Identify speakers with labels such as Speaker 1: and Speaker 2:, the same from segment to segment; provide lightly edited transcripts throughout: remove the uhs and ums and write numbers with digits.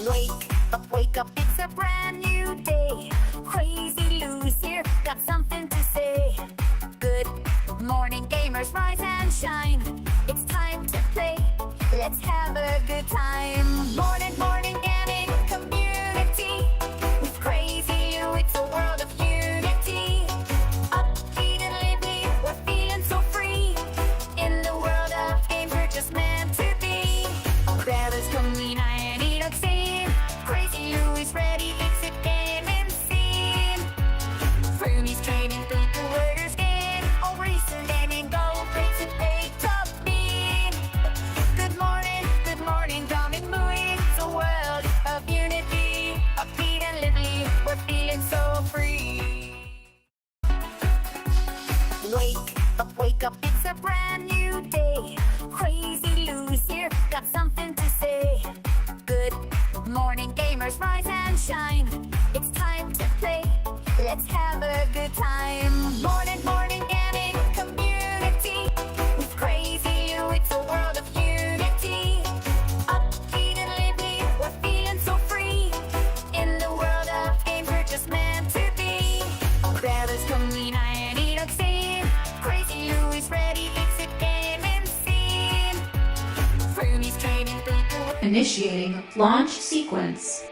Speaker 1: Wake up, it's a brand new day. Crazy Lou's here, got something to say. Good morning, gamers, rise and shine. It's time to play, let's have a good time. Morning, gaming community. With Crazy Lou, it's a world of unity. Upbeat and lively, we're feeling so free. In the world of games, we're just meant to be. Grab coming, I need a scene. Crazy Lou is ready, it's a gaming scene. Fernie's training people, where's game? All recent gaming, go race and pay top mean. Good morning, coming, moving. It's a world of unity. Upbeat and lively, we're feeling so free. Wake up, it's a brand new day. Crazy Lou's here, got something to say. Good morning, gamers, rise and shine. It's time to play, let's have a good time. Morning, gaming community. With Crazy Lou, it's a world of unity. Upbeat and lively, we're feeling so free. In the world of games, we're just meant to be. Grab coming, I need a scene. Crazy Lou is ready, it's a gaming scene. Fernie's training people.
Speaker 2: Initiating launch sequence.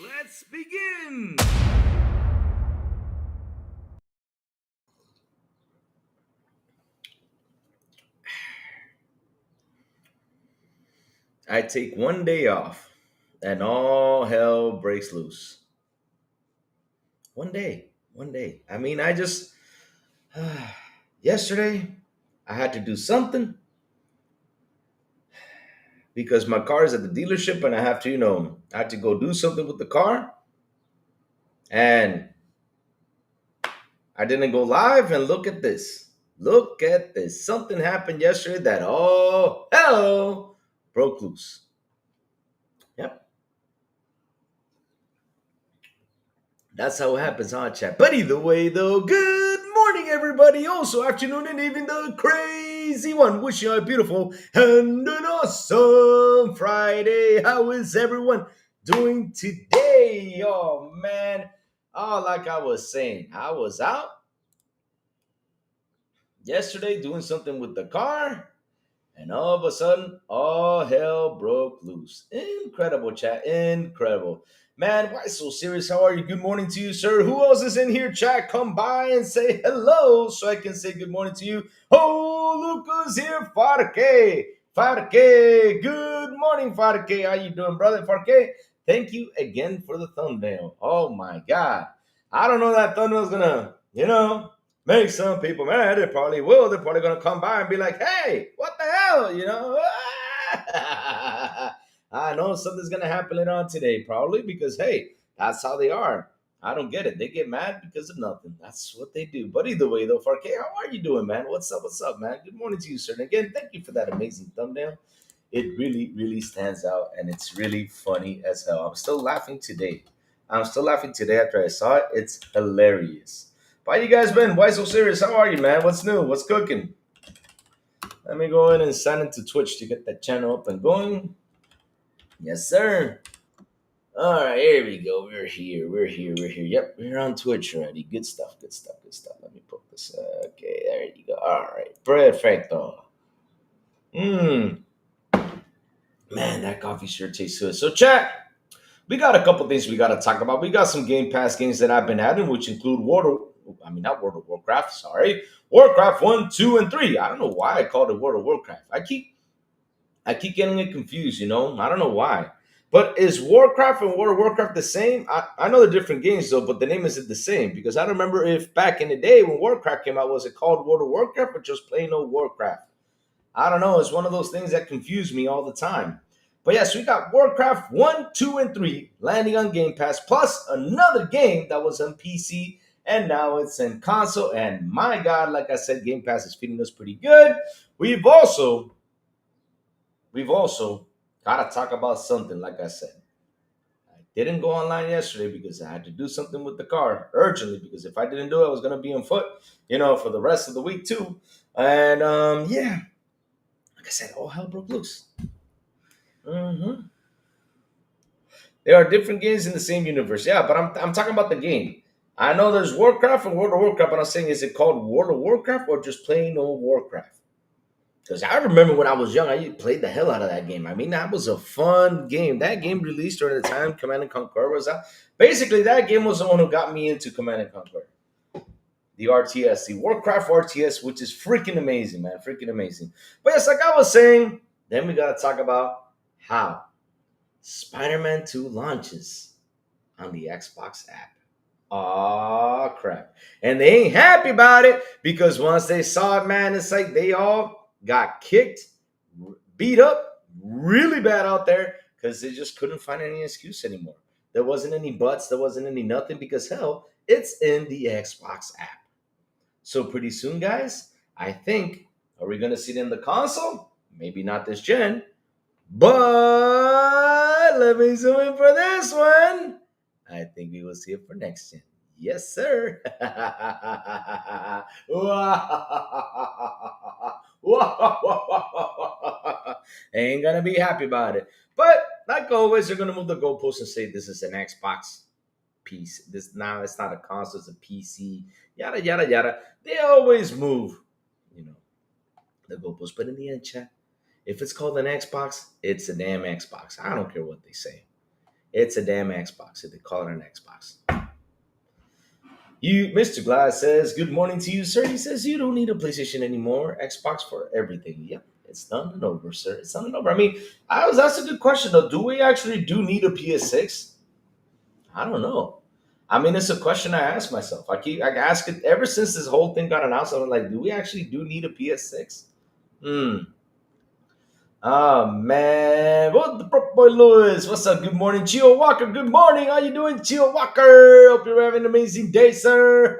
Speaker 3: Let's begin! I take one day off and all hell breaks loose. One day. I mean, yesterday, I had to do something because my car is at the dealership and I have to, I had to go do something with the car. And I didn't go live, and look at this. Look at this. Something happened yesterday that all hell broke loose. Yep. That's how it happens, huh, chat? But either way, though, good morning, everybody. Also, afternoon, and even the crazy one. Wishing you a beautiful and an awesome Friday. How is everyone doing today? Oh, man. Oh, like I was saying, I was out yesterday doing something with the car, and all of a sudden, all hell broke loose. Incredible, chat. Incredible. Man, why so serious? How are you? Good morning to you, sir. Who else is in here, chat? Come by and say hello so I can say good morning to you. Oh, Lucas here, Farque. Farque. Good morning, Farque. How you doing, brother? Farque, thank you again for the thumbnail. Oh, my God. I don't know that thumbnail's gonna, make some people mad. They probably will. They're probably gonna come by and be like, "Hey, what the hell?" I know something's gonna happen later on today, probably because hey, that's how they are. I don't get it. They get mad because of nothing. That's what they do. But either way, though, Farke, how are you doing, man? What's up? What's up, man? Good morning to you, sir. And again, thank you for that amazing thumbnail. It really, really stands out, and it's really funny as hell. I'm still laughing today. After I saw it. It's hilarious. How you guys been? Why so serious? How are you, man? What's new? What's cooking? Let me go ahead and sign into Twitch to get that channel up and going. Yes, sir. All right, here we go. We're here. Yep, we're on Twitch already. Good stuff. Let me put this. Okay, there you go. All right, perfecto. Man, that coffee sure tastes good. So, chat, we got a couple things we got to talk about. We got some Game Pass games that I've been adding, which include not World of Warcraft, sorry. Warcraft 1, 2, and 3. I don't know why I called it World of Warcraft. I keep getting it confused, I don't know why. But is Warcraft and World of Warcraft the same? I know they're different games, though, but the name isn't the same. Because I don't remember if back in the day when Warcraft came out, was it called World of Warcraft or just plain old Warcraft? I don't know. It's one of those things that confuse me all the time. But yes, we got Warcraft 1, 2, and 3 landing on Game Pass, plus another game that was on PC, and now it's in console. And my God, like I said, Game Pass is feeding us pretty good. We've also got to talk about something, like I said. I Didn't go online yesterday because I had to do something with the car urgently. Because if I didn't do it, I was gonna be on foot, for the rest of the week too. And yeah, like I said, all hell broke loose. hmm There are different games in the same universe. Yeah, but I'm talking about the game. I know there's Warcraft and World of Warcraft, but I'm saying, is it called World of Warcraft or just plain old Warcraft? Because I remember when I was young, I played the hell out of that game. I mean, that was a fun game. That game released during the time Command and Conquer was out. Basically, that game was the one who got me into Command and Conquer. The RTS, the Warcraft RTS, which is freaking amazing, man. Freaking amazing. But yes, like I was saying, then we got to talk about how Spider-Man 2 launches on the Xbox app. Aw, crap. And they ain't happy about it because once they saw it, man, it's like they all got kicked, beat up really bad out there because they just couldn't find any excuse anymore. There wasn't any buts, there wasn't any nothing because, hell, it's in the Xbox app. So pretty soon, guys, I think, are we going to see it in the console? Maybe not this gen, but let me zoom in for this one. I think we will see it for next gen. Yes, sir. Ain't gonna be happy about it. But like always, they're gonna move the goalposts and say this is an Xbox piece. This now it's not a console, it's a PC. Yada yada yada. They always move, you know, the goalposts. But in the end, chat, if it's called an Xbox, it's a damn Xbox. I don't care what they say. It's a damn Xbox if they call it an Xbox. Mr. Glass says, good morning to you, sir. He says, you don't need a PlayStation anymore. Xbox for everything. Yep, it's done and over, sir. It's done and over. I mean, that's a good question, though. Do we actually need a PS6? I don't know. I mean, it's a question I ask myself. I ask it ever since this whole thing got announced. I'm like, do we actually need a PS6? Hmm. Oh man, what the boy Lewis? What's up? Good morning, Chio Walker. Good morning. How you doing, Chio Walker? Hope you're having an amazing day, sir.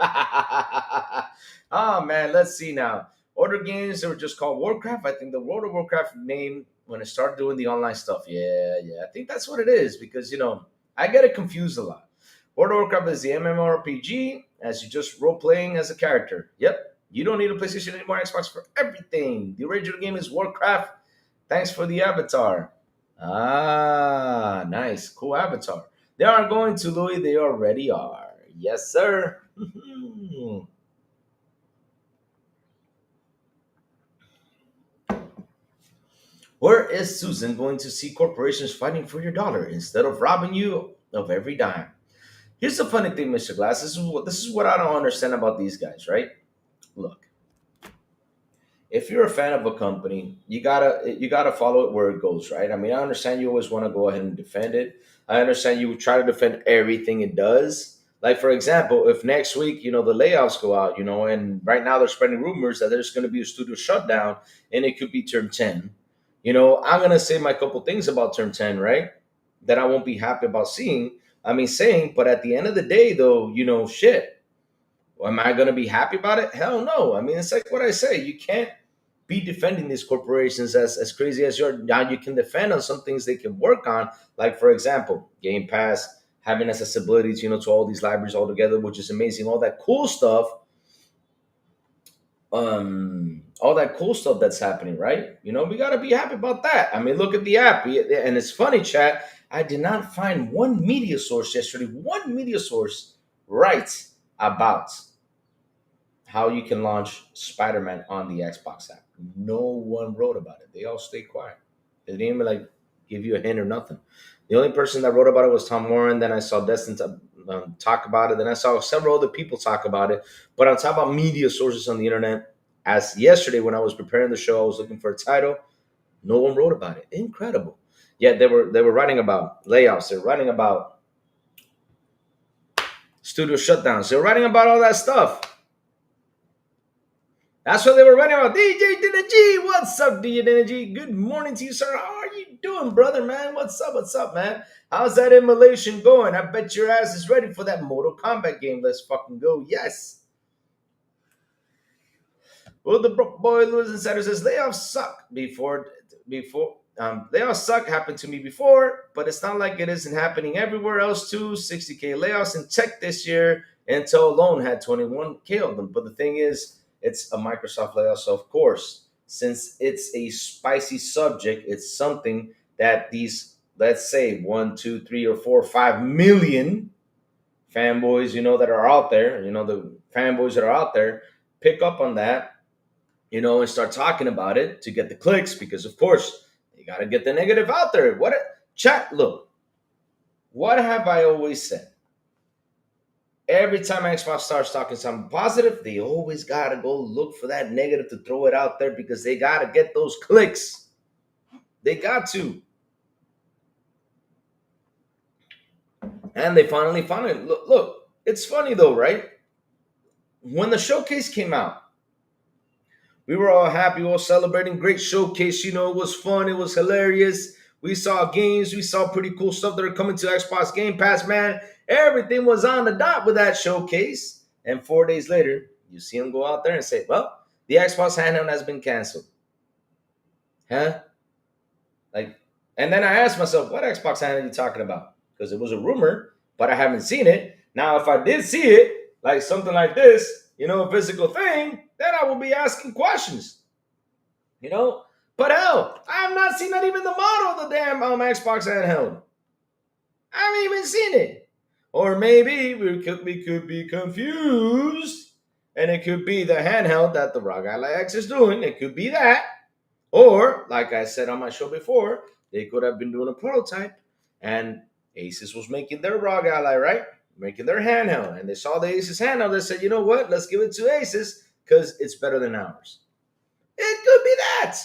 Speaker 3: Oh man, let's see now. Order games that were just called Warcraft. I think the World of Warcraft name when I started doing the online stuff. Yeah, I think that's what it is because I get it confused a lot. World of Warcraft is the MMORPG as you just role playing as a character. Yep, you don't need a PlayStation anymore. Xbox for everything. The original game is Warcraft. Thanks for the avatar. Ah, nice. Cool avatar. They aren't going to, Louis. They already are. Yes, sir. Where is Susan going to see corporations fighting for your dollar instead of robbing you of every dime? Here's the funny thing, Mr. Glass. This is what I don't understand about these guys, right? Look, if you're a fan of a company, you gotta follow it where it goes, right? I mean, I understand you always want to go ahead and defend it. I understand you would try to defend everything it does. Like for example, if next week, the layoffs go out, and right now they're spreading rumors that there's going to be a studio shutdown, and it could be term 10. I'm gonna say my couple things about term 10, right? That I won't be happy about seeing. I mean, saying, but at the end of the day, though, shit. Am I going to be happy about it? Hell no. I mean, it's like what I say. You can't be defending these corporations as crazy as you're. Now you can defend on some things they can work on, like for example, Game Pass having accessibility to all these libraries all together, which is amazing. All that cool stuff. All that cool stuff that's happening, right? We got to be happy about that. I mean, look at the app, and it's funny, chat. I did not find one media source yesterday. One media source writes about how you can launch Spider-Man on the Xbox app. No one wrote about it. They all stayed quiet. They didn't even give you a hint or nothing. The only person that wrote about it was Tom Warren. Then I saw Destin talk about it. Then I saw several other people talk about it. But I'm talking about media sources on the internet. As yesterday when I was preparing the show, I was looking for a title. No one wrote about it. Incredible. Yet they were writing about layoffs. They're writing about studio shutdowns. They're writing about all that stuff. That's what they were writing about. DJ Dinergy, what's up, DJ Dinergy? Good morning to you, sir. How are you doing, brother, man? What's up, man? How's that immolation going? I bet your ass is ready for that Mortal Kombat game. Let's fucking go. Yes. Well, the boy Lewis Insider says layoffs suck before layoffs suck. Happened to me before, but it's not like it isn't happening everywhere else too. 60K layoffs in tech this year. Intel alone had 21K of them. But the thing is, it's a Microsoft layoff, so of course, since it's a spicy subject, it's something that these, let's say, 1, 2, 3, or 4, 5 million fanboys, that are out there, the fanboys that are out there, pick up on that, and start talking about it to get the clicks, because of course you got to get the negative out there. Chat, look, what have I always said? Every time Xbox starts talking something positive, they always got to go look for that negative to throw it out there, because they got to get those clicks. They got to. And they finally found it. Look, it's funny though, right? When the showcase came out, we were all happy, all celebrating. Great showcase. It was fun. It was hilarious. We saw games. We saw pretty cool stuff that are coming to Xbox Game Pass, man. Everything was on the dot with that showcase. And 4 days later, you see them go out there and say, well, the Xbox Handheld has been canceled. Huh? And then I asked myself, what Xbox Handheld are you talking about? Because it was a rumor, but I haven't seen it. Now, if I did see it, like something like this, a physical thing, then I will be asking questions. But hell, I have not seen not even the model of the damn Xbox Handheld. I haven't even seen it. Or maybe we could be confused, and it could be the handheld that the ROG Ally X is doing. It could be that. Or, like I said on my show before, they could have been doing a prototype, and Asus was making their ROG Ally, right? Making their handheld. And they saw the Asus handheld. They said, you know what? Let's give it to Asus because it's better than ours. It could be that.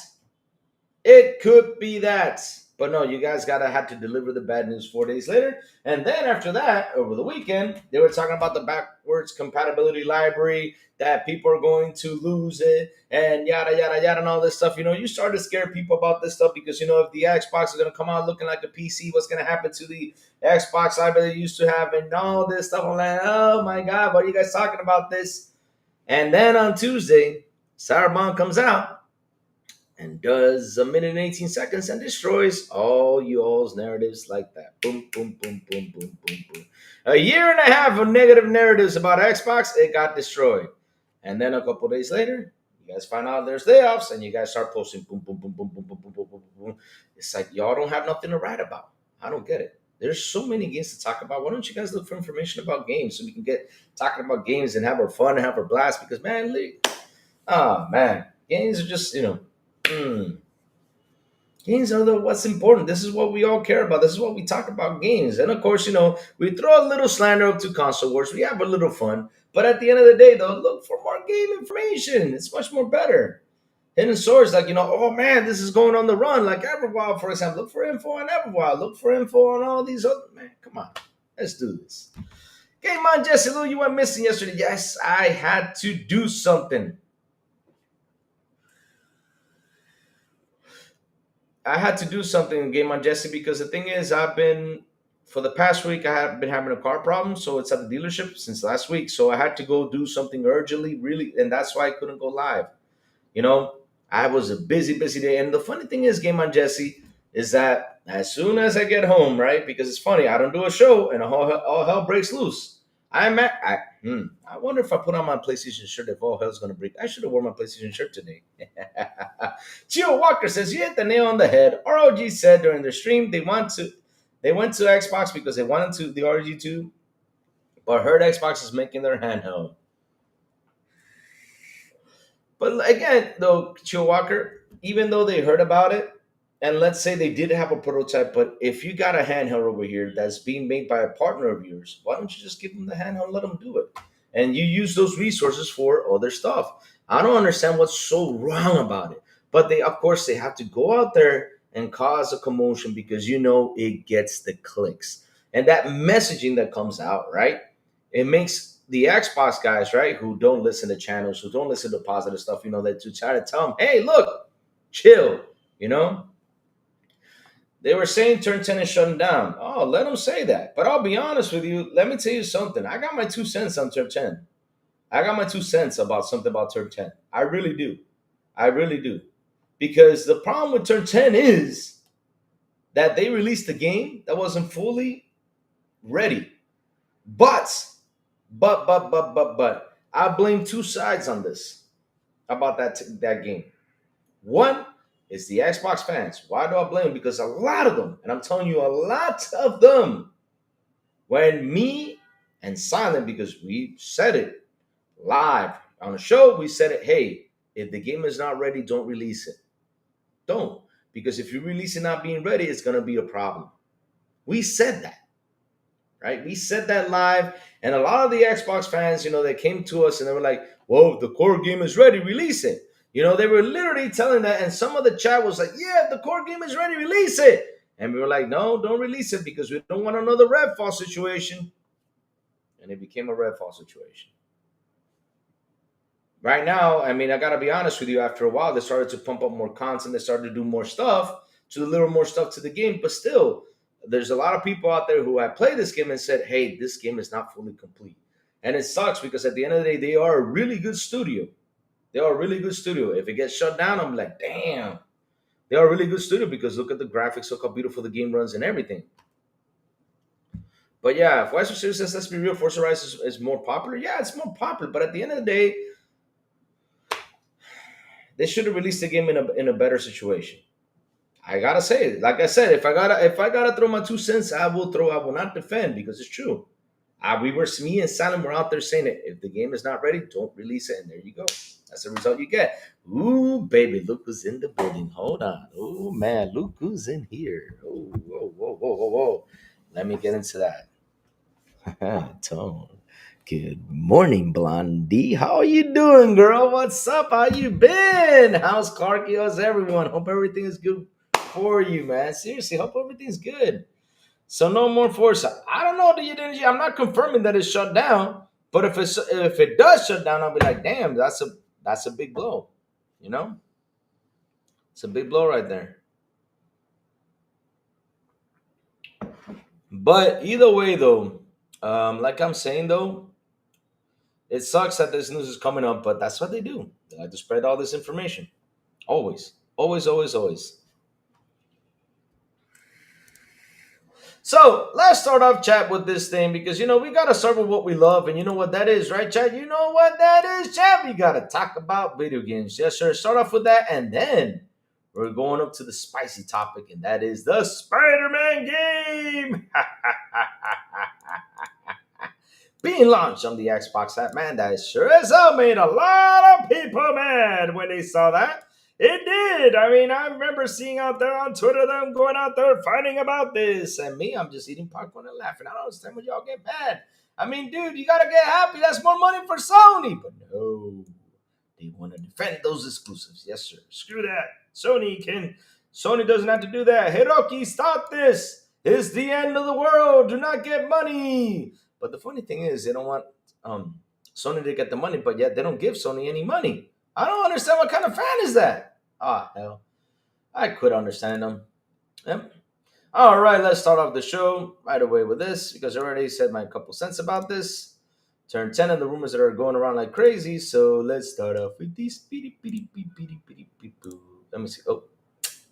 Speaker 3: It could be that. But no, you guys had to deliver the bad news 4 days later. And then after that, over the weekend, they were talking about the backwards compatibility library, that people are going to lose it, and yada, yada, yada, and all this stuff. You start to scare people about this stuff because, if the Xbox is going to come out looking like a PC, what's going to happen to the Xbox library they used to have and all this stuff? I'm like, oh my God, what are you guys talking about this? And then on Tuesday, Cyberpunk comes out and does 1 minute and 18 seconds and destroys all y'all's narratives like that. Boom, boom, boom, boom, boom, boom, boom. A year and a half of negative narratives about Xbox, it got destroyed. And then a couple days later, you guys find out there's layoffs, and you guys start posting boom, boom, boom, boom, boom, boom, boom, boom, boom, boom. It's like y'all don't have nothing to write about. I don't get it. There's so many games to talk about. Why don't you guys look for information about games so we can get talking about games and have our fun and have our blast? Because man, games are just games are what's important. This is what we all care about. This is what we talk about, games. And of course, we throw a little slander up to console wars. We have a little fun. But at the end of the day, though, look for more game information. It's much more better. Hidden source, like, oh man, this is going on the run. Like Everwild, for example. Look for info on Everwild. Look for info on all these other. Man, come on. Let's do this. Game on, Jesse Lou. You went missing yesterday. Yes, I had to do something. I had to do something in Game on Jesse because the thing is, for the past week, I have been having a car problem. So it's at the dealership since last week. So I had to go do something urgently, really. And that's why I couldn't go live. I was a busy day. And the funny thing is, Game on Jesse, is that as soon as I get home, right? Because it's funny, I don't do a show and all hell breaks loose. I wonder if I put on my PlayStation shirt if all hell's gonna break. I should have worn my PlayStation shirt today. Gio Walker says you hit the nail on the head. ROG said during their stream they went to Xbox because they wanted to the ROG 2, but heard Xbox is making their handheld. But again, though, Gio Walker, even though they heard about it, and let's say they did have a prototype, but if you got a handheld over here that's being made by a partner of yours, why don't you just give them the handheld and let them do it? And you use those resources for other stuff. I don't understand what's so wrong about it. But of course, they have to go out there and cause a commotion because it gets the clicks. And that messaging that comes out, right? It makes the Xbox guys, right, who don't listen to channels, who don't listen to positive stuff, that to try to tell them, hey, look, chill, They were saying Turn 10 is shutting down. Oh, let them say that. But I'll be honest with you. Let me tell you something. I got my 2 cents on Turn 10. I got my 2 cents about something about Turn 10. I really do. I really do. Because the problem with Turn 10 is that they released a game that wasn't fully ready. But I blame two sides on this about that game. One is the Xbox fans. Why do I blame them? Because a lot of them, and I'm telling you, a lot of them, when me and Silent, because we said it live on the show, we said it. Hey, if the game is not ready, don't release it. Don't, because if you release it not being ready, it's gonna be a problem. We said that, right? We said that live, and a lot of the Xbox fans, they came to us and they were like, "Whoa, the core game is ready, release it." They were literally telling that, and some of the chat was like, "Yeah, the core game is ready, release it." And we were like, "No, don't release it because we don't want another Redfall situation." And it became a Redfall situation. Right now, I mean, I gotta be honest with you. After a while, they started to pump up more content. They started to do more stuff, to deliver more stuff to the game. But still, there's a lot of people out there who have played this game and said, "Hey, this game is not fully complete," and it sucks because at the end of the day, they are a really good studio. They are a really good studio. If it gets shut down, I'm like, damn. They are a really good studio because look at the graphics, look how beautiful the game runs and everything. But yeah, if Western Series says, let's be real, Forza Horizon is more popular. Yeah, it's more popular. But at the end of the day, they should have released the game in a better situation. I gotta say, like I said, if I gotta throw my 2 cents, I will throw. I will not defend because it's true. Me and Silent were out there saying it. If the game is not ready, don't release it. And there you go. That's the result you get. Ooh, baby, look who's in the building. Hold on. Oh man, look who's in here. Oh, whoa, whoa, whoa, whoa, whoa. Let me get into that. Tone. Good morning, Blondie. How are you doing, girl? What's up? How you been? How's Clarky? How's everyone? Hope everything is good for you, man. Seriously, hope everything's good. So no more Forza. I don't know the energy. I'm not confirming that it's shut down, but if it does shut down, I'll be like, damn, that's a big blow. You know, it's a big blow right there. But either way, though, like I'm saying though, it sucks that this news is coming up, but that's what they do. They like to spread all this information. Always, always, always, always. So let's start off chat with this thing because we gotta start with what we love, and you know what that is, right, chat? You know what that is, chat? We gotta talk about video games. Yes, sir. Start off with that, and then we're going up to the spicy topic, and that is the Spider-Man game. Being launched on the Xbox app, man, that sure as hell made a lot of people mad when they saw that. It did. I mean, I remember seeing out there on Twitter them going out there fighting about this. And me, I'm just eating popcorn and laughing. I don't understand when y'all get mad. I mean, dude, you got to get happy. That's more money for Sony. But no, they want to defend those exclusives. Yes, sir. Screw that. Sony doesn't have to do that. Hiroki, stop this. It's the end of the world. Do not get money. But the funny thing is, they don't want Sony to get the money, but yet they don't give Sony any money. I don't understand what kind of fan is that. Ah, hell. I quit understanding them. Yep. All right, let's start off the show right away with this because I already said my couple cents about this. Turn 10 and the rumors that are going around like crazy. So let's start off with this. Let me see. Oh,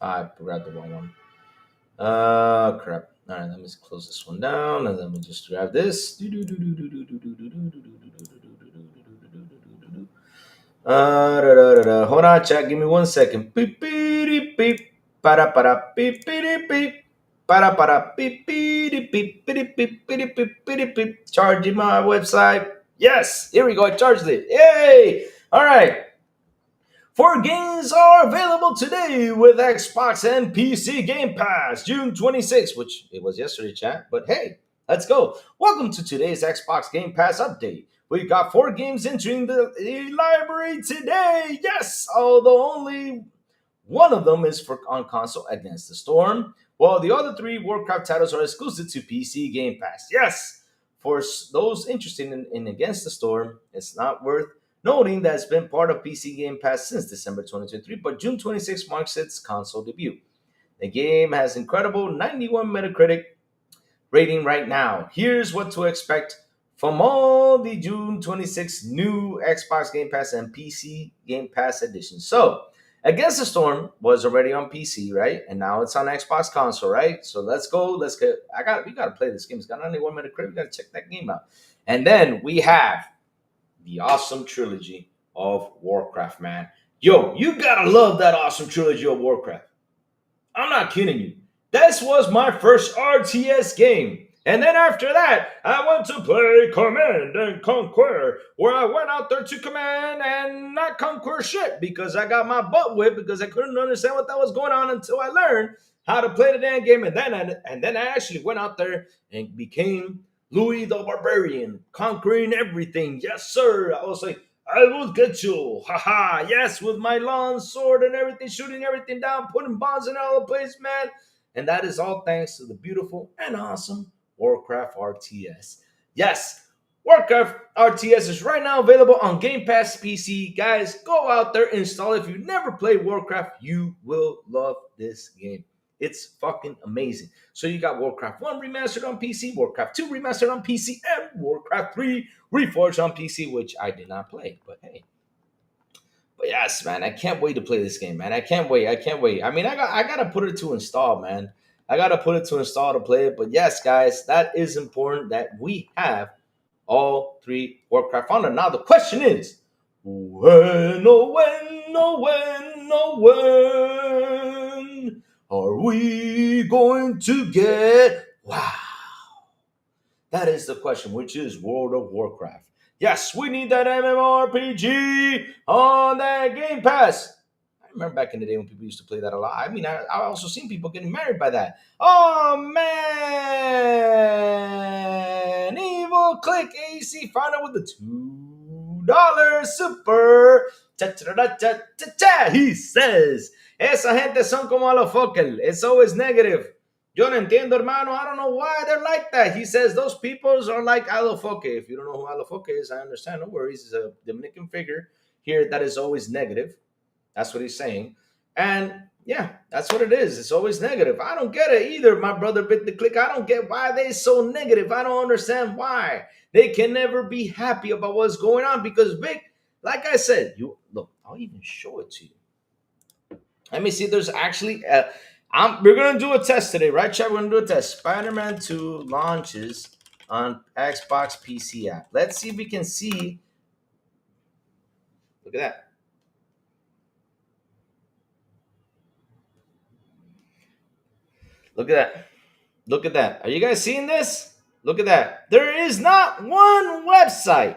Speaker 3: I grabbed the wrong one. Crap. All right, let me close this one down and then we'll just grab this. Hold on, chat. Give me 1 second. Beep, beep, beep. Para, para, beep, beep, beep. Para, para, beep, beep, beep, beep, beep, beep, beep, beep, beep. Charging my website. Yes, here we go. I charged it. Yay! All right. 4 games are available today with Xbox and PC Game Pass, June 26th, which it was yesterday, chat. But hey, let's go. Welcome to today's Xbox Game Pass update. We got 4 games entering the library today. Yes, although only one of them is on console, Against the Storm, while the other 3 Warcraft titles are exclusive to PC Game Pass. Yes, for those interested in Against the Storm, it's not worth noting that it's been part of PC Game Pass since December 2023, but June 26 marks its console debut. The game has incredible 91 Metacritic rating right now. Here's what to expect from all the June 26 new Xbox Game Pass and PC Game Pass editions. So, Against the Storm was already on PC, right? And now it's on Xbox console, right? So let's go. Let's get. We gotta play this game. It's got only 1 minute credit. We gotta check that game out. And then we have the awesome trilogy of Warcraft, man. Yo, you gotta love that awesome trilogy of Warcraft. I'm not kidding you. This was my first RTS game. And then after that, I went to play Command and Conquer, where I went out there to command and not conquer shit because I got my butt whipped because I couldn't understand what that was going on until I learned how to play the damn game. And then I actually went out there and became Louis the Barbarian, conquering everything. Yes, sir. I was like, I will get you. Haha. Yes, with my long sword and everything, shooting everything down, putting bombs in all the place, man. And that is all thanks to the beautiful and awesome Warcraft RTS. Yes, Warcraft RTS is right now available on Game Pass PC. Guys, go out there, install it. If you never played Warcraft, you will love this game. It's fucking amazing. So you got Warcraft 1 remastered on PC, Warcraft 2 remastered on PC, and Warcraft 3 reforged on PC, which I did not play. But hey. But yes, man, I can't wait to play this game, man. I can't wait. I can't wait. I mean, I gotta put it to install, man. I gotta put it to install to play it. But yes, guys, that is important that we have all three Warcraft on it. Now the question is, when, oh when, oh when, oh when are we going to get wow? That is the question, which is World of Warcraft. Yes, we need that MMORPG on that Game Pass. I remember back in the day when people used to play that a lot. I mean, I also seen people getting married by that. Oh man, Evil Click AC found out with the $2 super. Cha-cha-cha-cha-cha. He says, esa gente son como a los focal. It's always negative. Yo no entiendo, hermano. I don't know why they're like that. He says those peoples are like Alofoque. If you don't know who Alofoque is, I understand. No worries. He's a Dominican figure here that is always negative. That's what he's saying. And yeah, that's what it is. It's always negative. I don't get it either, my brother Bit the Click. I don't get why they're so negative. I don't understand why. They can never be happy about what's going on because Vic, like I said, you look, I'll even show it to you. Let me see. There's actually we're gonna do a test today, right, chat? We're gonna do a test. Spider-Man 2 launches on Xbox PC app. Let's see if we can see. Look at that. Look at that. Look at that. Are you guys seeing this? Look at that. There is not one website.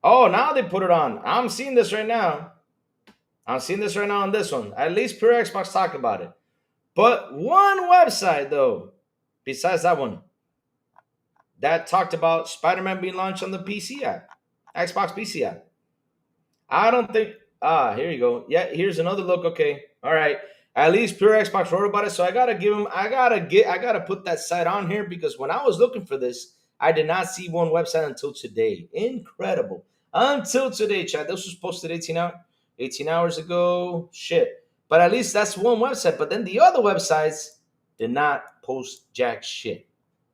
Speaker 3: Oh, now they put it on. I'm seeing this right now. I'm seeing this right now on this one. At least Pure Xbox talk about it. But one website, though, besides that one, that talked about Spider-Man being launched on the PC app, Xbox PC app. I don't think. Here you go. Yeah, here's another look. Okay, all right. At least Pure Xbox wrote about it, so I gotta give him. I gotta put that site on here because when I was looking for this, I did not see one website until today. Incredible. Until today, Chad. This was posted 18 hours ago. Shit. But at least that's one website. But then the other websites did not post jack shit.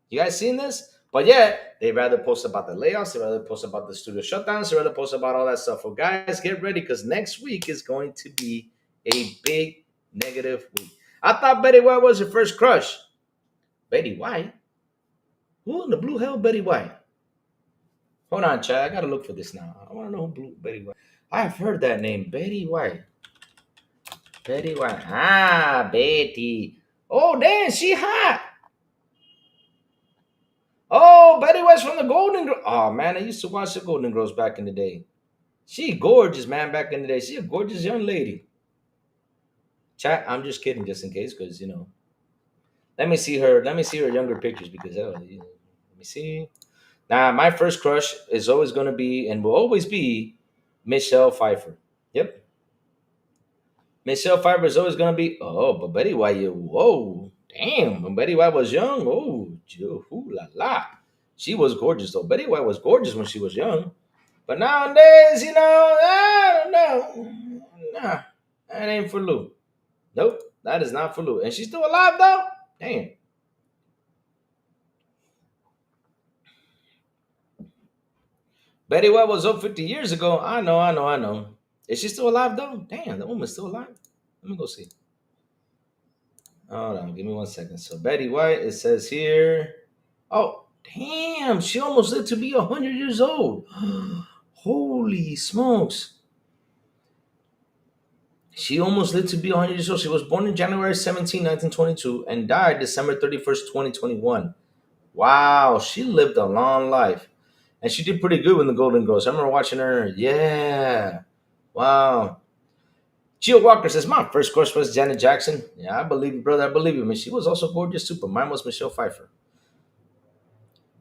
Speaker 3: You guys seen this? But yeah, they rather post about the layoffs, they rather post about the studio shutdowns, they rather post about all that stuff. Well, guys, get ready because next week is going to be a big negative week. I thought Betty White was your first crush. Betty White? Who in the blue hell Betty White? Hold on, Chad. I gotta look for this now. I want to know who Betty White. I've heard that name, Betty White. Betty White. Ah, Betty. Oh, damn, she hot. Oh, Betty White's from the Golden Girls. Oh, man, I used to watch the Golden Girls back in the day. She gorgeous, man, back in the day. She a gorgeous young lady. Chat, I'm just kidding, just in case, because, you know. Let me see her younger pictures because, let me see. Now, my first crush is always going to be and will always be Michelle Pfeiffer. Yep. Michelle Pfeiffer is always going to be, but Betty White, whoa, damn. When Betty White was young, ooh la la. She was gorgeous, though. Betty White was gorgeous when she was young. But nowadays, you know, I don't know. Nah, that ain't for Lou. Nope, that is not for Lou. And she's still alive, though? Damn. Betty White was up 50 years ago. I know. Is she still alive though? Damn, that woman's still alive. Let me go see. Hold on, give me 1 second. So Betty White, it says here. Oh, damn, she almost lived to be 100 years old. Holy smokes. She almost lived to be 100 years old. She was born in January 17, 1922, and died December 31st, 2021. Wow, she lived a long life. And she did pretty good with the Golden Girls. I remember watching her. Yeah. Wow. Gio Walker says, my first crush was Janet Jackson. Yeah, I believe you, brother. I believe you. I mean, she was also gorgeous too, but mine was Michelle Pfeiffer.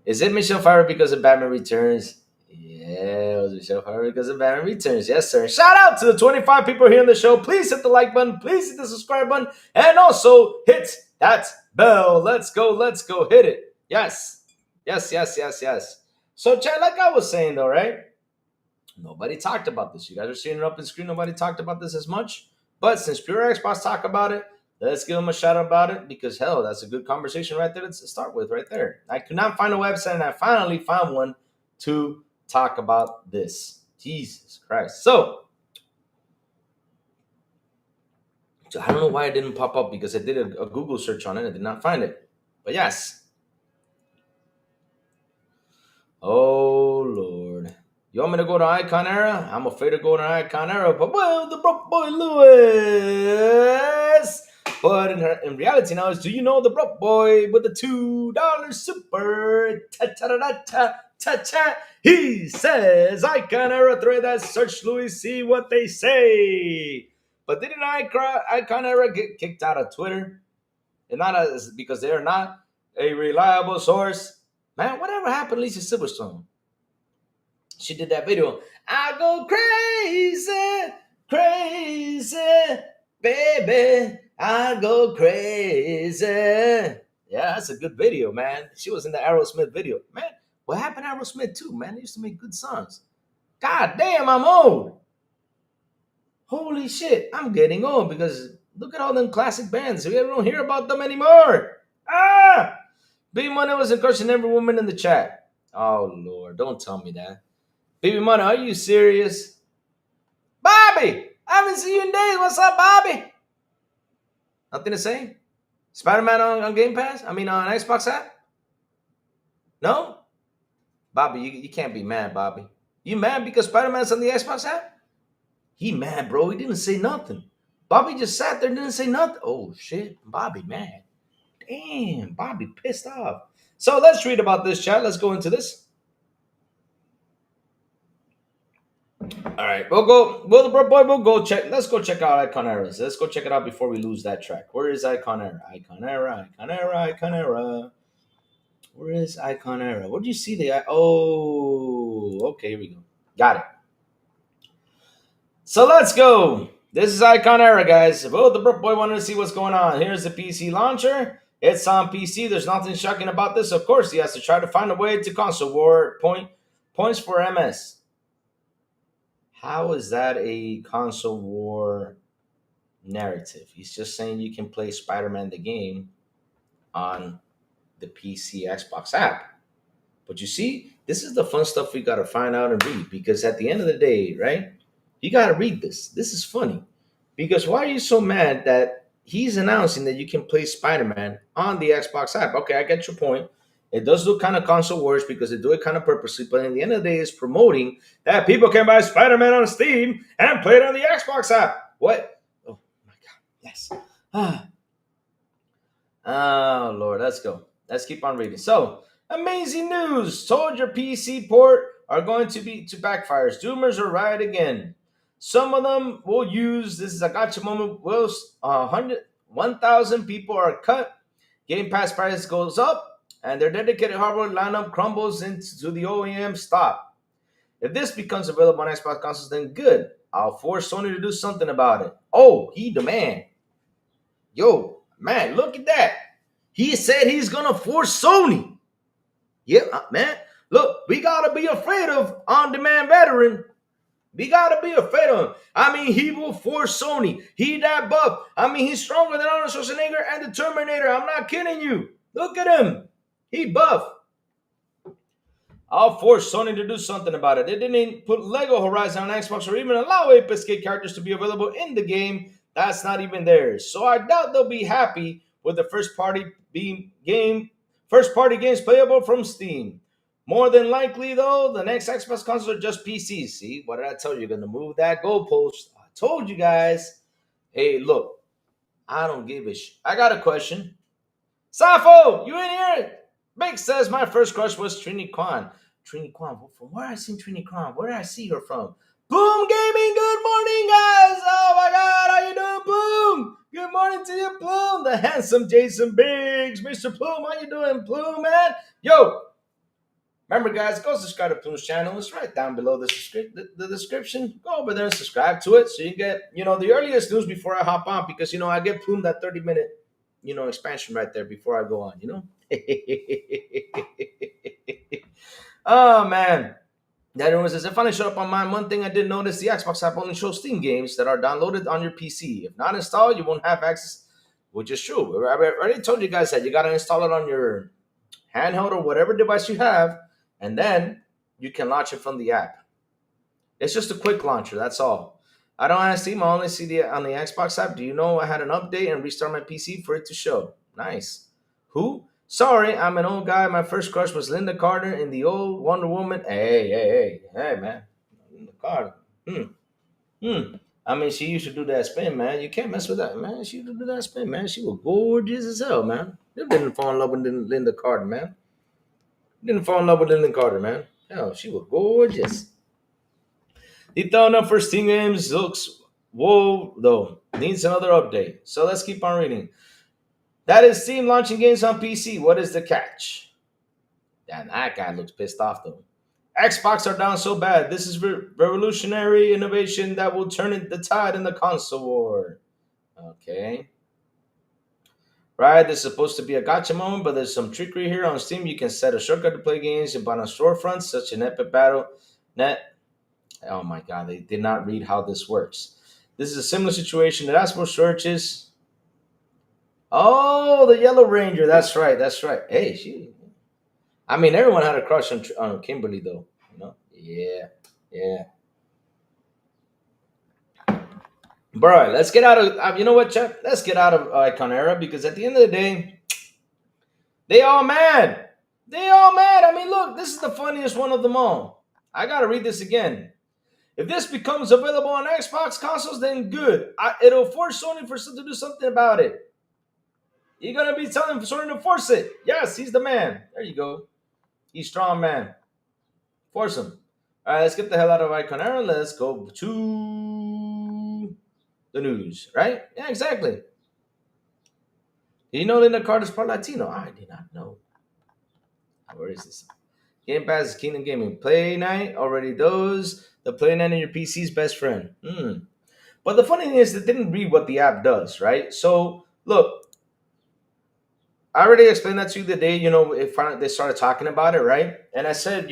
Speaker 3: Is it Michelle Pfeiffer because of Batman Returns? Yeah, it was Michelle Pfeiffer because of Batman Returns. Yes, sir. Shout out to the 25 people here on the show. Please hit the like button. Please hit the subscribe button. And also hit that bell. Let's go. Let's go. Hit it. Yes. Yes, yes, yes, yes. So, Chad, like I was saying, though, right? Nobody talked about this. You guys are seeing it up on screen. Nobody talked about this as much. But since Pure Xbox talk about it, let's give them a shout out about it because, hell, that's a good conversation right there to start with right there. I could not find a website, and I finally found one to talk about this. Jesus Christ. So I don't know why it didn't pop up because I did a Google search on it and I did not find it. But yes. Oh, Lord. You want me to go to Icon Era? I'm afraid to go to Icon Era, but well, the broke boy Lewis. But in reality now is, do you know the broke boy with the $2 super? Ta-ta-da-ta-ta-ta. He says, Icon Era, throw that search, Louis, see what they say. But didn't Icon Era get kicked out of Twitter? And not as because they are not a reliable source. Man, whatever happened to Lisa Silverstone? She did that video. I go crazy, crazy, baby. I go crazy. Yeah, that's a good video, man. She was in the Aerosmith video. Man, what happened to Aerosmith too, man? They used to make good songs. God damn, I'm old. Holy shit, I'm getting old because look at all them classic bands. We don't hear about them anymore. Ah! Baby Money was encouraging every woman in the chat. Oh, Lord, don't tell me that. Baby Money, are you serious? Bobby! I haven't seen you in days. What's up, Bobby? Nothing to say? Spider-Man on Game Pass? I mean, on Xbox app? No? Bobby, you can't be mad, Bobby. You mad because Spider-Man's on the Xbox app? He mad, bro. He didn't say nothing. Bobby just sat there and didn't say nothing. Oh, shit. Bobby mad. Damn, Bobby pissed off. So let's read about this, chat. Let's go into this. All right, we'll go. Well, boy, we'll go check. Let's go check out Icon Eras. Let's go check it out before we lose that track. Where is Icon Era? Icon Era, Icon Era, Icon Era. Where is Icon Era? Where do you see the? Oh, okay, here we go. Got it. So let's go. This is Icon Era, guys. Well, the Brook Boy wanted to see what's going on. Here's the PC launcher. It's on PC. There's nothing shocking about this. Of course, he has to try to find a way to console war points for MS. How is that a console war narrative? He's just saying you can play Spider-Man the game on the PC Xbox app. But you see, this is the fun stuff we got to find out and read because at the end of the day, right, you got to read this. This is funny because why are you so mad that he's announcing that you can play Spider-Man on the Xbox app? Okay, I get your point. It does look kind of console wars because they do it kind of purposely, but in the end of the day, it's promoting that people can buy Spider-Man on Steam and play it on the Xbox app. What? Oh my God! Yes. Oh Lord, let's go. Let's keep on reading. So, amazing news! Told your PC port are going to backfires. Doomers are right again. Some of them will use this is a gotcha moment. Will 1,000 people are cut. Game Pass price goes up. And their dedicated hardware lineup crumbles into the OEM stop. If this becomes available on Xbox consoles, then good. I'll force Sony to do something about it. Oh, he the man. Yo, man, look at that. He said he's going to force Sony. Yeah, man. Look, we got to be afraid of on-demand veteran. We got to be afraid of him. I mean, he will force Sony. He that buff. I mean, he's stronger than Arnold Schwarzenegger and the Terminator. I'm not kidding you. Look at him. He buff. I'll force Sony to do something about it. They didn't put Lego Horizon on Xbox or even allow Ape Escape characters to be available in the game. That's not even theirs. So I doubt they'll be happy with the first party games playable from Steam. More than likely, though, the next Xbox console are just PCs. See, what did I tell you? You're gonna move that goalpost. I told you guys. Hey, look, I don't give a I got a question. Safo, you in here? Big says my first crush was Trini Kwan. Trini Kwan, from where I seen Trini Kwan? Where did I see her from? Boom Gaming, good morning, guys. Oh my God, how you doing, Bloom? Good morning to you, Bloom. The handsome Jason Biggs, Mr. Plume. How you doing, Plume, man? Yo, remember, guys, go subscribe to Plume's channel. It's right down below the description. Go over there and subscribe to it so you get, the earliest news before I hop on because, I get Plume that 30-minute, expansion right there before I go on. Oh, man. That everyone says, it finally showed up on mine. One thing I did notice, the Xbox app only shows Steam games that are downloaded on your PC. If not installed, you won't have access, which is true. I already told you guys that you got to install it on your handheld or whatever device you have, and then you can launch it from the app. It's just a quick launcher, that's all. I don't have Steam, I only see it on the Xbox app. Do you know I had an update and restart my PC for it to show? Nice. Who? Sorry, I'm an old guy. My first crush was Linda Carter in the old Wonder Woman. Hey, man. Linda Carter. I mean, she used to do that spin, man. You can't mess with that, man. She used to do that spin, man. She was gorgeous as hell, man. You didn't fall in love with Linda Carter, man. Didn't fall in love with Linda Carter, man. Hell, she was gorgeous. The throwing up for Steam games looks whoa, though. Needs another update. So let's keep on reading. That is Steam launching games on PC. What is the catch? Damn, that guy looks pissed off, though. Xbox are down so bad. This is revolutionary innovation that will turn the tide in the console war. Okay. Right, this is supposed to be a gotcha moment, but there's some trickery here. On Steam, you can set a shortcut to play games and on storefronts, such an Epic Battle Net. Oh my God, they did not read how this works. This is a similar situation to Dashboard searches. Oh, the Yellow Ranger. That's right. Hey, everyone had a crush on Kimberly, though. Yeah. Bro, let's get out of. You know what, Chuck? Let's get out of Icon Era because at the end of the day, they all mad. I mean, look, this is the funniest one of them all. I gotta read this again. If this becomes available on Xbox consoles, then good. It'll force Sony to do something about it. You're going to be telling Sony to force it. Yes, he's the man. There you go. He's strong man. Force him. All right, let's get the hell out of Icon Era. Let's go to the news, right? Yeah, exactly. Did you know Linda Carter's part Latino? I did not know. Where is this? Game Pass, Kingdom Gaming. Play Night already does. The Play Night in your PC's best friend. But the funny thing is, they didn't read what the app does, right? So, look. I already explained that to you the day, they started talking about it, right? And I said,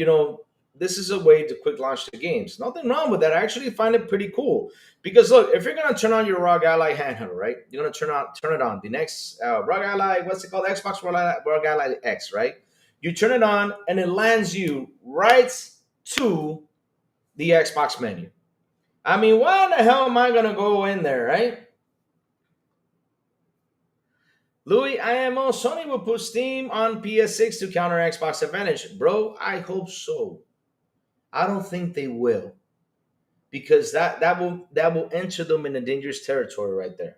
Speaker 3: this is a way to quick launch the games. Nothing wrong with that. I actually find it pretty cool. Because look, if you're gonna turn on your ROG Ally handheld, right? You're gonna turn it on. The next ROG Ally, what's it called? Xbox ROG Ally X, right? You turn it on and it lands you right to the Xbox menu. I mean, why in the hell am I gonna go in there, right? Louis, IMO, Sony will put Steam on PS6 to counter Xbox advantage. Bro, I hope so. I don't think they will. Because that will enter them in a dangerous territory right there.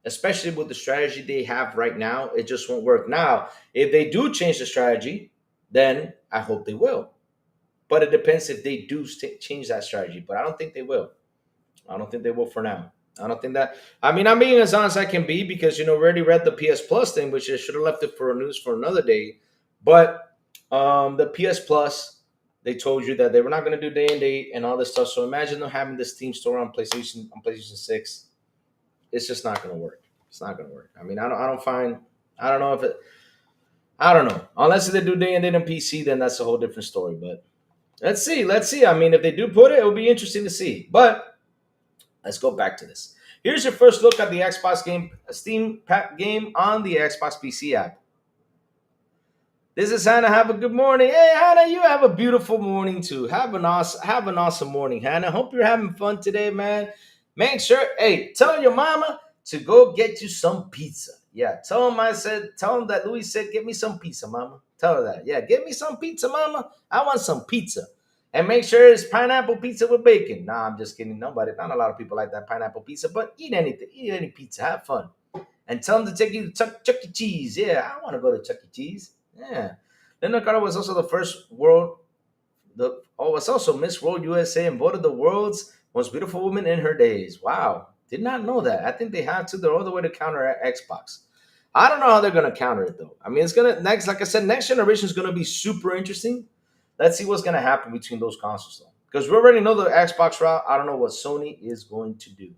Speaker 3: Especially with the strategy they have right now, it just won't work. Now, if they do change the strategy, then I hope they will. But it depends if they do change that strategy. But I don't think they will. I don't think they will for now. I don't think that. I mean, I'm being as honest as I can be because, we already read the PS Plus thing, which I should have left it for news for another day. But the PS Plus, they told you that they were not going to do day and date and all this stuff. So imagine them having the Steam store on PlayStation 6. It's just not going to work. It's not going to work. I mean, I don't know. Unless they do day and date on PC, then that's a whole different story. But let's see. I mean, if they do put it, it'll be interesting to see. But let's go back to this. Here's your first look at the Xbox game, Steam game on the Xbox PC app. This is Hannah. Have a good morning. Hey, Hannah, you have a beautiful morning too. Have an awesome morning, Hannah. Hope you're having fun today, man. Make sure, hey, tell your mama to go get you some pizza. Yeah, tell him that Louis said, get me some pizza, mama. Tell her that. Yeah, get me some pizza, mama. I want some pizza. And make sure it's pineapple pizza with bacon. Nah, I'm just kidding. Nobody, not a lot of people like that pineapple pizza, but eat anything. Eat any pizza. Have fun. And tell them to take you to Chuck E. Cheese. Yeah, I want to go to Chuck E. Cheese. Yeah. Linda Carter was also the first world, was also Miss World USA and voted the world's most beautiful woman in her days. Wow. Did not know that. I think they have to. They're all the way to counter Xbox. I don't know how they're gonna counter it though. I mean, it's gonna next, like I said, next generation is gonna be super interesting. Let's see what's gonna happen between those consoles though, because we already know the Xbox route. I don't know what Sony is going to do.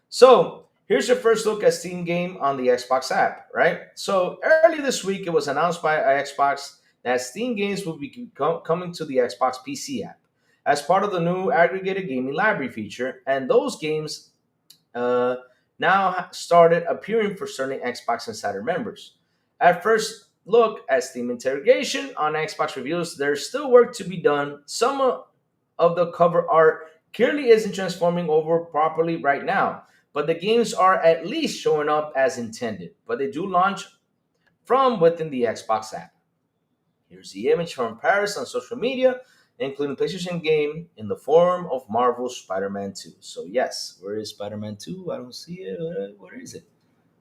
Speaker 3: So here's your first look at Steam game on the Xbox app, right? So early this week, it was announced by Xbox that Steam games will be coming to the Xbox PC app as part of the new aggregated gaming library feature, and those games uh, now started appearing for certain Xbox Insider members. At first look at Steam interrogation on Xbox reviews, there's still work to be done. Some of the cover art clearly isn't transforming over properly right now, but the games are at least showing up as intended. But they do launch from within the Xbox app. Here's the image from Paris on social media, including PlayStation game in the form of Marvel's Spider-Man 2. So yes, where is Spider-Man 2? I don't see it. Where is it?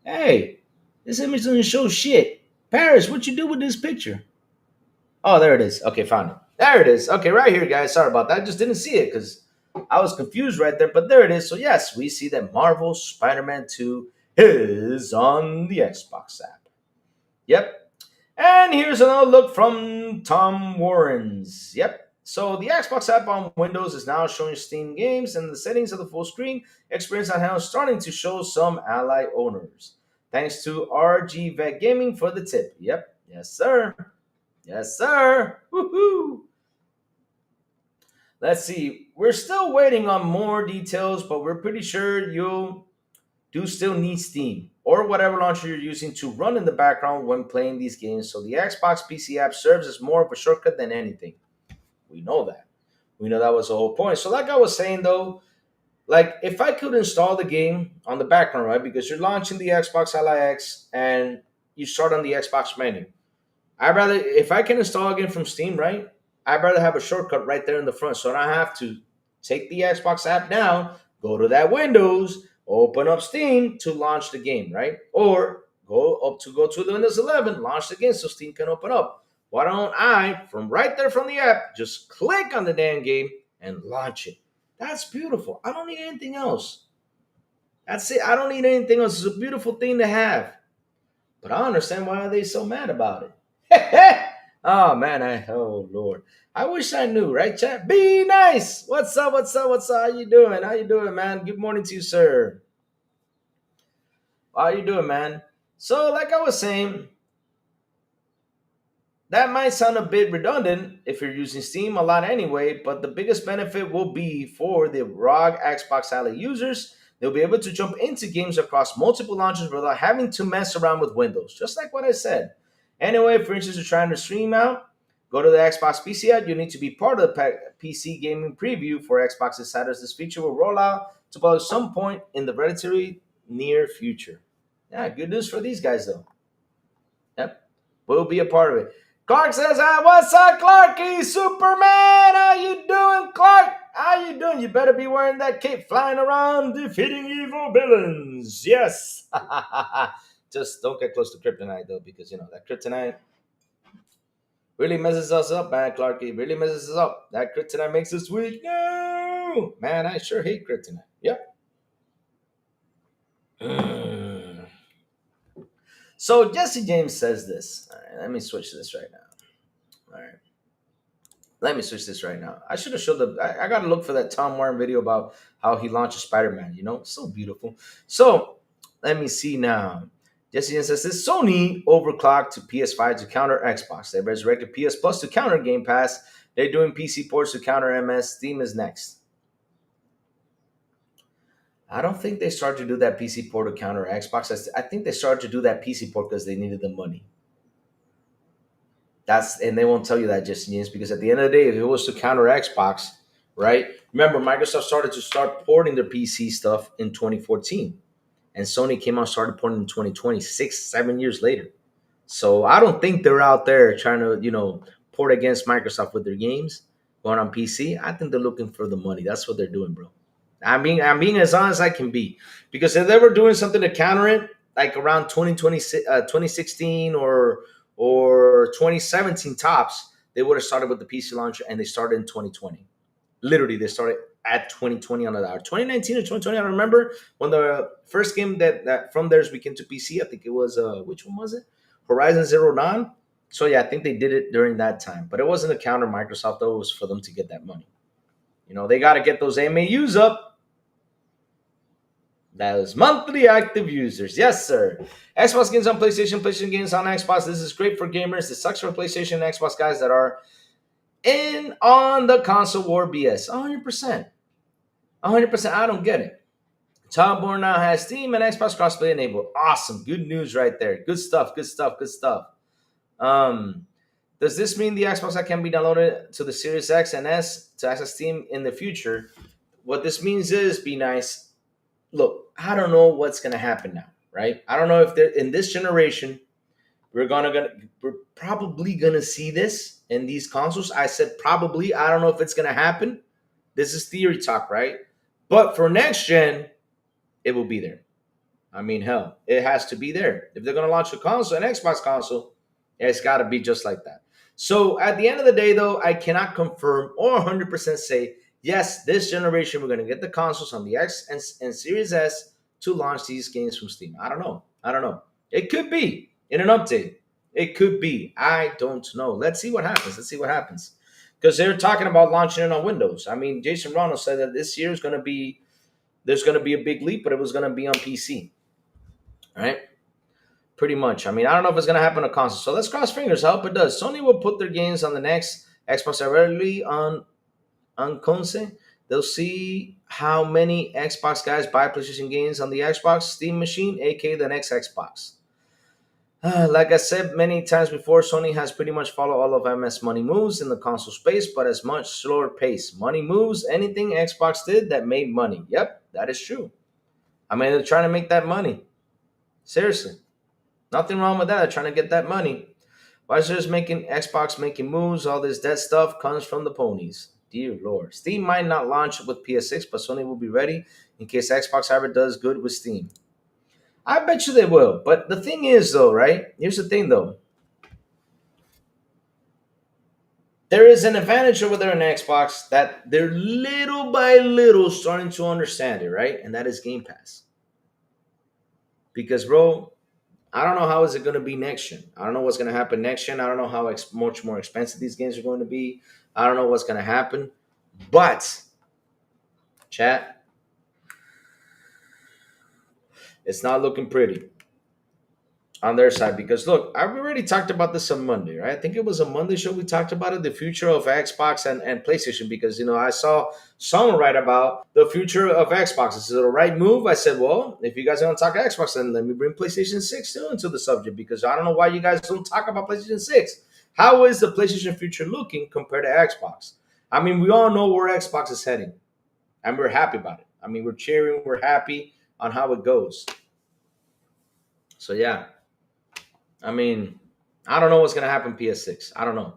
Speaker 3: Hey, this image doesn't show shit. Paris, what you do with this picture? Oh, there it is. Okay, found it. There it is. Okay, right here, guys. Sorry about that. I just didn't see it because I was confused right there. But there it is. So yes, we see that Marvel Spider-Man 2 is on the Xbox app. Yep. And here's another look from Tom Warren's. Yep. So the Xbox app on Windows is now showing Steam games, and the settings of the full screen experience on Handheld starting to show some ally owners. Thanks to RG Vet Gaming for the tip. Yep. Yes, sir. Yes, sir. Woohoo! Let's see. We're still waiting on more details, but we're pretty sure you'll do still need Steam or whatever launcher you're using to run in the background when playing these games. So the Xbox PC app serves as more of a shortcut than anything. We know that. We know that was the whole point. So, like I was saying though, like if I could install the game on the background, right? Because you're launching the Xbox LIX and you start on the Xbox menu. I'd rather, if I can install a game from Steam, right? I'd rather have a shortcut right there in the front, so I don't have to take the Xbox app down, go to that Windows, open up Steam to launch the game, right? Or go to the Windows 11, launch the game so Steam can open up. Why don't I, from right there from the app, just click on the damn game and launch it? That's beautiful. I don't need anything else. That's it. I don't need anything else. It's a beautiful thing to have. But I understand why are they so mad about it. Oh man, oh Lord. I wish I knew, right, chat? Be nice. What's up? What's up? What's up? How you doing? How you doing, man? Good morning to you, sir. How you doing, man? So, like I was saying, that might sound a bit redundant if you're using Steam a lot anyway, but the biggest benefit will be for the ROG Xbox Ally users. They'll be able to jump into games across multiple launchers without having to mess around with Windows, just like what I said. Anyway, for instance, you're trying to stream out, go to the Xbox PC app. You need to be part of the PC gaming preview for Xbox Insiders. This feature will roll out to about some point in the relatively near future. Yeah, good news for these guys, though. Yep, we'll be a part of it. Clark says, "Hi, what's up, Clarky? Superman, how you doing, Clark? How you doing? You better be wearing that cape, flying around, defeating evil villains. Yes." Just don't get close to kryptonite, though, because, you know, that kryptonite really messes us up, man, Clarky. Really messes us up. That kryptonite makes us weak. No! Man, I sure hate kryptonite. Yep. So Jesse James says this. All right, let me switch this right now. All right. Let me switch this right now. I should have showed I got to look for that Tom Warren video about how he launches Spider-Man. You know, so beautiful. So let me see now. Jesse James says this: Sony overclocked to PS5 to counter Xbox. They resurrected PS Plus to counter Game Pass. They're doing PC ports to counter MS. Steam is next. I don't think they started to do that PC port to counter Xbox. I think they started to do that PC port because they needed the money. And they won't tell you that just in case, because at the end of the day, if it was to counter Xbox, right? Remember, Microsoft started to start porting their PC stuff in 2014, and Sony came out and started porting in 2020, 6, 7 years later. So I don't think they're out there trying to, port against Microsoft with their games going on PC. I think they're looking for the money. That's what they're doing, bro. I'm being as honest as I can be, because if they were doing something to counter it, like around 2020, 2016 or 2017 tops, they would have started with the PC launcher, and they started in 2020. Literally, they started at 2020 on that, or 2019 or 2020. I don't remember when the first game that from theirs became to PC. I think it was which one was it? Horizon Zero Dawn. So yeah, I think they did it during that time, but it wasn't to counter Microsoft though. It was for them to get that money. They got to get those MAUs up. Those monthly active users. Yes, sir. Xbox games on PlayStation, PlayStation games on Xbox. This is great for gamers. This sucks for PlayStation and Xbox guys that are in on the console war BS. 100%. 100%. I don't get it. Tomborn now has Steam and Xbox crossplay enabled. Awesome. Good news right there. Good stuff. Good stuff. Good stuff. Does this mean the Xbox that can be downloaded to the Series X and S to access Steam in the future? What this means is, be nice. Look, I don't know what's gonna happen now, right? I don't know if they're in this generation. We're probably gonna see this in these consoles. I said probably. I don't know if it's gonna happen. This is theory talk, right? But for next gen, it will be there. I mean, hell, it has to be there. If they're gonna launch a console, an Xbox console, it's got to be just like that. So at the end of the day, though, I cannot confirm or 100% say, yes, this generation we're going to get the consoles on the X and Series S to launch these games from Steam. I don't know. It could be in an update. It could be. I don't know. Let's see what happens. Because they're talking about launching it on Windows. I mean, Jason Ronald said that this year is going to be, there's going to be a big leap, but it was going to be on PC. All right? Pretty much. I mean, I don't know if it's going to happen on console. So let's cross fingers. I hope it does. Sony will put their games on the next Xbox directly on console. They'll see how many Xbox guys buy PlayStation games on the Xbox Steam machine, aka the next Xbox. Like I said many times before, Sony has pretty much followed all of MS Money moves in the console space, but at much slower pace. Money moves, anything Xbox did that made money. Yep, that is true. I mean, they're trying to make that money. Seriously. Nothing wrong with that. They're trying to get that money. Why is just making Xbox making moves? All this dead stuff comes from the ponies. Dear Lord. Steam might not launch with PS6, but Sony will be ready in case Xbox ever does good with Steam. I bet you they will. But the thing is, though, right? Here's the thing, though. There is an advantage over there in Xbox that they're little by little starting to understand it, right? And that is Game Pass. Because, bro, I don't know how is it going to be next gen. I don't know what's going to happen next gen. I don't know how much more expensive these games are going to be. I don't know what's going to happen. But, chat, it's not looking pretty on their side. Because, look, I've already talked about this on Monday, right? I think it was a Monday show we talked about it, the future of Xbox and PlayStation. Because, I saw someone write about the future of Xbox. Is it a right move? I said, well, if you guys are going to talk Xbox, then let me bring PlayStation 6 too into the subject, because I don't know why you guys don't talk about PlayStation 6. How is the PlayStation future looking compared to Xbox? I mean, we all know where Xbox is heading, and we're happy about it. I mean, we're cheering, we're happy on how it goes. So, yeah. I mean, I don't know what's going to happen PS6. I don't know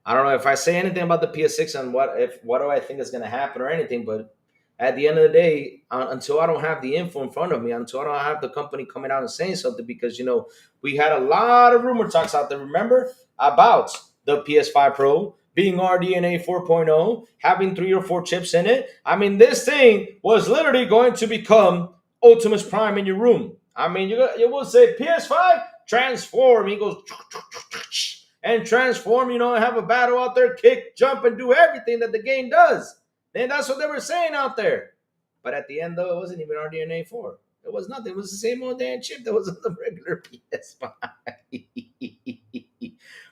Speaker 3: if I say anything about the PS6 and what do I think is going to happen or anything. But at the end of the day, until I don't have the info in front of me, until I don't have the company coming out and saying something, because we had a lot of rumor talks out there. Remember about the PS5 Pro being RDNA 4.0, having 3 or 4 chips in it. I mean, this thing was literally going to become Optimus Prime in your room. I mean, you will say PS5 transform. He goes and transform, have a battle out there, kick, jump, and do everything that the game does. And that's what they were saying out there. But at the end, though, it wasn't even RDNA 4. It was nothing. It was the same old damn chip that was on the regular PS5.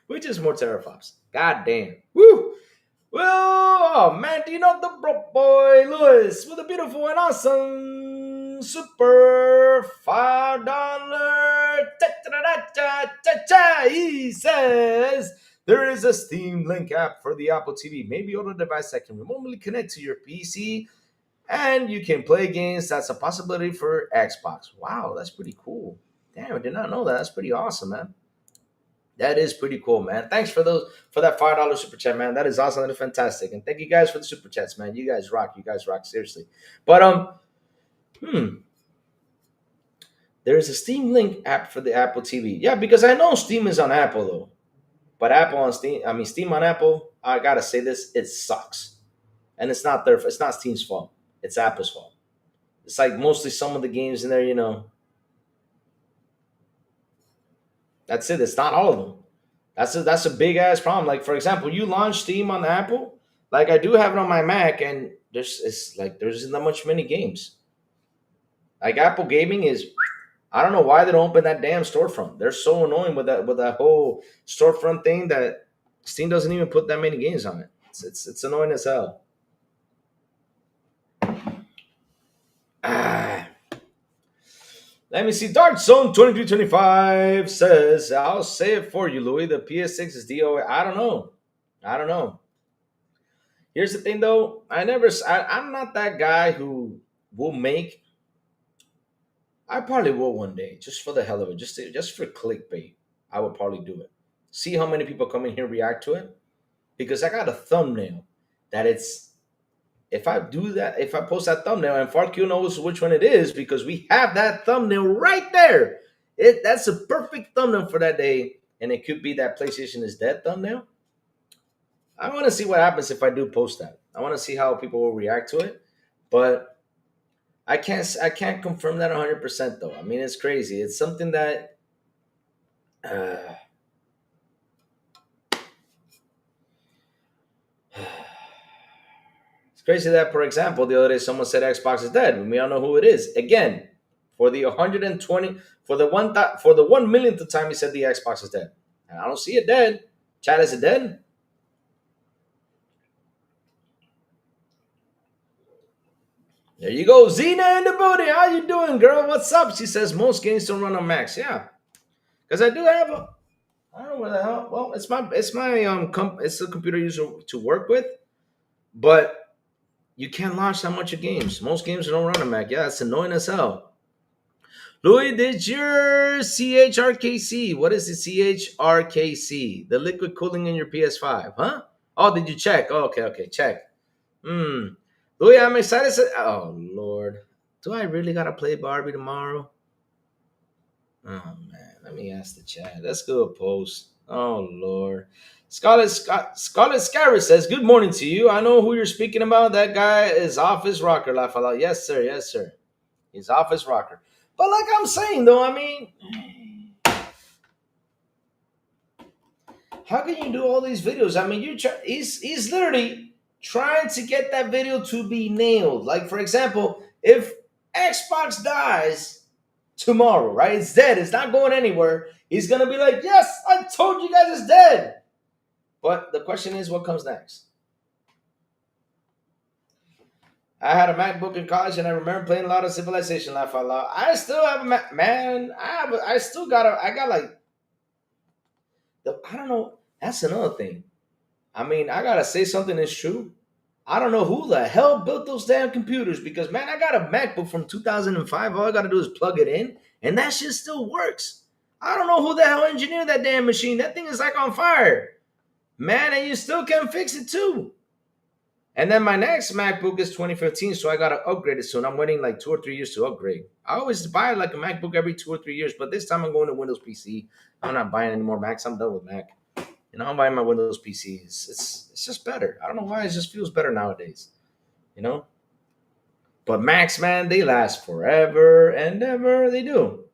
Speaker 3: Which is more teraflops. God damn. Woo! Well, oh man, do you know the broke boy Lewis with a beautiful and awesome super $5? He says, There is a Steam Link app for the Apple TV, maybe on a device that can remotely connect to your PC, and you can play games. That's a possibility for Xbox. Wow, that's pretty cool. Damn, I did not know that. That's pretty awesome, man. That is pretty cool, man. Thanks for that $5 super chat, man. That is awesome. That is fantastic. And thank you guys for the super chats, man. You guys rock. You guys rock, seriously. But hmm, there's a Steam Link app for the Apple TV. Yeah, because I know Steam is on Apple though. But Apple on Steam, I mean Steam on Apple, I gotta say this, it sucks. And it's not Steam's fault. It's Apple's fault. It's like mostly some of the games in there, that's it. It's not all of them. That's a big ass problem. Like for example, you launch Steam on Apple, like I do have it on my Mac, and there's not much many games. Like Apple Gaming is, I don't know why they don't open that damn storefront. They're so annoying with that whole storefront thing that Steam doesn't even put that many games on it. It's annoying as hell. Ah. Let me see. Dark Zone 2325 says, I'll say it for you, Louis. The PS6 is DOA. I don't know. I don't know. Here's the thing, though. I'm not that guy who will make. I probably will one day, just for the hell of it, just for clickbait. I would probably do it. See how many people come in here react to it, because I got a thumbnail that it's. If I do that, if I post that thumbnail, and FarQ knows which one it is because we have that thumbnail right there. That's a perfect thumbnail for that day, and it could be that PlayStation is dead thumbnail. I want to see what happens if I do post that. I want to see how people will react to it, but I can't confirm that 100% though. I mean, it's crazy. It's something that. Crazy that, for example, the other day someone said Xbox is dead, and we all know who it is. Again, for the 120, for the 1 millionth time, he said the Xbox is dead, and I don't see it dead. Chat, is it dead? There you go, Zena in the booty. How you doing, girl? What's up? She says most games don't run on Max. Yeah, because I do have a. I don't know where the hell. Well, it's my it's the computer I use to work with, but. You can't launch that much of games. Most games don't run on Mac. Yeah, it's annoying as hell. Louis, did your CHRKC? What is the CHRKC? The liquid cooling in your PS5, huh? Oh, did you check? Oh, okay, check. Louis, I'm excited. Oh, Lord. Do I really got to play Barbie tomorrow? Oh, man. Let me ask the chat. Let's do a post. Oh, Lord. Scarlet Scarlet says, good morning to you. I know who you're speaking about. That guy is Office Rocker, laugh out loud. Yes, sir. He's Office Rocker. But like I'm saying, though, I mean, how can you do all these videos? I mean, he's literally trying to get that video to be nailed. Like, for example, if Xbox dies tomorrow, right? It's dead. It's not going anywhere. He's going to be like, yes, I told you guys it's dead. But the question is, what comes next? I had a MacBook in college, and I remember playing a lot of Civilization. Laugh out loud. I still have a Mac, man. I got like, I don't know. That's another thing. I mean, I gotta say something is true. I don't know who the hell built those damn computers, because man, I got a MacBook from 2005. All I gotta do is plug it in, and that shit still works. I don't know who the hell engineered that damn machine. That thing is like on fire. Man, and you still can fix it too. And then my next MacBook is 2015, so I got to upgrade it soon. I'm waiting like 2 or 3 years to upgrade. I always buy like a MacBook every 2 or 3 years, but this time I'm going to Windows PC. I'm not buying any more Macs. I'm done with Mac. I'm buying my Windows PC. It's just better. I don't know why. It just feels better nowadays. But Macs, man, they last forever and ever. They do.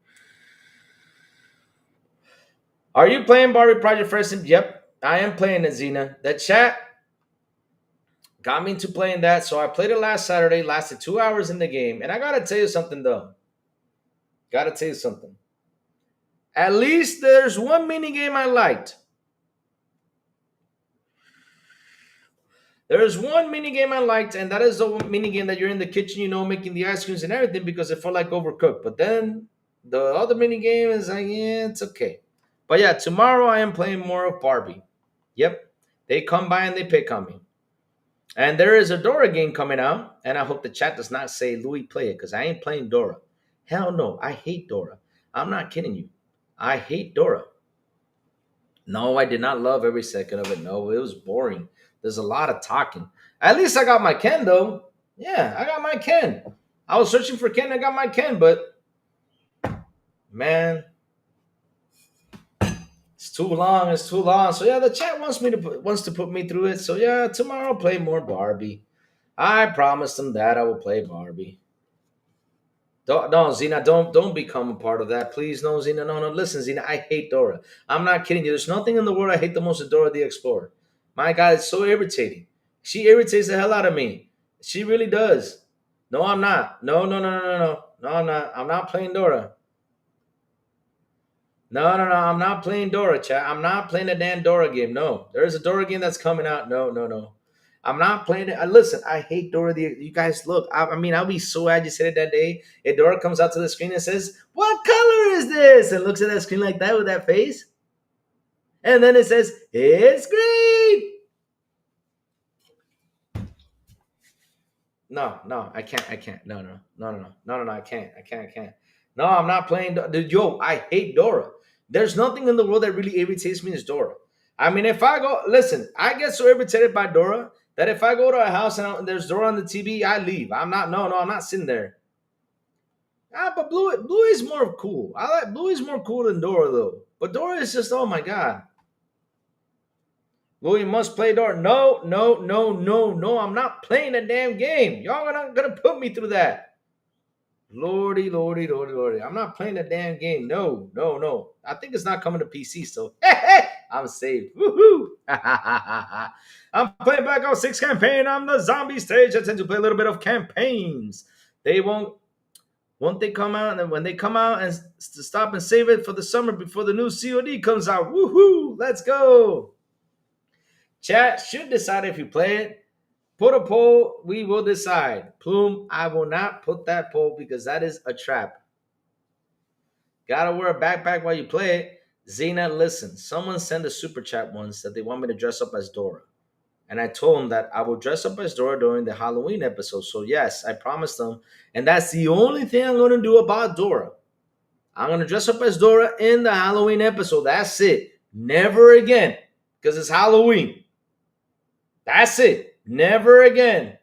Speaker 3: Are you playing Barbie Project first? Yep. I am playing it, Zena. The chat got me into playing that. So I played it last Saturday, lasted 2 hours in the game. And I got to tell you something, though. At least there's one mini game I liked. There's one mini game I liked, and that is the mini game that you're in the kitchen, making the ice creams and everything, because it felt like overcooked. But then the other mini game is like, yeah, it's okay. But yeah, tomorrow I am playing more of Barbie. Yep. They come by and they pick on me. And there is a Dora game coming out, and I hope the chat does not say Louis play it because I ain't playing Dora. Hell no, I hate Dora. I'm not kidding you. I hate Dora. No, I did not love every second of it. No, it was boring. There's a lot of talking. At least I got my Ken though. Yeah, I got my Ken. I was searching for Ken. I got my Ken, but man, it's too long. It's too long. So yeah, the chat wants to put me through it. So yeah, tomorrow I'll play more Barbie. I promised them that I will play Barbie. Don't, no, Zena, don't become a part of that, please. No, Zena, no. Listen, Zena, I hate Dora. I'm not kidding you. There's nothing in the world I hate the most than Dora the Explorer. My God, it's so irritating. She irritates the hell out of me. She really does. No, I'm not. No, I'm not. I'm not playing Dora. No. I'm not playing Dora, chat. I'm not playing a damn Dora game. No, there is a Dora game that's coming out. No. I'm not playing it. Listen, I hate Dora. You guys, look. I mean, I'll be so agitated that day if Dora comes out to the screen and says, "What color is this?" and looks at that screen like that with that face, and then it says, "It's green." No, I can't. No, I can't. No, I'm not playing. Yo, I hate Dora. There's nothing in the world that really irritates me as Dora. I mean, if I go, listen, I get so irritated by Dora that if I go to a house and there's Dora on the TV, I leave. I'm not. No, I'm not sitting there. But Blue is more cool. Blue is more cool than Dora though. But Dora is just, oh my God. Louis must play Dora. No. I'm not playing a damn game. Y'all are not gonna put me through that. Lordy. I'm not playing a damn game. No. I think it's not coming to PC, so I'm saved. Woohoo! I'm playing Black Ops 6 campaign on the zombie stage. I tend to play a little bit of campaigns. They won't they come out, and when they come out and to stop and save it for the summer before the new COD comes out. Woohoo! Let's go. Chat should decide if you play it. Put a poll. We will decide. Plume, I will not put that poll because that is a trap. Gotta wear a backpack while you play it. Zena, listen. Someone sent a super chat once that they want me to dress up as Dora. And I told them that I will dress up as Dora during the Halloween episode. So yes, I promised them. And that's the only thing I'm going to do about Dora. I'm going to dress up as Dora in the Halloween episode. That's it. Never again. Because it's Halloween. That's it. Never again.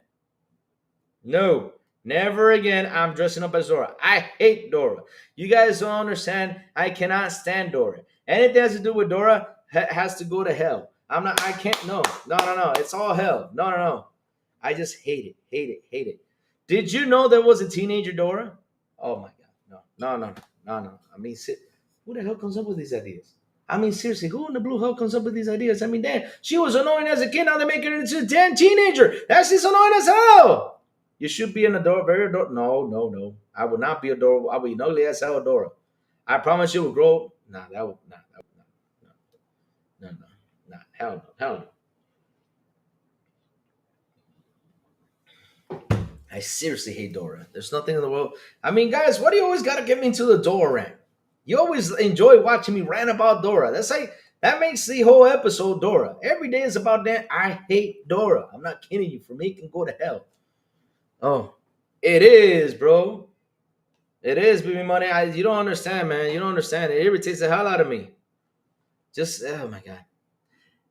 Speaker 3: No, never again. I'm dressing up as Dora. I hate Dora. You guys don't understand. I cannot stand Dora. Anything that has to do with Dora has to go to hell. I can't. No. It's all hell. No. I just hate it. Did you know there was a teenager Dora? Oh my God. No. I mean, who the hell comes up with these ideas? I mean, seriously, who in the blue hell comes up with these ideas? I mean, damn, she was annoying as a kid. Now they make her into a damn teenager. That's just annoying as hell. You should be an very adorable. No. I would not be adorable. I would be ugly as hell adorable. I promise you will grow. Nah, that would not. No. Hell no. I seriously hate Dora. There's nothing in the world. I mean, guys, why do you always got to get me into the Dora rant? You always enjoy watching me rant about Dora. That makes the whole episode Dora. Every day is about that. I hate Dora. I'm not kidding you. For me, it can go to hell. Oh, it is, bro. It is, baby money. You don't understand, man. You don't understand. It irritates the hell out of me. Just, oh my God.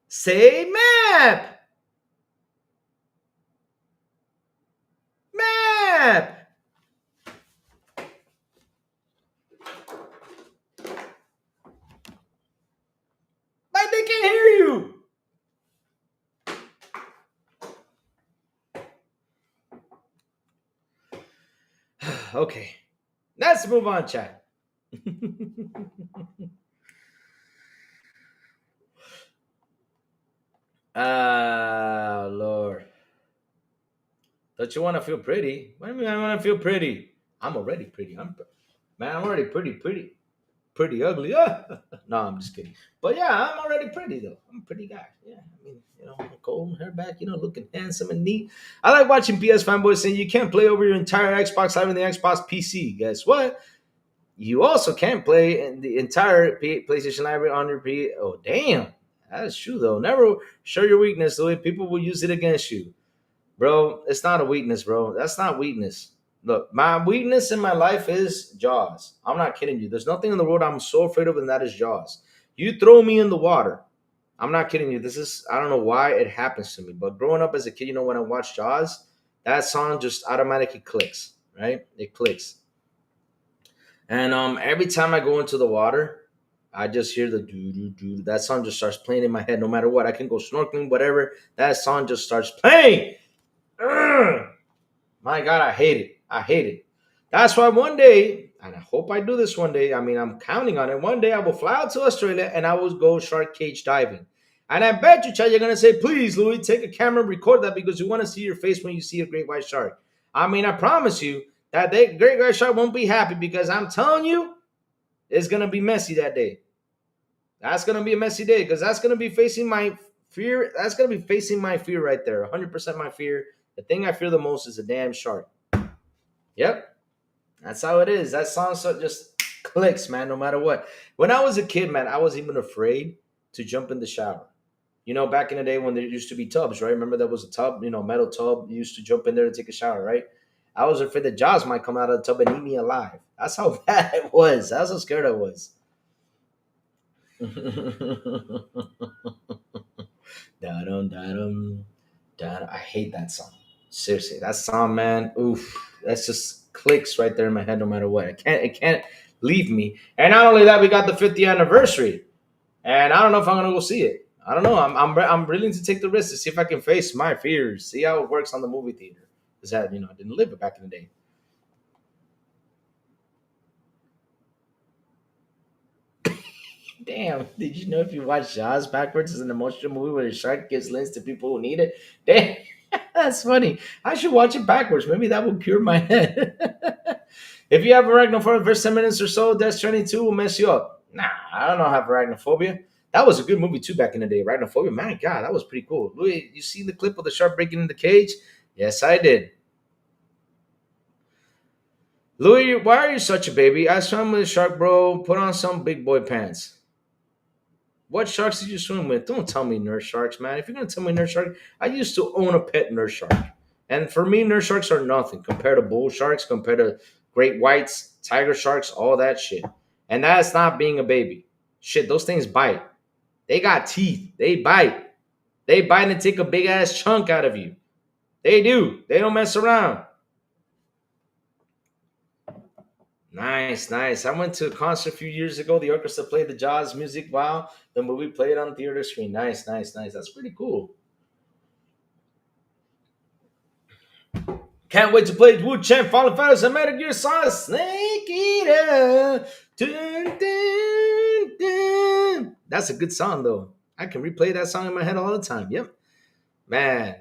Speaker 3: Say map. Like they can't hear you. Okay. Let's move on, chat. Ah, Lord. Don't you want to feel pretty? What do you mean I want to feel pretty? I'm already pretty. I'm already pretty ugly. No, I'm just kidding. But yeah, I'm already pretty though. I'm a pretty guy. Yeah, I mean, comb hair back, looking handsome and neat. I like watching PS fanboys saying you can't play over your entire Xbox Live and the Xbox PC. Guess what? You also can't play in the entire PlayStation library on your P. Oh, damn. That's true though. Never show your weakness, the way people will use it against you. Bro, it's not a weakness, bro. That's not weakness. Look, my weakness in my life is Jaws. I'm not kidding you. There's nothing in the world I'm so afraid of, and that is Jaws. You throw me in the water. I'm not kidding you. This is, I don't know why it happens to me, but growing up as a kid, when I watch Jaws, that song just automatically clicks, right? It clicks. And every time I go into the water, I just hear the doo doo doo. That song just starts playing in my head no matter what. I can go snorkeling, whatever. That song just starts playing. Ugh. My God, I hate it. I hate it. That's why one day, and I hope I do this one day. I mean, I'm counting on it. One day I will fly out to Australia and I will go shark cage diving. And I bet you, Chad, you're gonna say, "Please, Louis, take a camera and record that because you want to see your face when you see a great white shark." I mean, I promise you that great white shark won't be happy because I'm telling you, it's gonna be messy that day. That's gonna be a messy day because that's gonna be facing my fear. That's gonna be facing my fear right there. 100% my fear. The thing I fear the most is a damn shark. Yep, that's how it is. That song just clicks, man. No matter what. When I was a kid, man, I was even afraid to jump in the shower. Back in the day when there used to be tubs, right? Remember there was a tub, metal tub. You used to jump in there to take a shower, right? I was afraid that Jaws might come out of the tub and eat me alive. That's how bad it was. That's how scared I was. Da-dum, da-dum, da-dum. I hate that song. Seriously, that song, man. Oof, that's just clicks right there in my head, no matter what. It can't leave me. And not only that, we got the 50th anniversary, and I don't know if I'm gonna go see it. I don't know. I'm willing to take the risk to see if I can face my fears, see how it works on the movie theater. Because I didn't live it back in the day. Damn, did you know if you watch Jaws backwards, it's an emotional movie where the shark gives links to people who need it? Damn, that's funny. I should watch it backwards. Maybe that will cure my head. If you have arachnophobia, first 10 minutes or so, Death Stranding 2 will mess you up. Nah, I don't know. I have arachnophobia. That was a good movie too back in the day. Arachnophobia, my God, that was pretty cool. Louis, you see the clip of the shark breaking in the cage? Yes, I did. Louis, why are you such a baby? I swam with a shark, bro. Put on some big boy pants. What sharks did you swim with? Don't tell me nurse sharks, man. If you're gonna tell me nurse shark, I used to own a pet nurse shark, and for me, nurse sharks are nothing compared to bull sharks, compared to great whites, tiger sharks, all that shit. And that's not being a baby. Shit, those things bite. They got teeth. They bite. They bite and take a big ass chunk out of you. They do. They don't mess around. Nice, nice. I went to a concert a few years ago. The orchestra played the Jaws music while the movie played on the theater screen. Nice, nice, nice. That's pretty cool. Can't wait to play Wu Champ, Fallen Fighters, and Metal Gear Solid Snake Eater. Dun, dun, dun. That's a good song, though. I can replay that song in my head all the time. Yep. Man.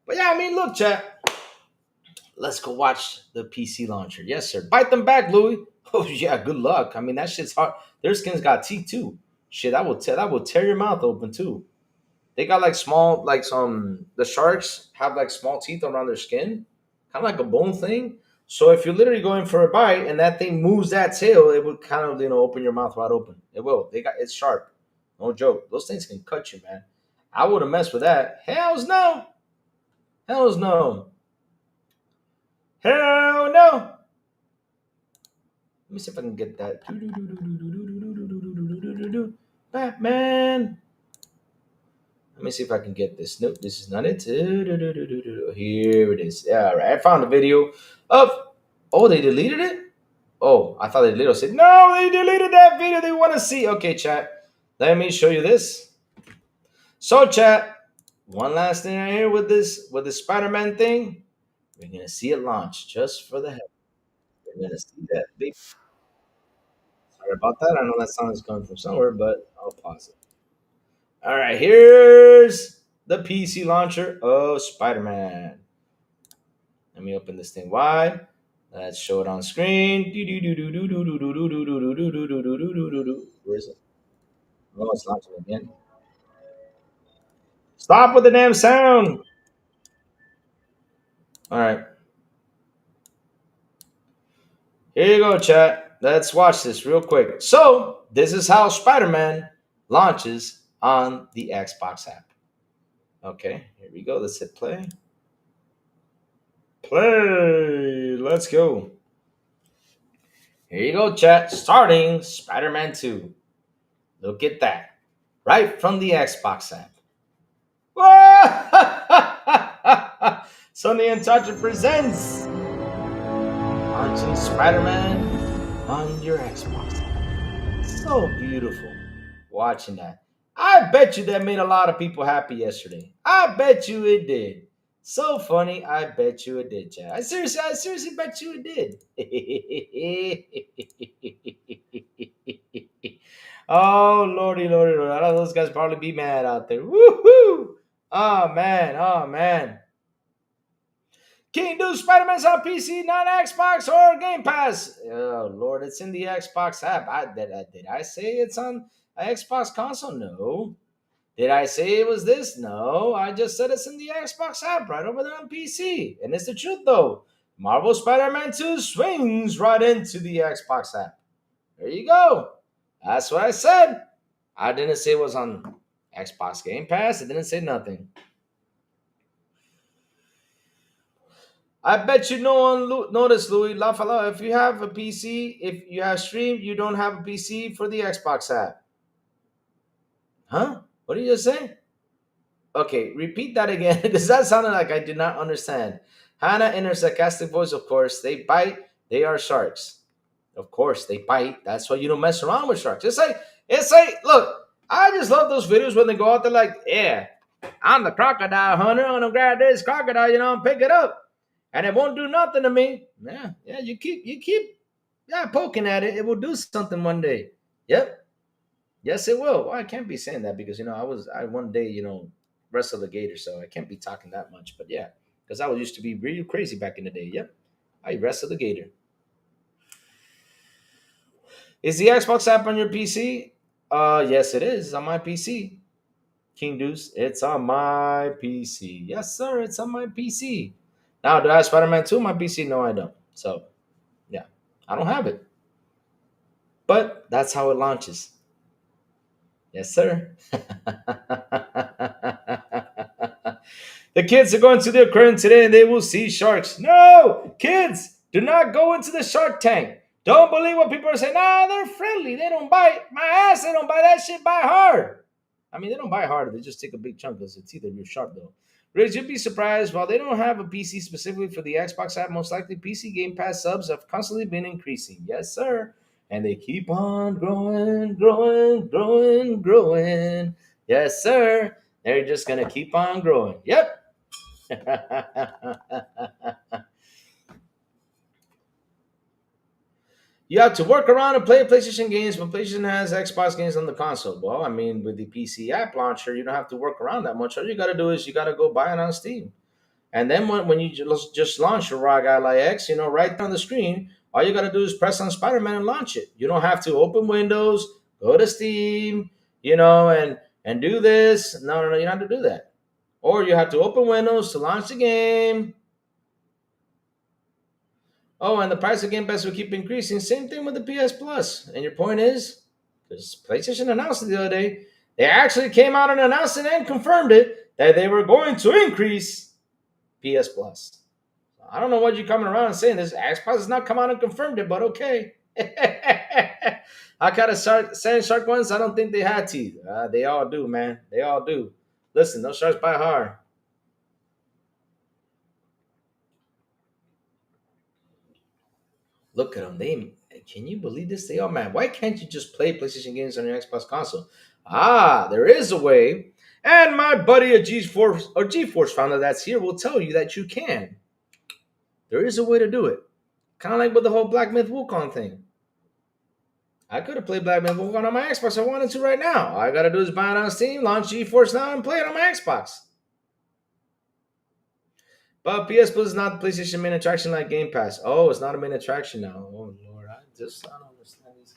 Speaker 3: But yeah, I mean, look, chat. Let's go watch the PC launcher. Yes, sir. Bite them back, Louis. Oh yeah, good luck. I mean, that shit's hard. Their skin's got teeth too. Shit, that will tear your mouth open too. They got like small, like some the sharks have like small teeth around their skin, kind of like a bone thing. So if you're literally going for a bite and that thing moves that tail, it would kind of open your mouth wide open. It will. It's sharp. No joke. Those things can cut you, man. I would have messed with that. Hells no. Hells no. Hell no. Let me see if I can get that. Batman. Let me see if I can get this. Nope, this is not it. Here it is. Yeah, all right. I found a video of. Oh, they deleted it? Oh, I thought they deleted it. I said, no, they deleted that video. They want to see. Okay, chat. Let me show you this. So, chat. One last thing right here with this Spider-Man thing. We're going to see it launch just for the heck. We're going to see that big. Sorry about that. I know that sound is coming from somewhere, but I'll pause it. All right, here's the PC launcher of Spider-Man. Let me open this thing wide. Let's show it on screen. Where is it? Oh, it's launching again. Stop with the damn sound. All right. Here you go, chat. Let's watch this real quick. So, this is how Spider-Man launches on the Xbox app. Okay, here we go. Let's hit play. Play. Let's go. Here you go, chat. Starting Spider-Man 2. Look at that. Right from the Xbox app. Sony and Touch presents launching Spider-Man on your Xbox app. So beautiful watching that. I bet you that made a lot of people happy yesterday. I bet you it did. So funny. I bet you it did, Chad. I seriously bet you it did. Oh lordy, lordy, lordy! I know those guys probably be mad out there. Woohoo! Oh man, oh man. King do Spider-Man's on PC, not Xbox or Game Pass. Oh Lord, it's in the Xbox app. Did I say it's on an Xbox console? No. Did I say it was this? No. I just said it's in the Xbox app right over there on PC. And it's the truth though. Marvel Spider-Man 2 swings right into the Xbox app. There you go. That's what I said. I didn't say it was on Xbox Game Pass. I didn't say nothing. I bet you no one noticed, Louis Lafala. If you have a PC, if you have streamed, you don't have a PC for the Xbox app. Huh? What did you just say? Okay, repeat that again because that sounded like I did not understand. Hannah in her sarcastic voice, of course, they bite, they are sharks. Of course, they bite. That's why you don't mess around with sharks. It's like, look, I just love those videos when they go out there like, yeah, I'm the crocodile hunter. I'm gonna grab this crocodile, and pick it up. And it won't do nothing to me. Yeah, you keep poking at it. It will do something one day. Yep. Yes, it will. Well, I can't be saying that because I one day, wrestled a gator, so I can't be talking that much. But yeah, because I was used to be really crazy back in the day. Yep. I wrestled a gator. Is the Xbox app on your PC? Yes, it is. It's on my PC. King Deuce, it's on my PC. Yes, sir, it's on my PC. Now, do I have Spider-Man 2 on my PC? No, I don't. So, yeah, I don't have it. But that's how it launches. Yes, sir. The kids are going to the aquarium today and they will see sharks. No! Kids, do not go into the shark tank. Don't believe what people are saying. Nah, they're friendly. They don't bite. My ass, they don't bite. That shit bite hard. I mean, they don't bite hard. They just take a big chunk because it's either you're sharp, though. Riz, you'd be surprised. While they don't have a PC specifically for the Xbox app, most likely PC Game Pass subs have constantly been increasing. Yes, sir. And they keep on growing, growing, growing, growing. Yes, sir. They're just going to keep on growing. Yep. You have to work around and play PlayStation games, but PlayStation has Xbox games on the console. Well, I mean, with the PC app launcher, you don't have to work around that much. All you got to do is you got to go buy it on Steam. And then when you just launch your ROG Ally X, right there on the screen, all you got to do is press on Spider-Man and launch it. You don't have to open Windows, go to Steam, and do this. No, you don't have to do that. Or you have to open Windows to launch the game. Oh, and the price of Game Pass will keep increasing. Same thing with the PS Plus. And your point is, because PlayStation announced it the other day, they actually came out and announced it and confirmed it that they were going to increase PS Plus. I don't know what you're coming around and saying. This Xbox has not come out and confirmed it, but okay. I kind of start saying shark ones. I don't think they had teeth. They all do, man. They all do. Listen, those sharks bite hard. Look at them. Can you believe this? They are mad. Why can't you just play PlayStation games on your Xbox console? There is a way. And my buddy, a GeForce founder that's here, will tell you that you can. There is a way to do it. Kind of like with the whole Black Myth Wukong thing. I could have played Black Myth Wukong on my Xbox if I wanted to right now. All I got to do is buy it on Steam, launch GeForce Now, and play it on my Xbox. But PS Plus is not the PlayStation main attraction like Game Pass. Oh, it's not a main attraction now. Oh, Lord. I don't understand these.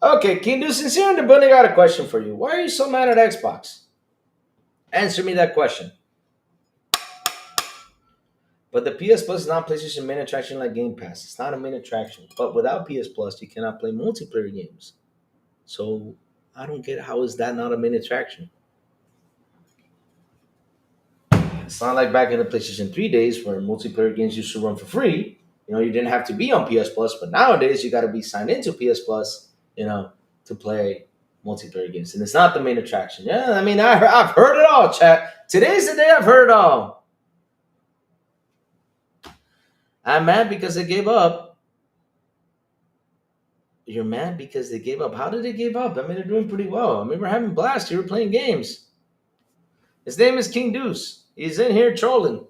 Speaker 3: Okay, King Do Sincere in the building, I got a question for you. Why are you so mad at Xbox? Answer me that question. But the PS Plus is not PlayStation main attraction like Game Pass. It's not a main attraction. But without PS Plus, you cannot play multiplayer games. So I don't get how is that not a main attraction. It's not like back in the PlayStation 3 days where multiplayer games used to run for free. You didn't have to be on PS Plus, but nowadays you got to be signed into PS Plus, to play multiplayer games. And it's not the main attraction. Yeah, I mean, I've heard it all, chat. Today's the day I've heard it all. I'm mad because they gave up. You're mad because they gave up. How did they give up? I mean, they're doing pretty well. I mean, we're having blast here playing games. His name is King Deuce. He's in here trolling.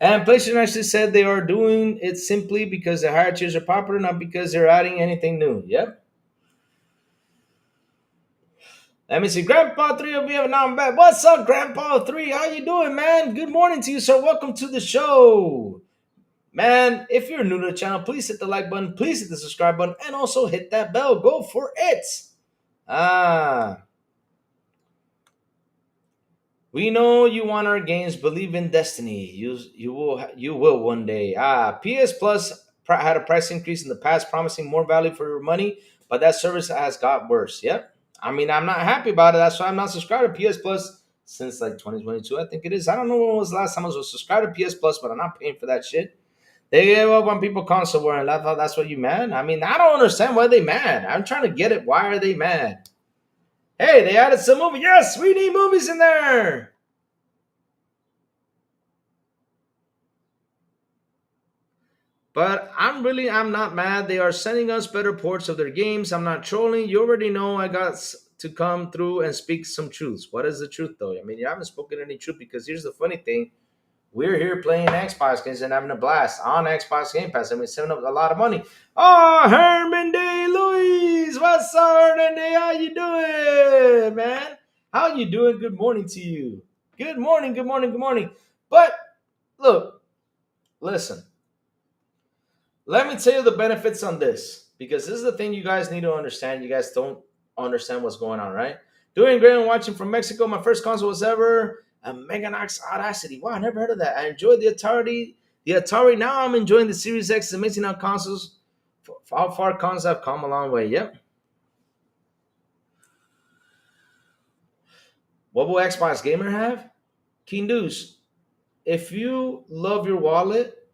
Speaker 3: And PlayStation actually said they are doing it simply because the higher tiers are popular, not because they're adding anything new. Yep. Let me see. Grandpa 3 of Vietnam back. What's up, Grandpa 3? How you doing, man? Good morning to you, sir. Welcome to the show. Man, if you're new to the channel, please hit the like button, please hit the subscribe button, and also hit that bell. Go for it. Ah. We know you want our games. Believe in destiny. You will one day. PS Plus had a price increase in the past, promising more value for your money, but that service has got worse. Yep. I mean, I'm not happy about it. That's why I'm not subscribed to PS Plus since like 2022. I think it is. I don't know when was the last time I was subscribed to PS Plus, but I'm not paying for that shit. They gave up on people console war, and I thought that's what you mad. I mean, I don't understand why they mad. I'm trying to get it. Why are they mad? Hey, they added some movies. Yes, we need movies in there. But I'm not mad. They are sending us better ports of their games. I'm not trolling. You already know I got to come through and speak some truths. What is the truth, though? I mean, you haven't spoken any truth because here's the funny thing. We're here playing Xbox games and having a blast on Xbox Game Pass. And we're saving up a lot of money. Oh, Herman Day Luis. What's up, Herman Day? How you doing, man? How you doing? Good morning to you. Good morning, good morning, good morning. But look, listen. Let me tell you the benefits on this because this is the thing you guys need to understand. You guys don't understand what's going on, right? Doing great and watching from Mexico. My first console was ever a Meganox Audacity. Wow, I never heard of that. I enjoyed the Atari. The Atari. Now I'm enjoying the Series X. It's amazing how consoles, how far consoles have come a long way. Yep. What will Xbox Gamer have? King Deuce. If you love your wallet,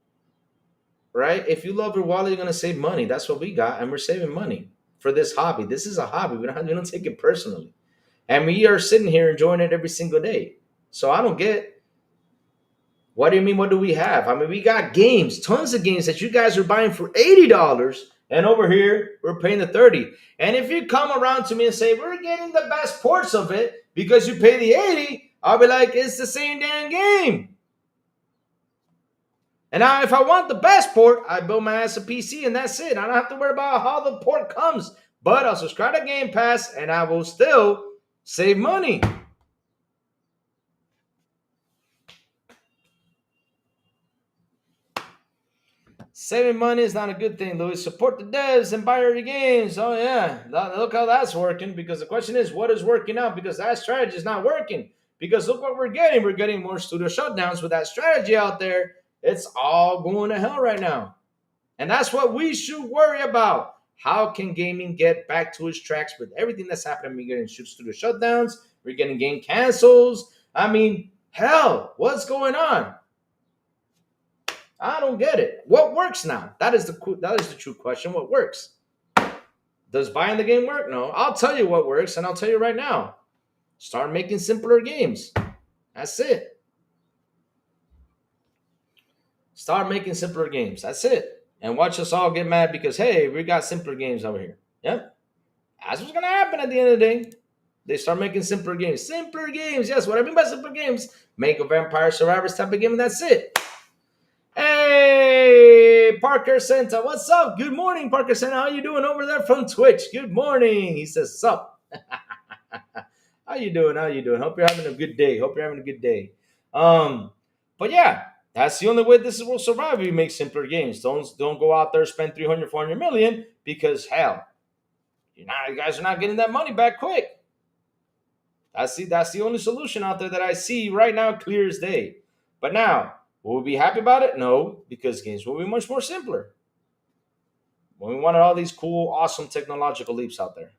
Speaker 3: right? If you love your wallet, you're gonna save money. That's what we got, and we're saving money for this hobby. This is a hobby. We don't take it personally, and we are sitting here enjoying it every single day. So I don't get. What do you mean? What do we have? I mean, we got games, tons of games that you guys are buying for $80, and over here we're paying the 30. And if you come around to me and say we're getting the best ports of it because you pay the 80, I'll be like, it's the same damn game. And now, if I want the best port, I build my ass a PC, and that's it. I don't have to worry about how the port comes. But I'll subscribe to Game Pass, and I will still save money. Saving money is not a good thing, Louis. Support the devs and buy your games. Oh, yeah. Look how that's working. Because the question is, what is working out? Because that strategy is not working. Because look what we're getting. We're getting more studio shutdowns with that strategy out there. It's all going to hell right now. And that's what we should worry about. How can gaming get back to its tracks with everything that's happening? We're getting studio shutdowns. We're getting game cancels. I mean, hell, what's going on? I don't get it. What works now? That is the true question. What works? Does buying the game work? No. I'll tell you what works, and I'll tell you right now. Start making simpler games. That's it. Start making simpler games. That's it. And watch us all get mad because, hey, we got simpler games over here. Yep. That's what's going to happen at the end of the day. They start making simpler games. Simpler games. Yes, what I mean by simpler games, make a Vampire Survivors type of game, and that's it. Hey, Parker Santa. What's up? Good morning, Parker Santa. How you doing over there from Twitch? Good morning. He says, sup. How you doing? How you doing? Hope you're having a good day. But yeah. That's the only way this will survive if you make simpler games. Don't go out there, spend 300, 400 million because, hell, you guys are not getting that money back quick. That's the only solution out there that I see right now, clear as day. But now, Will we be happy about it? No, because games will be much more simpler. When we wanted all these cool, awesome technological leaps out there.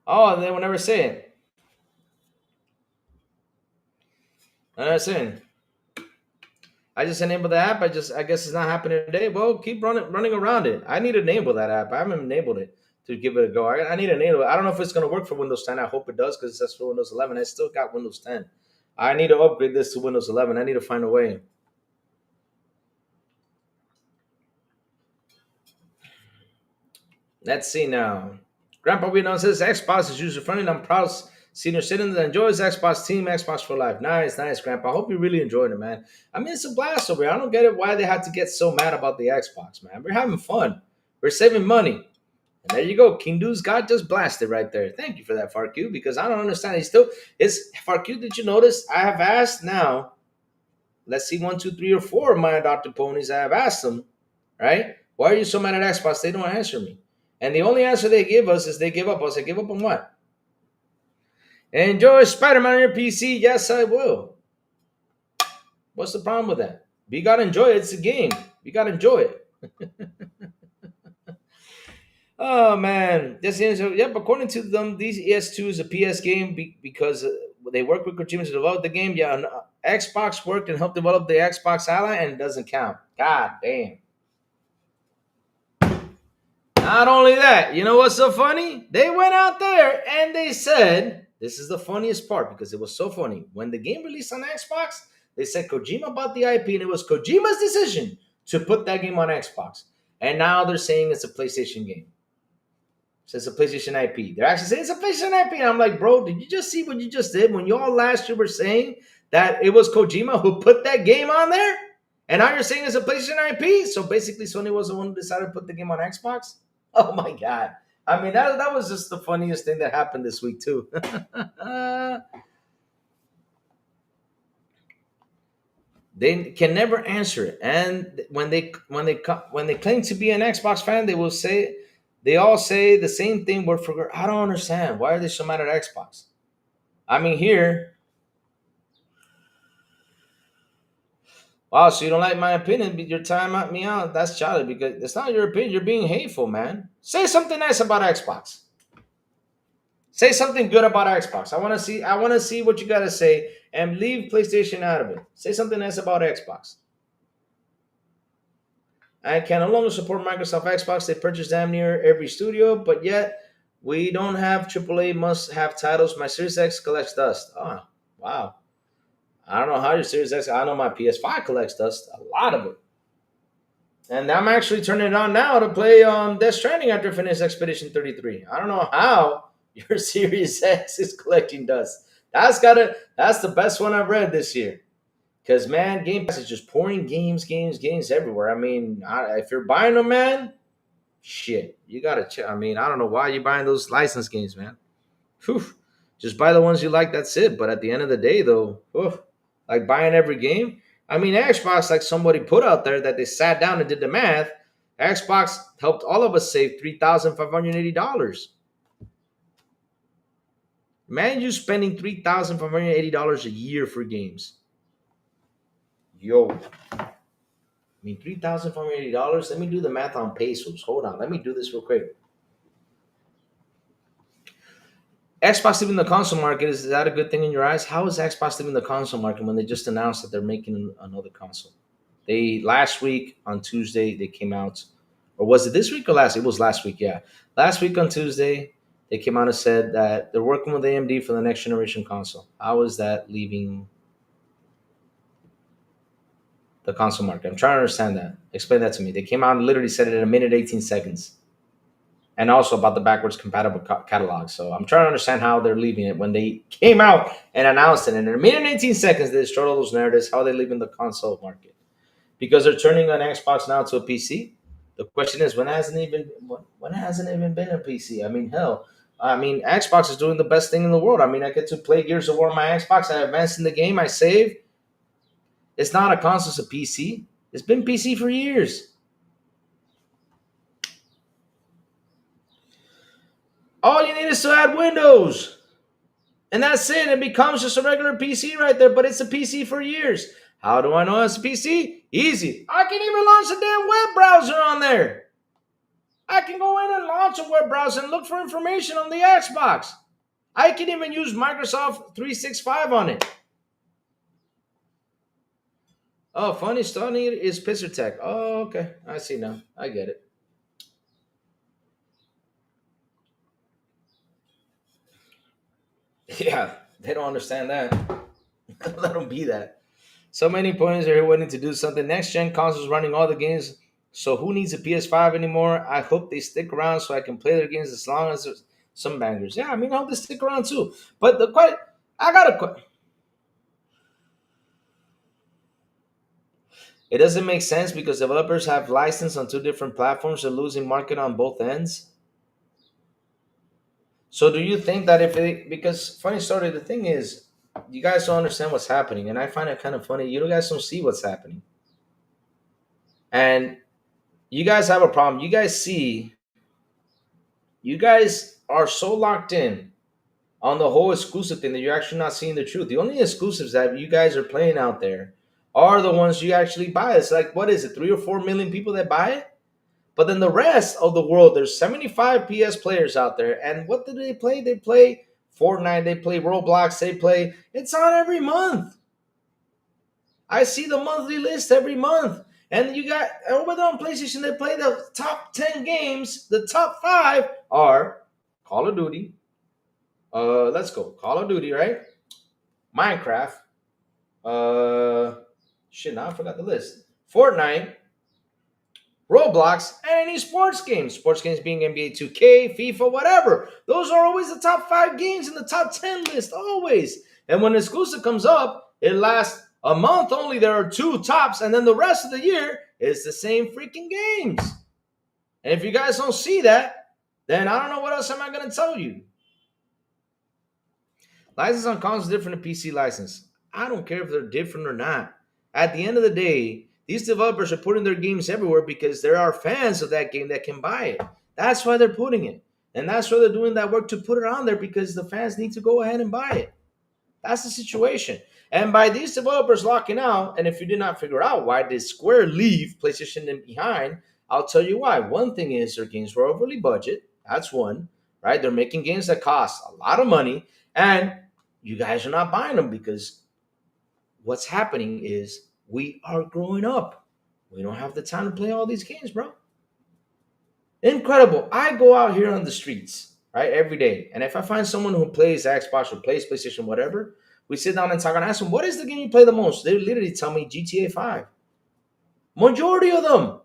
Speaker 3: Oh, and they will never say it. And that's it. I just enabled the app. I guess it's not happening today. Well, keep running around it. I need to enable that app. I haven't enabled it to give it a go. I need to enable it. I don't know if it's going to work for Windows 10. I hope it does because it says for Windows 11. I still got Windows 10. I need to upgrade this to Windows 11. I need to find a way. Let's see now. Grandpa Vietnam says Xbox is user friendly. I'm proud senior citizen that enjoys Xbox Team, Xbox for life. Nice, nice, Grandpa. I hope you really enjoyed it, man. I mean, it's a blast over here. I don't get it why they had to get so mad about the Xbox, man. We're having fun. We're saving money. And there you go. King Dude's got just blasted right there. Thank you for that, Farq, because I don't understand. He's still it's Farq, did you notice? I have asked now. Let's see, 1, 2, 3, or 4 of my adopted ponies. I have asked them, right? Why are you so mad at Xbox? They don't answer me. And the only answer they give us is they give up. I say, give up on what? Enjoy Spiderman on your PC. Yes, I will. What's the problem with that? You gotta enjoy it. It's a game. You gotta enjoy it. Oh man, that's the answer. Yep, according to them, these ES2 is a PS game because they work with Kojima to develop the game. Yeah, Xbox worked and helped develop the Xbox Ally, and it doesn't count. God damn. Not only that, you know what's so funny? They went out there and they said, this is the funniest part because it was so funny. When the game released on Xbox, they said Kojima bought the IP and it was Kojima's decision to put that game on Xbox. And now they're saying it's a PlayStation game. So it's a PlayStation IP. They're actually saying it's a PlayStation IP. And I'm like, bro, did you just see what you just did? When y'all last year were saying that it was Kojima who put that game on there? And now you're saying it's a PlayStation IP? So basically Sony was the one who decided to put the game on Xbox? Oh my god! I mean, that was just the funniest thing that happened this week too. They can never answer it, and when they claim to be an Xbox fan, they all say the same thing word for word. I don't understand why are they so mad at Xbox. I mean, here. Wow, so you don't like my opinion, but you're time at me out. That's childish because it's not your opinion. You're being hateful, man. Say something nice about Xbox. Say something good about Xbox. I want to see. I want to see what you got to say, and leave PlayStation out of it. Say something nice about Xbox. I can no longer support Microsoft Xbox. They purchase damn near every studio, but yet we don't have AAA must-have titles. My Series X collects dust. Oh, wow. I don't know how your Series X. I know my PS5 collects dust. A lot of it. And I'm actually turning it on now to play Death Stranding after I finish Expedition 33. I don't know how your Series X is collecting dust. That's the best one I've read this year. Because man, Game Pass is just pouring games everywhere. I mean, if you're buying them, man, shit, you gotta. I mean, I don't know why you're buying those licensed games, man. Whew. Just buy the ones you like. That's it. But at the end of the day, though, like buying every game. I mean, Xbox, like somebody put out there that they sat down and did the math. Xbox helped all of us save $3,580. Man, you spending $3,580 a year for games. Yo. I mean, $3,580. Let me do the math on pesos. Hold on. Let me do this real quick. Xbox leaving the console market, is that a good thing in your eyes? How is Xbox leaving the console market when they just announced that they're making another console? They last week on Tuesday they came out, or was it this week or last? It was last week, yeah. Last week on Tuesday they came out and said that they're working with AMD for the next generation console. How is that leaving the console market? I'm trying to understand that. Explain that to me. They came out and literally said it in a minute 18 seconds. And also about the backwards compatible catalog. So I'm trying to understand how they're leaving it when they came out and announced it. And in a minute and 18 seconds, they destroyed all those narratives. How are they leaving the console market? Because they're turning an Xbox now to a PC. The question is, when hasn't it even been a PC? I mean, hell, Xbox is doing the best thing in the world. I mean, I get to play Gears of War on my Xbox. I advance in the game. I save. It's not a console, it's a PC. It's been PC for years. All you need is to add Windows. And that's it. It becomes just a regular PC right there, but it's a PC for years. How do I know it's a PC? Easy. I can even launch a damn web browser on there. I can go in and launch a web browser and look for information on the Xbox. I can even use Microsoft 365 on it. Oh, funny Stony is Pisser Tech. Oh, okay. I see now. I get it. Yeah, they don't understand that. Let them be that. So many points are here waiting to do something. Next gen consoles running all the games. So who needs a PS5 anymore? I hope they stick around so I can play their games as long as there's some bangers. Yeah, I mean, I hope they stick around too. But I got a It doesn't make sense because developers have license on two different platforms and losing market on both ends. So do you think that because funny story, the thing is, you guys don't understand what's happening, and I find it kind of funny. You guys don't see what's happening, and you guys have a problem. You guys are so locked in on the whole exclusive thing that you're actually not seeing the truth. The only exclusives that you guys are playing out there are the ones you actually buy. It's like, what is it, 3 or 4 million people that buy it? But then the rest of the world, there's 75 PS players out there. And what do they play? They play Fortnite, they play Roblox, it's on every month. I see the monthly list every month. And you got, over there on PlayStation, they play the top 10 games. The top 5 are Call of Duty. Let's go. Call of Duty, right? Minecraft. Now I forgot the list. Fortnite, Roblox, and any sports games. Sports games being NBA 2K, FIFA, whatever. Those are always the top 5 games in the top 10 list, always. And when exclusive comes up, it lasts a month only. There are 2 tops, and then the rest of the year is the same freaking games. And if you guys don't see that, then I don't know what else am I going to tell you. License on consoles is different than PC license. I don't care if they're different or not. At the end of the day, these developers are putting their games everywhere because there are fans of that game that can buy it. That's why they're putting it. And that's why they're doing that work to put it on there, because the fans need to go ahead and buy it. That's the situation. And by these developers locking out, and if you did not figure out why did Square leave PlayStation behind, I'll tell you why. One thing is their games were overly budget. That's one, right? They're making games that cost a lot of money, and you guys are not buying them because what's happening is we are growing up. We don't have the time to play all these games, bro. Incredible. I go out here on the streets, right, every day. And if I find someone who plays Xbox or plays PlayStation, whatever, we sit down and talk and ask them, what is the game you play the most? They literally tell me GTA 5. Majority of them.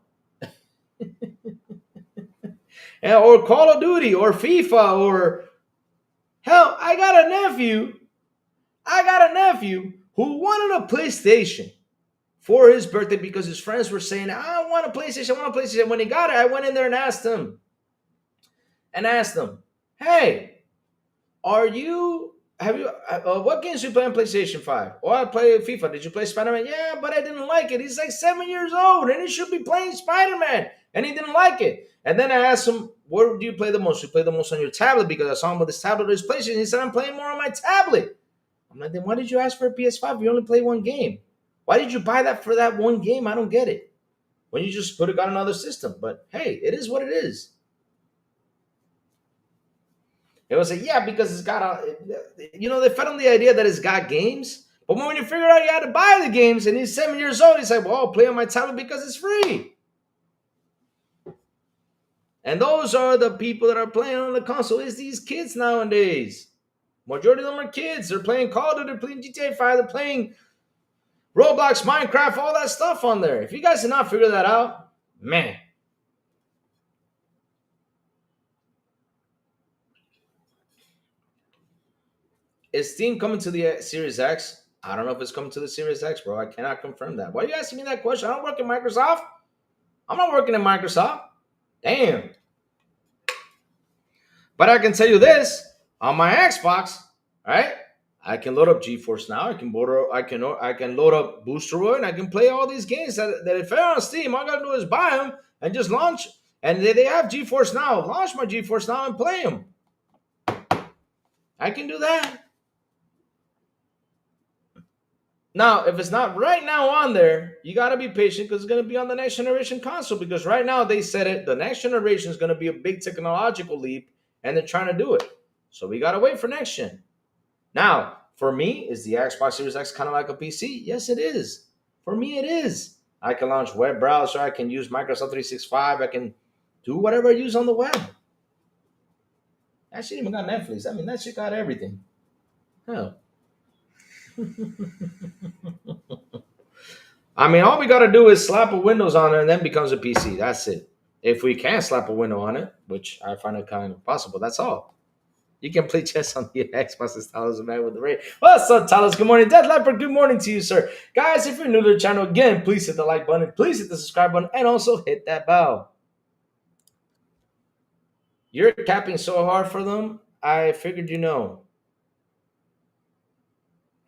Speaker 3: Or Call of Duty or FIFA or hell, I got a nephew who wanted a PlayStation for his birthday because his friends were saying, I want a PlayStation. When he got it, I went in there and asked him, hey, what games do you play on PlayStation 5? Oh, I play FIFA. Did you play Spiderman? Yeah, but I didn't like it. He's like 7 years old and he should be playing Spiderman. And he didn't like it. And then I asked him, where do you play the most? You play the most on your tablet because I saw him with his tablet or his PlayStation. He said, I'm playing more on my tablet. I'm like, then why did you ask for a PS5? You only play one game. Why did you buy that for that one game? I don't get it. When you just got another system. But hey, it is what it is. It was like, yeah, because it's got they fed on the idea that it's got games. But when you figure out you had to buy the games and he's 7 years old, he's like, well, I'll play on my tablet because it's free. And those are the people that are playing on the console. It's these kids nowadays. Majority of them are kids. They're playing Call of Duty, they're playing GTA 5, they're playing Roblox, Minecraft, all that stuff on there. If you guys did not figure that out, man. Is Steam coming to the Series X? I don't know if it's coming to the Series X, bro. I cannot confirm that. Why are you asking me that question? I don't work in Microsoft. I'm not working in Microsoft. Damn. But I can tell you this, on my Xbox, right? I can load up GeForce Now. I can load up Boosteroid. I can play all these games that if they're on Steam, all I gotta do is buy them and just launch. And they have GeForce Now. Launch my GeForce Now and play them. I can do that. Now, if it's not right now on there, you got to be patient because it's going to be on the next generation console. Because right now they said it, the next generation is going to be a big technological leap, and they're trying to do it. So we got to wait for next gen. Now, for me, is the Xbox Series X kind of like a PC? Yes, it is. For me, it is. I can launch web browser. I can use Microsoft 365. I can do whatever I use on the web. That shit even got Netflix. I mean, that shit got everything. Hell. I mean, all we got to do is slap a Windows on it and then becomes a PC. That's it. If we can slap a window on it, which I find it kind of possible, that's all. You can play chess on the Xbox as Talos man with the rate. What's up, Talos? Good morning. Dead Leopard, good morning to you, sir. Guys, if you're new to the channel, again, please hit the like button, please hit the subscribe button, and also hit that bell. You're capping so hard for them, I figured you know.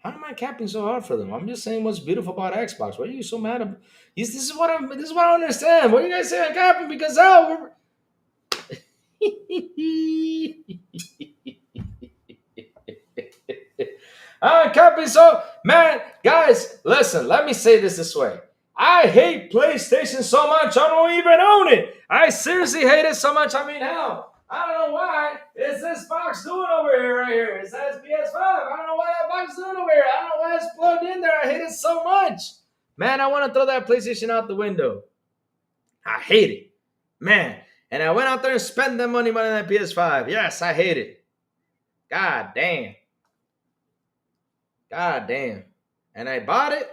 Speaker 3: How am I capping so hard for them? I'm just saying what's beautiful about Xbox. Why are you so mad about this is what I don't understand. What are you guys saying I'm capping? Because we're capping so man, guys, listen, let me say this way. I hate PlayStation so much I don't even own it. I seriously hate it so much. I mean, hell. I don't know why. Is this box doing over here right here? It says PS5. I don't know why that box is doing over here. I don't know why it's plugged in there. I hate it so much. Man, I want to throw that PlayStation out the window. I hate it. Man. And I went out there and spent that money on that PS5. Yes, I hate it. God damn. God damn. And I bought it.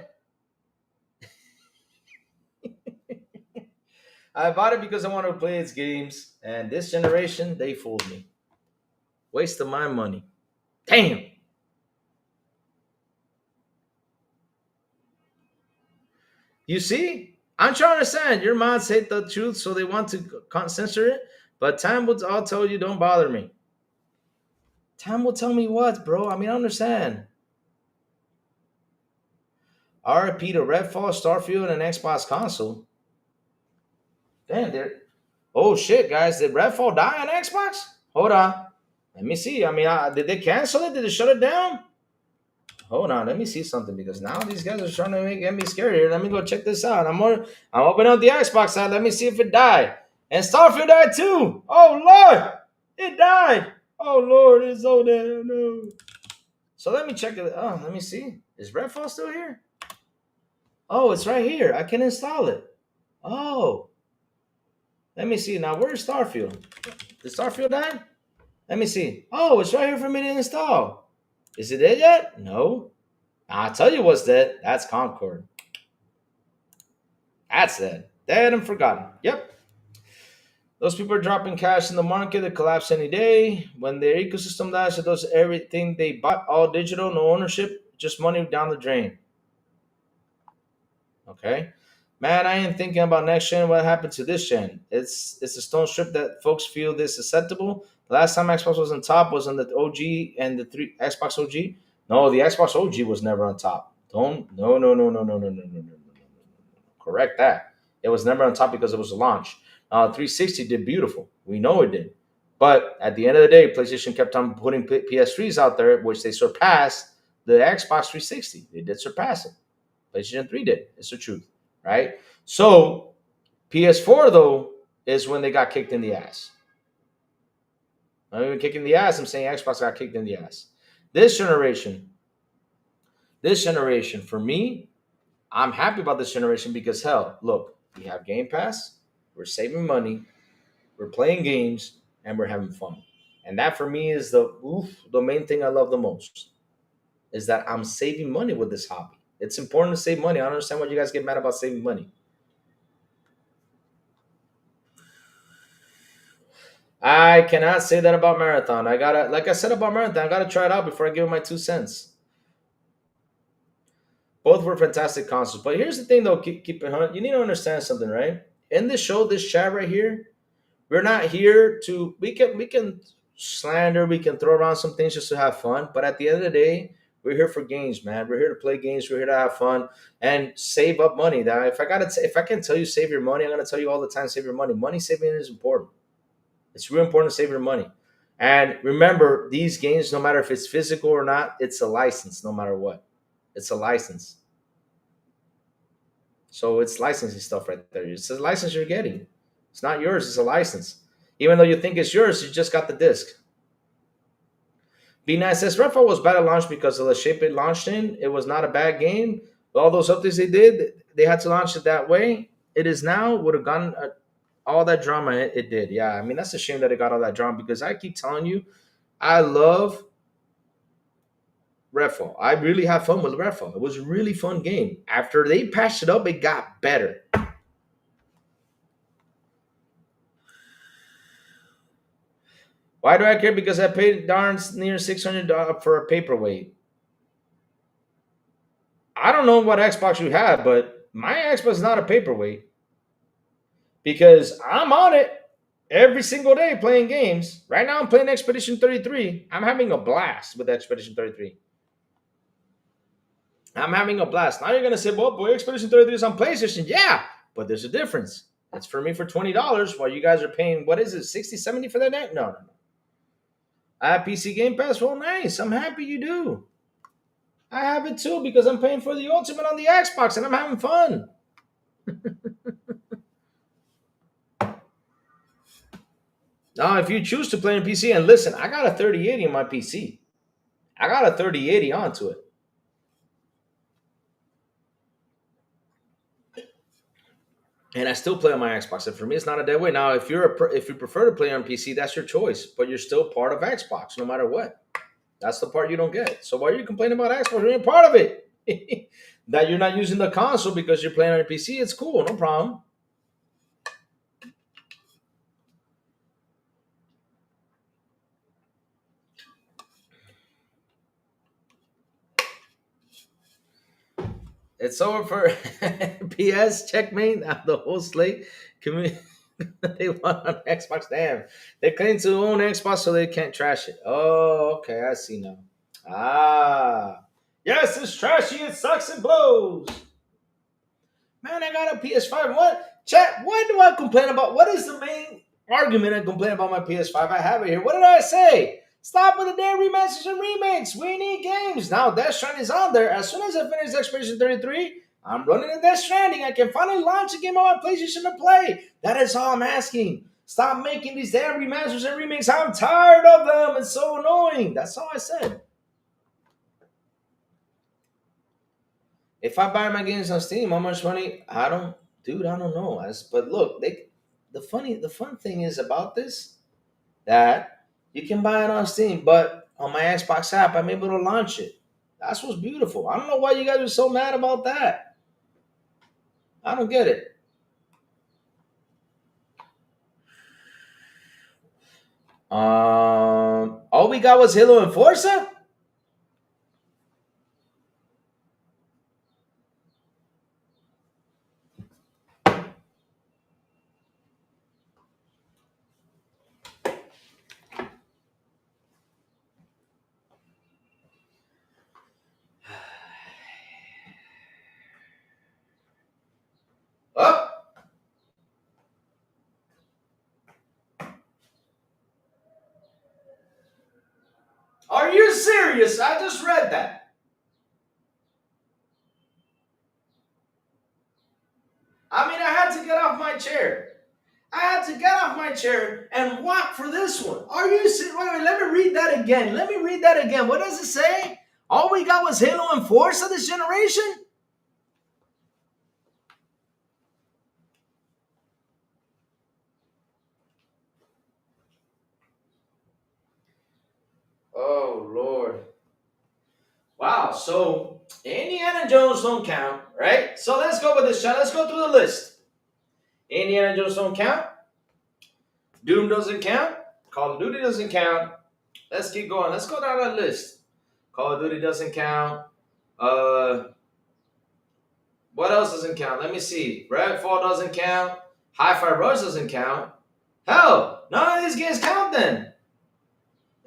Speaker 3: I bought it because I wanted to play its games. And this generation, they fooled me. Waste of my money. Damn. You see? I'm trying to understand. Your mods hate the truth, so they want to censor it. But time will all tell you, don't bother me. Time will tell me what, bro? I mean, I understand. RIP to Redfall, Starfield, and Xbox console. Damn, they're... Oh, shit, guys. Did Redfall die on Xbox? Hold on. Let me see. I mean, did they cancel it? Did they shut it down? Hold on. Let me see something because now these guys are trying to get me scared here. Let me go check this out. I'm opening up the Xbox side. Let me see if it died. And Starfield died too. Oh, Lord. It died. Oh, Lord. It's so damn no. So let me check it. Oh, let me see. Is Redfall still here? Oh, it's right here. I can install it. Oh. Let me see. Now, where's Starfield? Did Starfield die? Let me see. Oh, it's right here for me to install. Is it dead yet? No. I'll tell you what's dead. That's Concord. That's dead. Dead and forgotten. Yep. Those people are dropping cash in the market. They collapse any day. When their ecosystem dies, it does everything they bought, all digital, no ownership, just money down the drain. Okay. Man, I ain't thinking about next gen. What happened to this gen? It's a stone strip that folks feel this susceptible. The last time Xbox was on top was on the OG and the Xbox OG. No, the Xbox OG was never on top. No. Correct that. It was never on top because it was a launch. 360 did beautiful. We know it did. But at the end of the day, PlayStation kept on putting PS3s out there, which they surpassed the Xbox 360. They did surpass it. PlayStation 3 did. It's the truth. Right? So PS4 though is when they got kicked in the ass. I'm not even kicking the ass. I'm saying Xbox got kicked in the ass. This generation, for me, I'm happy about this generation because hell, look, we have Game Pass, we're saving money, we're playing games, and we're having fun. And that for me is the main thing I love the most. Is that I'm saving money with this hobby. It's important to save money. I don't understand why you guys get mad about saving money. I cannot say that about Marathon. Like I said about Marathon, I gotta try it out before I give it my 2 cents. Both were fantastic consoles. But here's the thing though, keep it on. You need to understand something, right? In this show, this chat right here, we're not here to we can slander, we can throw around some things just to have fun. But at the end of the day, we're here for games, man. We're here to play games. We're here to have fun and save up money. That if I can tell you save your money, I'm gonna tell you all the time save your money. Money saving is important. It's really important to save your money. And remember, these games, no matter if it's physical or not, it's a license. No matter what, it's a license. So it's licensing stuff right there. It's a license you're getting. It's not yours. It's a license. Even though you think it's yours, you just got the disc. Be Nice says Redfall was bad at launch because of the shape it launched in. It was not a bad game. All those updates they did, they had to launch it that way. It is now would have gotten all that drama it did. Yeah, I mean that's a shame that it got all that drama because I keep telling you, I love Redfall. I really have fun with Redfall. It was a really fun game. After they patched it up, it got better. Why do I care? Because I paid darn near $600 for a paperweight. I don't know what Xbox you have, but my Xbox is not a paperweight because I'm on it every single day playing games. Right now, I'm playing Expedition 33. I'm having a blast with Expedition 33. I'm having a blast. Now you're gonna say, "Well, boy, Expedition 33 is on PlayStation." Yeah, but there's a difference. It's for me for $20, while you guys are paying what is it, 60, 70 for that net? No, no, no. I have PC Game Pass. Well, nice. I'm happy you do. I have it too because I'm paying for the Ultimate on the Xbox and I'm having fun. Now, if you choose to play on PC, and listen, I got a 3080 on my PC. I got a 3080 onto it. And I still play on my Xbox. And for me, it's not a dead way. Now, if if you prefer to play on PC, that's your choice. But you're still part of Xbox, no matter what. That's the part you don't get. So why are you complaining about Xbox? You're part of it. That you're not using the console because you're playing on your PC, it's cool, no problem. It's over for PS checkmate. The whole slate. They want on Xbox. Damn, they claim to own Xbox so they can't trash it. Oh, okay, I see now. Ah, yes, it's trashy. It sucks and blows. Man, I got a PS5. What? Chat, what do I complain about? What is the main argument I complain about my PS5? I have it here. What did I say? Stop with the damn remasters and remakes. We need games. Now Death Stranding is on there. As soon as I finish Expedition 33, I'm running in Death Stranding. I can finally launch a game on my PlayStation to play. That is all I'm asking. Stop making these damn remasters and remakes. I'm tired of them. It's so annoying. That's all I said. If I buy my games on Steam, how much money? I don't, dude. I don't know. But look, the fun thing is about this that you can buy it on Steam, but on my Xbox app, I'm able to launch it. That's what's beautiful. I don't know why you guys are so mad about that. I don't get it. All we got was Halo and Forza. Oh, are you serious? I just read that. I mean, I had to get off my chair. I had to get off my chair and walk for this one. Are you serious? Wait, let me read that again. Let me read that again. What does it say? All we got was Halo and Forza this generation? Oh, Lord. Wow, so Indiana Jones don't count, right? So let's go with this, Sean. Let's go through the list. Indiana Jones don't count. Doom doesn't count. Call of Duty doesn't count. Let's keep going. Let's go down that list. Call of Duty doesn't count. Uh, what else doesn't count? Let me see. Redfall doesn't count. Hi-Fi Rush doesn't count. Hell, none of these games count then.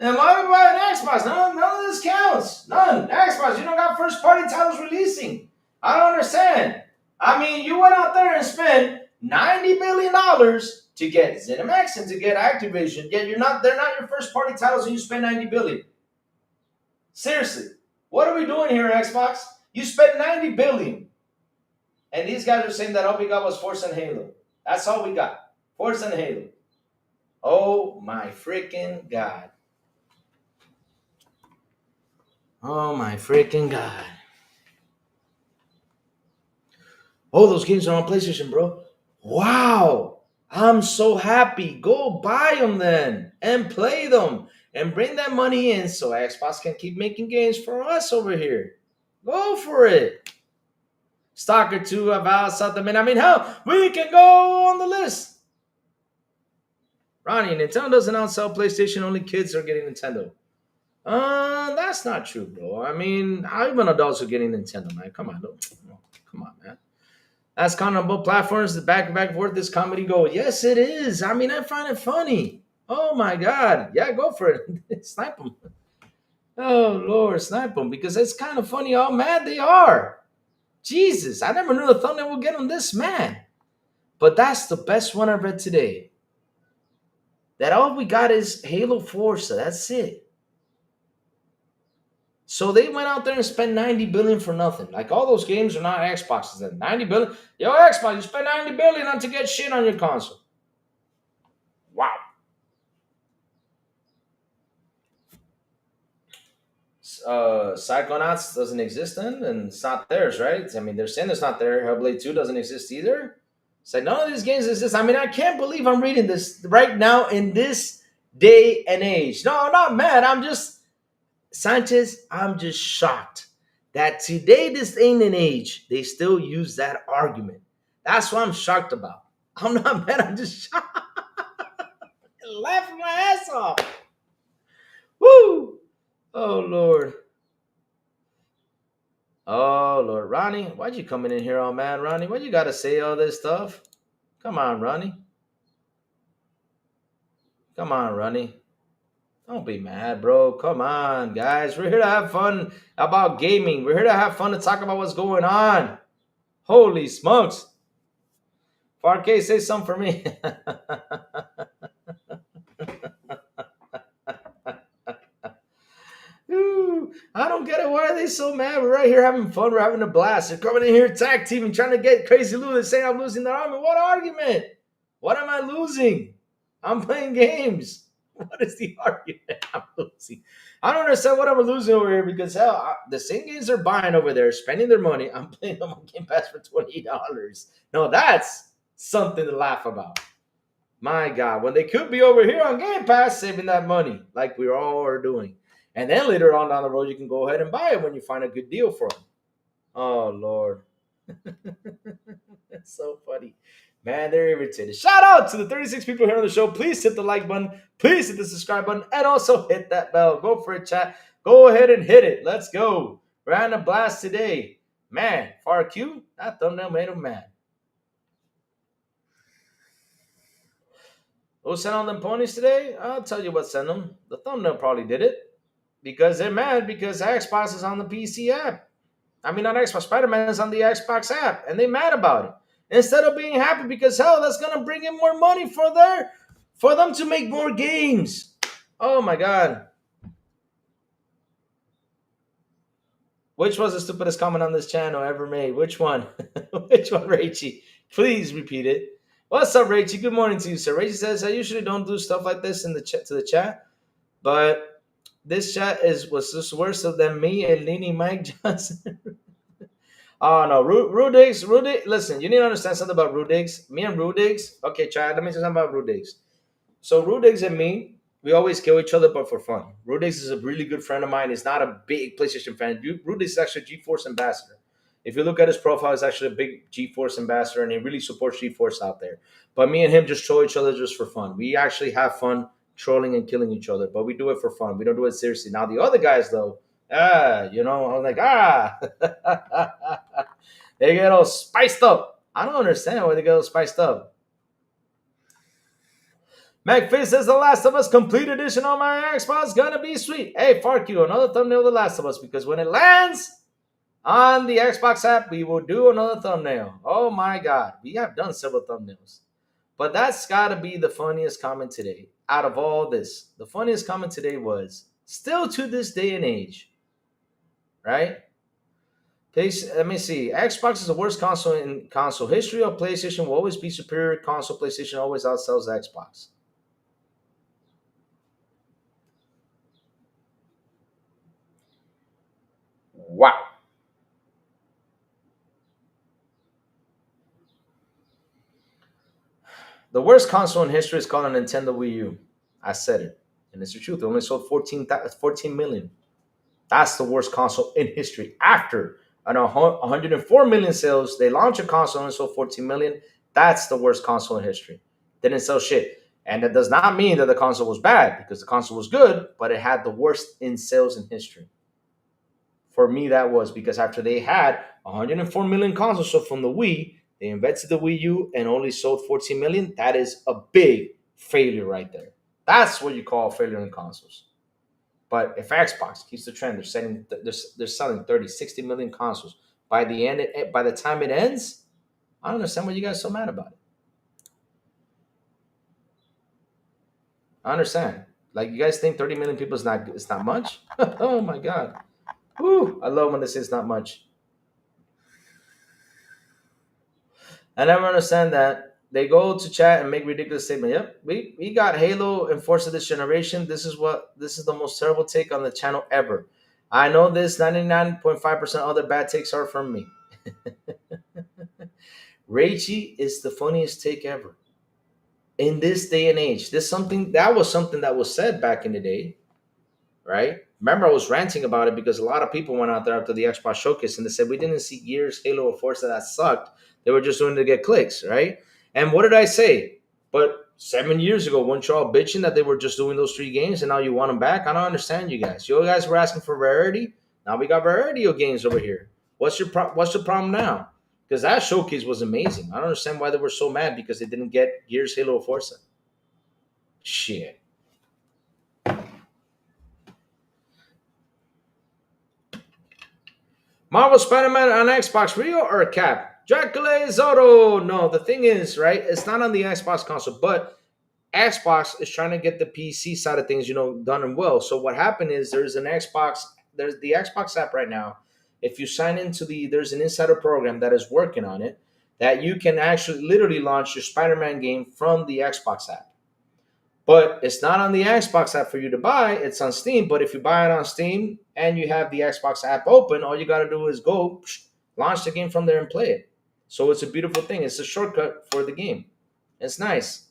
Speaker 3: And why would we buy an Xbox? None of this counts. None. Xbox, you don't got first party titles releasing. I don't understand. I mean, you went out there and spent $90 billion to get ZeniMax and to get Activision, yet they're not your first party titles and you spend $90 billion. Seriously, what are we doing here, Xbox? You spent $90 billion. And these guys are saying that all we got was Force and Halo. That's all we got. Force and Halo. Oh my freaking God. Oh my freaking God. Oh, those games are on PlayStation, bro. Wow. I'm so happy. Go buy them then and play them and bring that money in so Xbox can keep making games for us over here. Go for it. Stalker 2, Avowed, something. I mean, hell, we can go on the list. Ronnie, Nintendo doesn't outsell PlayStation. Only kids are getting Nintendo. That's not true, bro. I mean, even adults are getting Nintendo, man. Come on, come on, man. That's kind of both platforms. The back and back and forth. This comedy gold. Yes, it is. I mean, I find it funny. Oh my God, yeah, go for it. Snipe them. Oh Lord, snipe them because it's kind of funny how mad they are. Jesus, I never knew the thumbnail would get them this mad. But that's the best one I read today. That all we got is Halo Forza. That's it. So they went out there and spent 90 billion for nothing. Like all those games are not Xboxes. Then 90 billion. Yo, Xbox, you spent 90 billion on to get shit on your console. Wow. Psychonauts doesn't exist then, and it's not theirs, right? I mean, they're saying it's not there. Hellblade 2 doesn't exist either. It's like none of these games exist. I mean, I can't believe I'm reading this right now in this day and age. No, I'm not mad. I'm just Sanchez, I'm just shocked that today, this ain't an age, they still use that argument. That's what I'm shocked about. I'm not mad, I'm just shocked. Laughing my ass off. Woo! Oh, Lord. Oh, Lord. Ronnie, why'd you come in here all mad, Ronnie? Why'd you got to say all this stuff? Come on, Ronnie. Come on, Ronnie. Don't be mad, bro. Come on, guys. We're here to have fun about gaming. We're here to have fun to talk about what's going on. Holy smokes. 4K, say something for me. Ooh, I don't get it. Why are they so mad? We're right here having fun. We're having a blast. They're coming in here tag teaming, trying to get crazy Lou. They're saying I'm losing their argument. What argument? What am I losing? I'm playing games. What is the argument I'm losing? I don't understand what I'm losing over here because hell, the same games they're buying over there, spending their money. I'm playing them on Game Pass for $28. No, that's something to laugh about. My God, when they could be over here on Game Pass saving that money, like we all are doing. And then later on down the road, you can go ahead and buy it when you find a good deal for them. Oh, Lord. That's so funny. Man, they're irritated. Shout out to the 36 people here on the show. Please hit the like button. Please hit the subscribe button. And also hit that bell. Go for it, chat. Go ahead and hit it. Let's go. We're having a blast today. Man, Far Q, that thumbnail made him mad. Who sent on them ponies today? I'll tell you what sent them. The thumbnail probably did it. Because they're mad because Xbox is on the PC app. I mean, not Xbox. Spiderman is on the Xbox app. And they're mad about it. Instead of being happy because, hell, that's going to bring in more money for them to make more games. Oh, my God. Which was the stupidest comment on this channel ever made? Which one? Which one, Rachie? Please repeat it. What's up, Rachie? Good morning to you, sir. Rachie says, I usually don't do stuff like this in the to the chat. But this chat was just worse than me and Lenny Mike Johnson. Oh, no. Rudigs. Listen, you need to understand something about Rudigs. Me and Rudigs. Okay, chat, let me say something about Rudigs. So Rudigs and me, we always kill each other, but for fun. Rudigs is a really good friend of mine. He's not a big PlayStation fan. Rudigs is actually a GeForce ambassador. If you look at his profile, he's actually a big GeForce ambassador, and he really supports GeForce out there. But me and him just troll each other just for fun. We actually have fun trolling and killing each other, but we do it for fun. We don't do it seriously. Now, the other guys, though, I'm like, they get all spiced up. I don't understand why they get all spiced up. McFace says The Last of Us Complete Edition on my Xbox gonna be sweet. Hey, fuck you, another thumbnail of The Last of Us, because when it lands on the Xbox app, we will do another thumbnail. Oh my God, we have done several thumbnails. But that's gotta be the funniest comment today. Out of all this, the funniest comment today was, still to this day and age, right? Let me see. Xbox is the worst console in console history, or PlayStation will always be superior console. PlayStation always outsells Xbox. Wow. The worst console in history is called a Nintendo Wii U. I said it. And it's the truth. It only sold 14 million. That's the worst console in history. After 104 million sales, they launched a console and sold 14 million. That's the worst console in history. Didn't sell shit. And that does not mean that the console was bad because the console was good, but it had the worst in sales in history. For me, that was because after they had 104 million consoles sold from the Wii, they invented the Wii U and only sold 14 million. That is a big failure right there. That's what you call a failure in consoles. But if Xbox keeps the trend, they're selling 30, 60 million consoles. By the time it ends, I don't understand why you guys are so mad about it. I understand. Like you guys think 30 million people is not it's not much? Oh my god. Whew, I love when they say it's not much. I never understand that. They go to chat and make ridiculous statement. Yep, we got Halo and Forza this generation. This is the most terrible take on the channel ever. I know this 99.5% other bad takes are from me. Raichi is the funniest take ever. In this day and age. Something that was said back in the day, right? Remember, I was ranting about it because a lot of people went out there after the Xbox showcase and they said we didn't see Gears, Halo, or Forza that sucked. They were just doing it to get clicks, right? And what did I say? But 7 years ago, weren't you all bitching that they were just doing those three games and now you want them back? I don't understand you guys. You guys were asking for rarity. Now we got rarity of games over here. What's the problem now? Because that showcase was amazing. I don't understand why they were so mad because they didn't get Gears, Halo, or Forza. Shit. Marvel Spider-Man on Xbox, real or cap? Dracula Zoro. No, the thing is, right? It's not on the Xbox console, but Xbox is trying to get the PC side of things, done and well. So what happened is there's the Xbox app right now. If you sign into there's an insider program that is working on it that you can actually literally launch your Spider-Man game from the Xbox app. But it's not on the Xbox app for you to buy. It's on Steam. But if you buy it on Steam and you have the Xbox app open, all you got to do is go launch the game from there and play it. So it's a beautiful thing. It's a shortcut for the game. It's nice.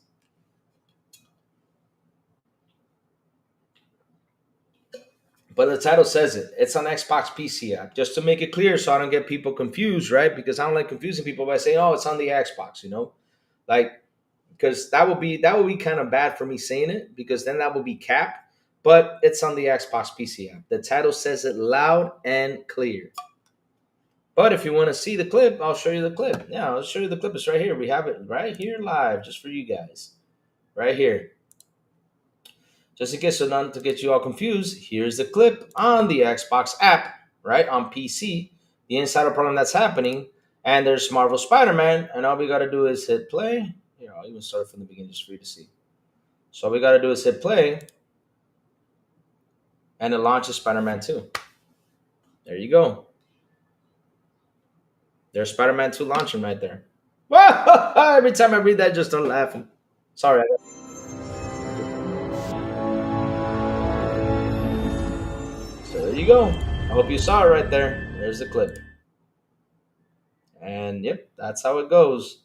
Speaker 3: But the title says it. It's on Xbox PC app. Just to make it clear so I don't get people confused, right? Because I don't like confusing people by saying, oh, it's on the Xbox. Like, because that would be kind of bad for me saying it because then that would be cap. But it's on the Xbox PC app. The title says it loud and clear. But if you want to see the clip, I'll show you the clip. Yeah, I'll show you the clip. It's right here. We have it right here live just for you guys. Right here. Just in case so not to get you all confused, here's the clip on the Xbox app, right? On PC. The insider program that's happening. And there's Marvel Spider-Man. And all we got to do is hit play. Here, I'll even start from the beginning just for you to see. So all we got to do is hit play. And it launches Spider-Man 2. There you go. There's Spider-Man 2 launching right there. Every time I read that, I just start laughing. Sorry. So there you go. I hope you saw it right there. There's the clip. And yep, that's how it goes.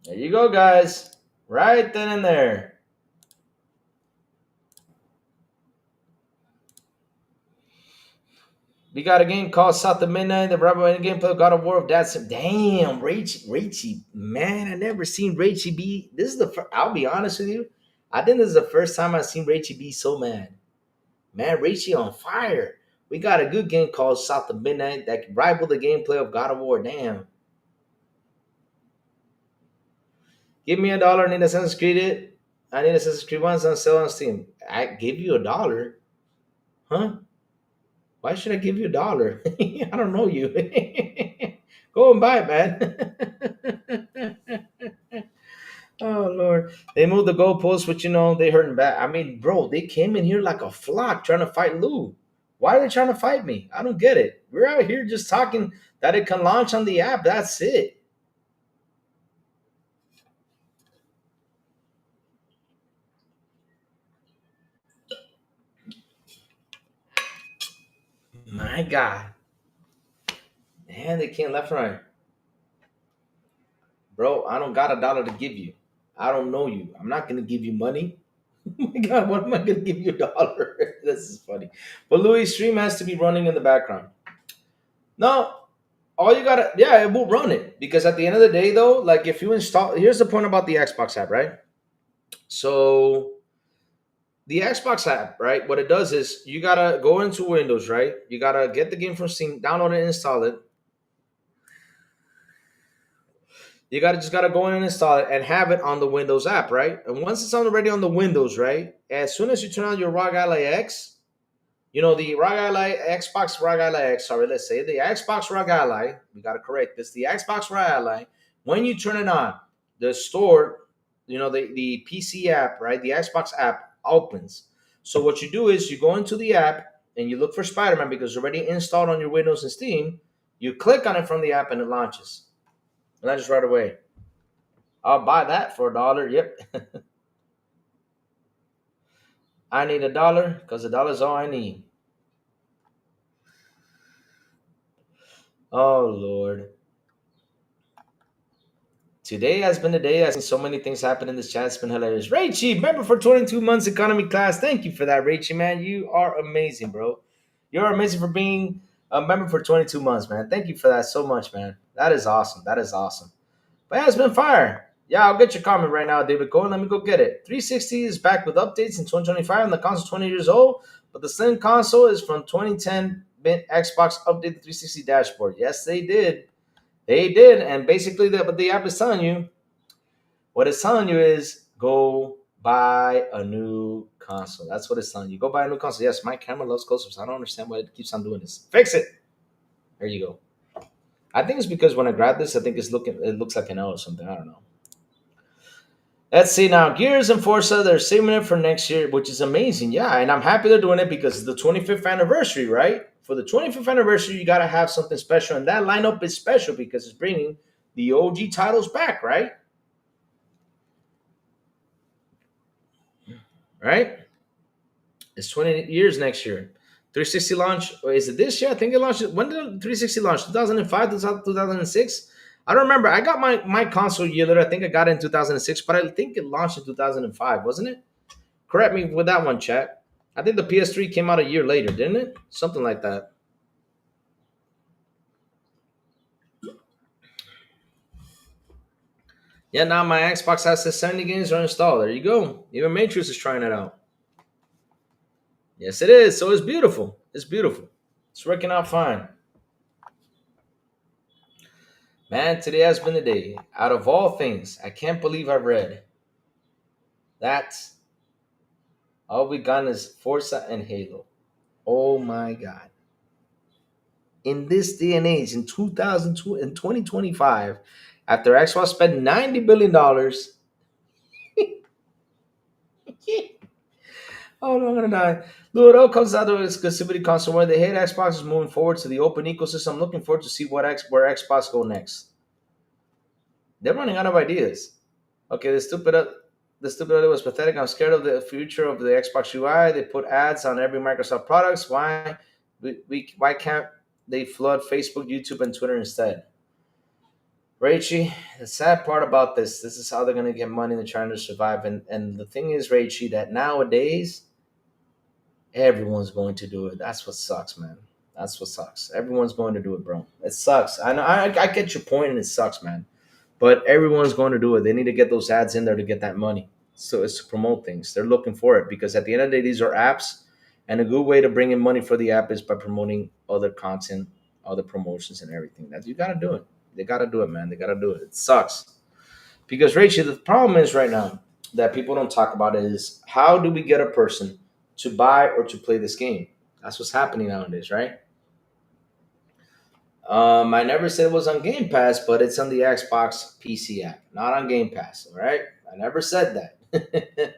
Speaker 3: There you go, guys. Right then and there. We got a game called South of Midnight. The Robert gameplay of God of War of Dad. Damn, Raichi, man, I never seen Raichi be. This is I'll be honest with you. I think this is the first time I've seen Raichi be so mad. Man, Raichi on fire. We got a good game called South of Midnight that can rival the gameplay of God of War. Damn. Give me $1. I need Assassin's Creed it. I need Assassin's Creed 1 on sale on Steam. I give you $1? Huh? Why should I give you $1? I don't know you. Go and buy it, man. Oh Lord. They moved the goalposts, but they hurting back. I mean, bro, they came in here like a flock trying to fight Lou. Why are they trying to fight me? I don't get it. We're out here just talking that it can launch on the app. That's it. My God. Man, they can't left and right. Bro, I don't got a dollar to give you. I don't know you. I'm not gonna give you money. Oh my God, what am I gonna give you a dollar? This is funny. But Louis, stream has to be running in the background. No, all you gotta, yeah, it will run it because at the end of the day, though, like if you install, here's the point about the Xbox app, right? So the Xbox app, right? What it does is you gotta go into Windows, right? You gotta get the game from Steam, download it, install it. You gotta just gotta go in and install it and have it on the Windows app, right? And once it's already on the Windows, right? As soon as you turn on your ROG Ally X, you know the ROG Ally Xbox ROG Ally X. Sorry, let's say the Xbox ROG Ally. We gotta correct this. The Xbox ROG Ally. When you turn it on, the store, the PC app, right? The Xbox app opens. So what you do is you go into the app and you look for Spider-Man because it's already installed on your Windows and Steam. You click on it from the app and it launches. And that's just right away. I'll buy that for a dollar. Yep. I need a dollar because a dollar's all I need. Oh Lord. Today has been the day. I've seen so many things happen in this chat. It's been hilarious. Rachie, member for 22 months economy class. Thank you for that, Rachie, man. You are amazing, bro. You're amazing for being a member for 22 months, man. Thank you for that so much, man. That is awesome. That is awesome. But yeah, it's been fire. Yeah, I'll get your comment right now, David Cohen. Let me go get it. 360 is back with updates in 2025, and the console's 20 years old. But the Slim console is from 2010. Xbox updated 360 dashboard. Yes, they did. They did, and basically, the app is telling you what it's telling you is go buy a new console. That's what it's telling you. Go buy a new console. Yes, my camera loves close-ups. I don't understand why it keeps on doing this. Fix it. There you go. I think it's because when I grab this, I think it looks like an L or something. I don't know. Let's see now. Gears and Forza, they're saving it for next year, which is amazing. Yeah, and I'm happy they're doing it because it's the 25th anniversary, right? For the 25th anniversary, you got to have something special. And that lineup is special because it's bringing the OG titles back, right? Right? It's 20 years next year. 360 launch, or is it this year? I think it launched. When did 360 launch? 2005, 2006? I don't remember. I got my console year later. I think I got it in 2006, but I think it launched in 2005, wasn't it? Correct me with that one, chat. I think the PS3 came out a year later, didn't it? Something like that. Yeah, now my Xbox has the 70 games are installed. There you go. Even Matrix is trying it out. Yes, it is. So it's beautiful. It's beautiful. It's working out fine. Man, today has been the day. Out of all things, I can't believe I read that all we got is Forza and Halo. Oh my God. In this day and age, in 2002 and 2025, after Xbox spent $90 billion, dollars, oh, no, I'm gonna die. Ludo comes out of exclusivity console where they hate Xbox is moving forward to the open ecosystem. I'm looking forward to see where Xbox go next. They're running out of ideas. Okay, the stupid idea was pathetic. I'm scared of the future of the Xbox UI. They put ads on every Microsoft products. Why can't they flood Facebook, YouTube, and Twitter instead? Raichi, the sad part about this is how they're gonna get money. They're trying to survive. And the thing is, Raichi, that nowadays everyone's going to do it. That's what sucks, man. That's what sucks. Everyone's going to do it, bro. It sucks. I know. I get your point, and it sucks, man. But everyone's going to do it. They need to get those ads in there to get that money. So it's to promote things. They're looking for it because at the end of the day, these are apps, and a good way to bring in money for the app is by promoting other content, other promotions, and everything. That you got to do it. They got to do it, man. They got to do it. It sucks because Rachel, the problem is right now that people don't talk about is how do we get a person to buy or to play this game? That's what's happening nowadays, right? I never said it was on Game Pass, but it's on the Xbox PC app, not on Game Pass. All right, I never said that.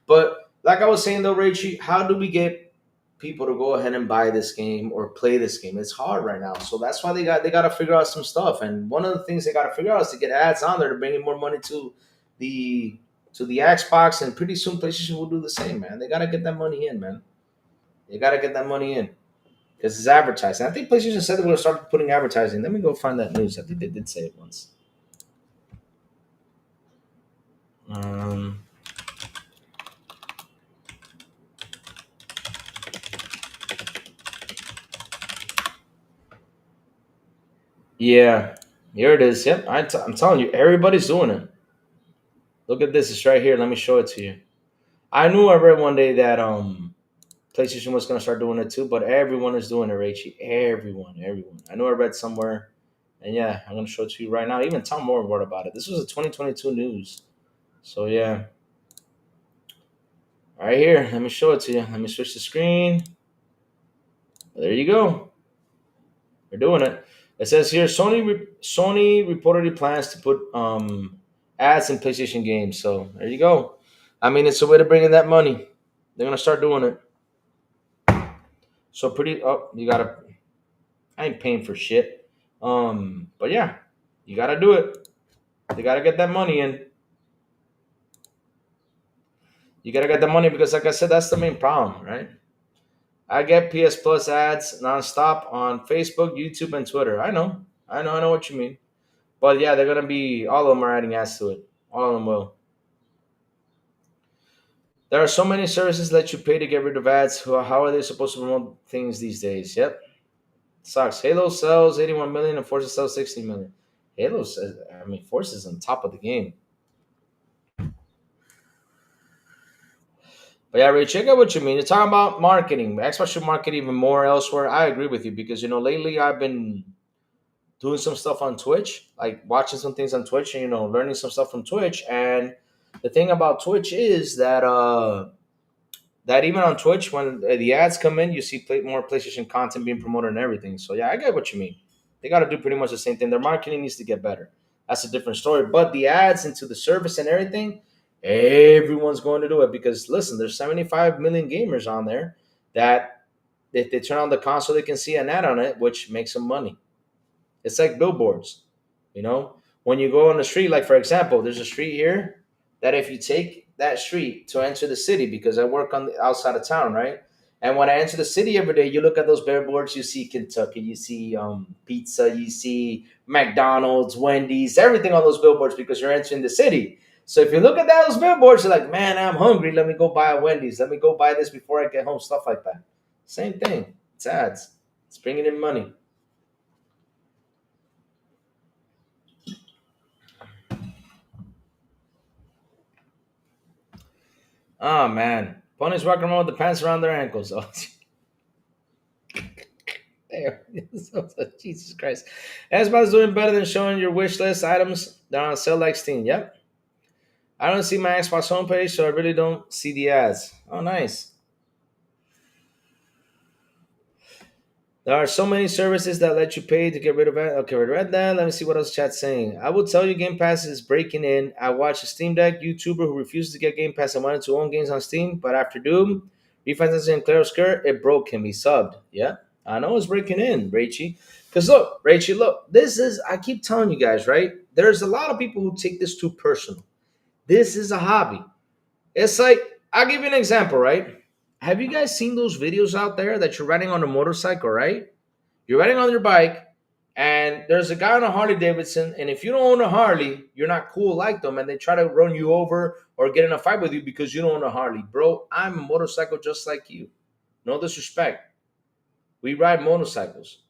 Speaker 3: But like I was saying though, Rachie, how do we get people to go ahead and buy this game or play this game. It's hard right now, so that's why they got to figure out some stuff. And one of the things they got to figure out is to get ads on there to bring in more money the to the Xbox, and pretty soon PlayStation will do the same. Man, they got to get that money in, man. They got to get that money in because it's advertising. I think PlayStation said they were going to start putting advertising. Let me go find that news. I think they did say it once. Um, yeah, here it is. Yep, I'm telling you, everybody's doing it. Look at this. It's right here. Let me show it to you. I knew I read one day that PlayStation was going to start doing it too, but everyone is doing it, Rachie. Everyone. I know I read somewhere, and yeah, I'm going to show it to you right now. Even Tom Moore wrote about it. This was a 2022 news. So yeah, right here. Let me show it to you. Let me switch the screen. There you go. They're doing it. It says here Sony reportedly plans to put ads in PlayStation games. So there you go. I mean, it's a way to bring in that money. They're gonna start doing it. So pretty. Oh, you gotta. I ain't paying for shit. But yeah, you gotta do it. You gotta get that money in. You gotta get the money because, like I said, that's the main problem, right? I get PS Plus ads nonstop on Facebook, YouTube, and Twitter. I know what you mean. But yeah, they're gonna be all of them are adding ads to it. All of them will. There are so many services that you pay to get rid of ads. How are they supposed to promote things these days? Yep, sucks. Halo sells 81 million and Forza sells 60 million. Halo says, I mean, Forza's on top of the game. But yeah, Ray, check out what you mean. You're talking about marketing. Xbox should market even more elsewhere. I agree with you because lately I've been doing some stuff on Twitch, like watching some things on Twitch and learning some stuff from Twitch. And the thing about Twitch is that even on Twitch, when the ads come in, you see more PlayStation content being promoted and everything. So yeah, I get what you mean. They got to do pretty much the same thing. Their marketing needs to get better. That's a different story. But the ads into the service and everything, everyone's going to do it because listen, there's 75 million gamers on there that if they turn on the console, they can see an ad on it, which makes them money. It's like billboards, you know. When you go on the street, like for example, there's a street here that if you take that street to enter the city, because I work on the outside of town, right? And when I enter the city every day, you look at those billboards, you see Kentucky, you see pizza, you see McDonald's, Wendy's, everything on those billboards because you're entering the city. So if you look at those billboards, you're like, man, I'm hungry. Let me go buy a Wendy's. Let me go buy this before I get home. Stuff like that. Same thing. It's ads. It's bringing in money. Oh man, ponies walking around with the pants around their ankles. Oh, there. Jesus Christ. Xbox doing better than showing your wish list items that are on sale like Steam. Yep. I don't see my Xbox homepage, so I really don't see the ads. Oh, nice. There are so many services that let you pay to get rid of it. Okay, we read that. Let me see what else chat's saying. I will tell you, Game Pass is breaking in. I watched a Steam Deck YouTuber who refused to get Game Pass and wanted to own games on Steam, but after Doom, Refinancing and Claire Skirt, it broke him. He subbed. Yeah, I know it's breaking in, Rachie. Because look, Rachie, look, I keep telling you guys, right? There's a lot of people who take this too personal. This is a hobby. It's like, I'll give you an example, right? Have you guys seen those videos out there that you're riding on a motorcycle, right? You're riding on your bike, and there's a guy on a Harley Davidson, and if you don't own a Harley, you're not cool like them, and they try to run you over or get in a fight with you because you don't own a Harley. Bro, I'm a motorcycle just like you. No disrespect. We ride motorcycles.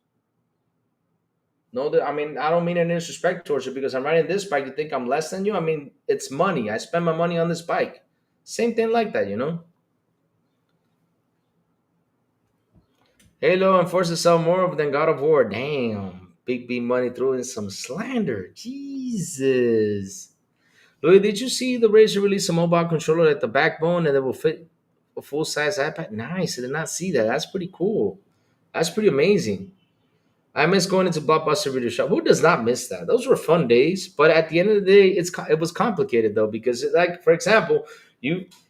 Speaker 3: No, I mean, I don't mean any disrespect towards you because I'm riding this bike. You think I'm less than you? I mean, it's money. I spend my money on this bike. Same thing like that, you know? Halo and Forza sell more than God of War. Damn. Big B money threw in some slander. Jesus. Louis, did you see the Razer release a mobile controller at the backbone and it will fit a full size iPad? Nice. I did not see that. That's pretty cool. That's pretty amazing. I miss going into Blockbuster Video Shop. Who does not miss that? Those were fun days. But at the end of the day, it was complicated though because, like for example,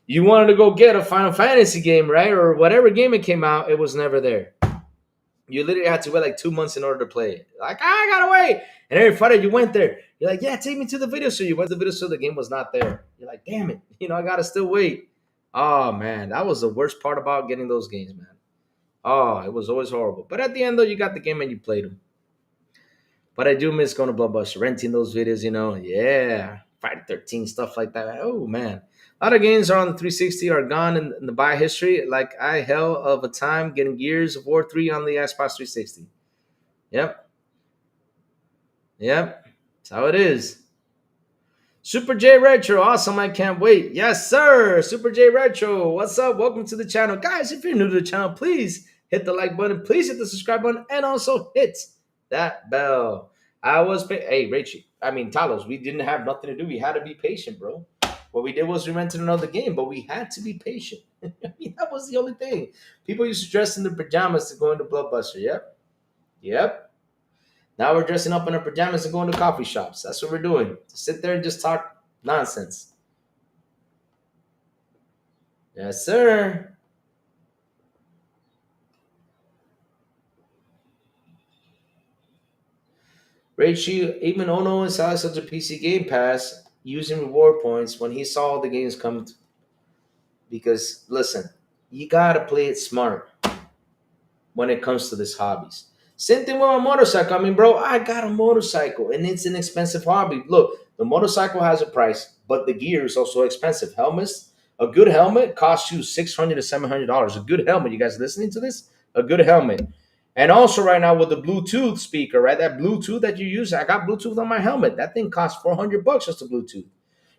Speaker 3: You wanted to go get a Final Fantasy game, right? Or whatever game it came out, it was never there. You literally had to wait like 2 months in order to play it. Like, I gotta wait. And every Friday you went there. You're like, yeah, take me to the video store. You went to the video store, the game was not there. You're like, damn it. I gotta still wait. Oh man, that was the worst part about getting those games, man. Oh, it was always horrible. But at the end though, you got the game and you played them. But I do miss going to Blockbuster, renting those videos, Yeah. Friday 13, stuff like that. Oh man. A lot of games are on the 360 are gone in the buy history. Like I hell of a time getting Gears of War 3 on the Xbox 360. Yep. Yep. That's how it is. Super J Retro, awesome. I can't wait. Yes, sir. Super J Retro, what's up? Welcome to the channel. Guys, if you're new to the channel, please hit the like button. Please hit the subscribe button and also hit that bell. Hey, Rachel, Talos, we didn't have nothing to do. We had to be patient, bro. What we did was we rented another game, but we had to be patient. That was the only thing. People used to dress in their pajamas to go into Blockbuster. Yep. Yep. Now we're dressing up in our pajamas and going to coffee shops. That's what we're doing. Sit there and just talk nonsense. Yes, sir. Rachel, even Ono inside such a PC Game Pass using reward points when he saw the games come. Because listen, you gotta play it smart when it comes to this hobbies. Same thing with my motorcycle. Bro, I got a motorcycle and it's an expensive hobby. Look, the motorcycle has a price, but the gear is also expensive. Helmets, a good helmet costs you $600 to $700. A good helmet, you guys listening to this? A good helmet. And also right now with the Bluetooth speaker, right? That Bluetooth that you use, I got Bluetooth on my helmet. That thing costs $400 just a Bluetooth.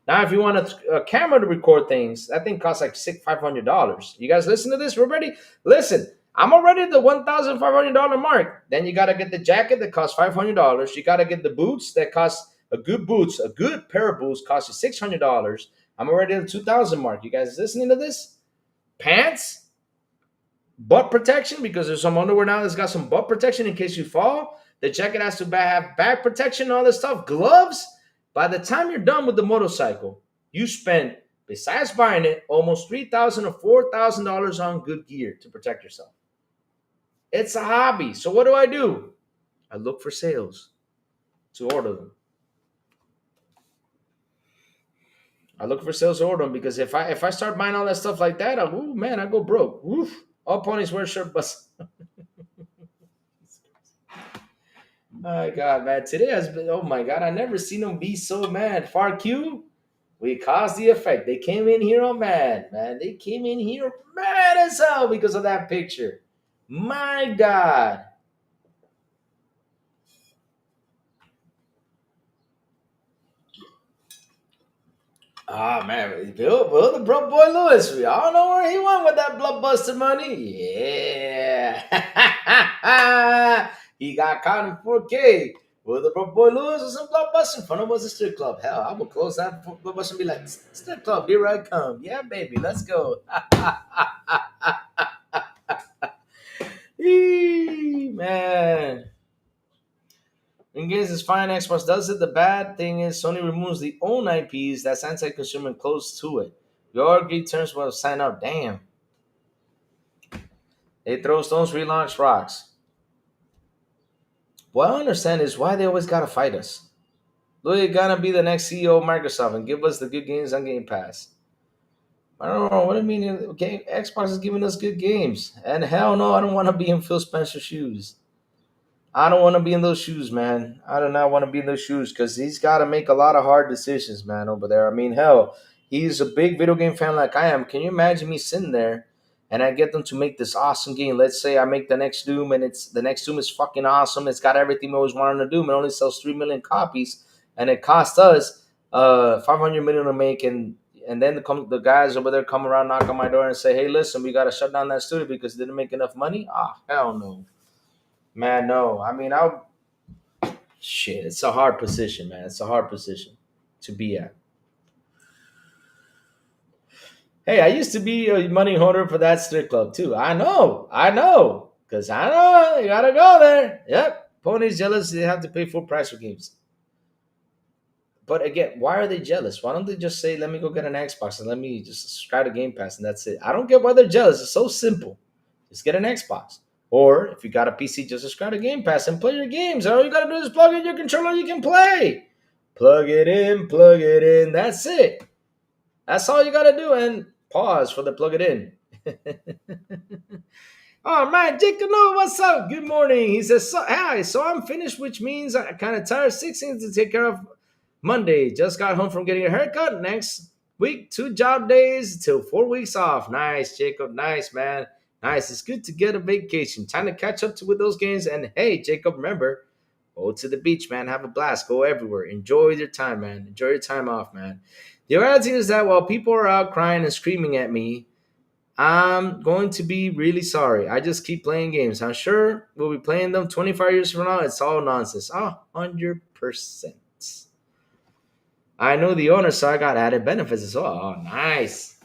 Speaker 3: Now, if you want a camera to record things, that thing costs like $500. You guys listen to this? We're ready? Listen, I'm already at the $1,500 mark. Then you got to get the jacket that costs $500. You got to get the boots that cost a good pair of boots costs you $600. I'm already at the $2,000 mark. You guys listening to this? Pants, butt protection, because there's some underwear now that's got some butt protection in case you fall. The jacket has to have back protection and all this stuff. Gloves. By the time you're done with the motorcycle, you spend, besides buying it, almost $3,000 or $4,000 on good gear to protect yourself. It's a hobby. So what do? I look for sales to order them. I look for sales to order them because if I start buying all that stuff like that, I go broke. Oof. All ponies wear shirt bus. My God, man. Today has been, oh my God, I never seen them be so mad. Far Q, we caused the effect. They came in here on mad, man. They came in here mad as hell because of that picture. My God. Ah, man. Bill, the broke boy Lewis. We all know where he went with that blockbuster money. Yeah. He got caught in 4K. Will the broke boy Lewis or some blockbuster in front of us a strip club? Hell, I would close that blockbuster and be like, strip club, here I come. Yeah, baby, let's go. Man. In games is fine, Xbox does it. The bad thing is Sony removes the own IPs that's anti-consumer and close to it. Your agree terms will sign up. Damn. They throw stones, relaunch rocks. What I understand is why they always gotta fight us. Look, you gotta be the next CEO of Microsoft and give us the good games on Game Pass. I don't know. What do you mean? Okay, Xbox is giving us good games. And hell no, I don't want to be in Phil Spencer's shoes. I don't want to be in those shoes, man. I do not want to be in those shoes because he's got to make a lot of hard decisions, man, over there. Hell, he's a big video game fan like I am. Can you imagine me sitting there and I get them to make this awesome game? Let's say I make the next Doom and the next Doom is fucking awesome. It's got everything we always wanted to do. It only sells 3 million copies and it cost us $500 million to make. And then the guys over there come around, knock on my door and say, hey, listen, we got to shut down that studio because it didn't make enough money. Hell no. Man, no. Shit, it's a hard position, man. It's a hard position to be at. Hey, I used to be a money holder for that strip club, too. I know. Because I know you got to go there. Yep. Pony's jealous. They have to pay full price for games. But again, why are they jealous? Why don't they just say, let me go get an Xbox and let me just subscribe to Game Pass and that's it? I don't get why they're jealous. It's so simple. Just get an Xbox. Or if you got a PC, just subscribe to Game Pass and play your games. All you gotta do is plug in your controller, you can play. Plug it in, plug it in. That's it. That's all you gotta do. And pause for the plug it in. Oh man, Jacob, no, what's up? Good morning. He says, hi, so I'm finished, which means I'm kind of tired. 6 things to take care of Monday. Just got home from getting a haircut. Next week, 2 job days till 4 weeks off. Nice, Jacob. Nice, man. Nice. It's good to get a vacation. Time to catch up with those games. And hey, Jacob, remember, go to the beach, man. Have a blast. Go everywhere. Enjoy your time, man. Enjoy your time off, man. The reality is that while people are out crying and screaming at me, I'm going to be really sorry. I just keep playing games. I'm sure we'll be playing them 25 years from now. It's all nonsense. 100%. I know the owner, so I got added benefits as well. Oh, nice.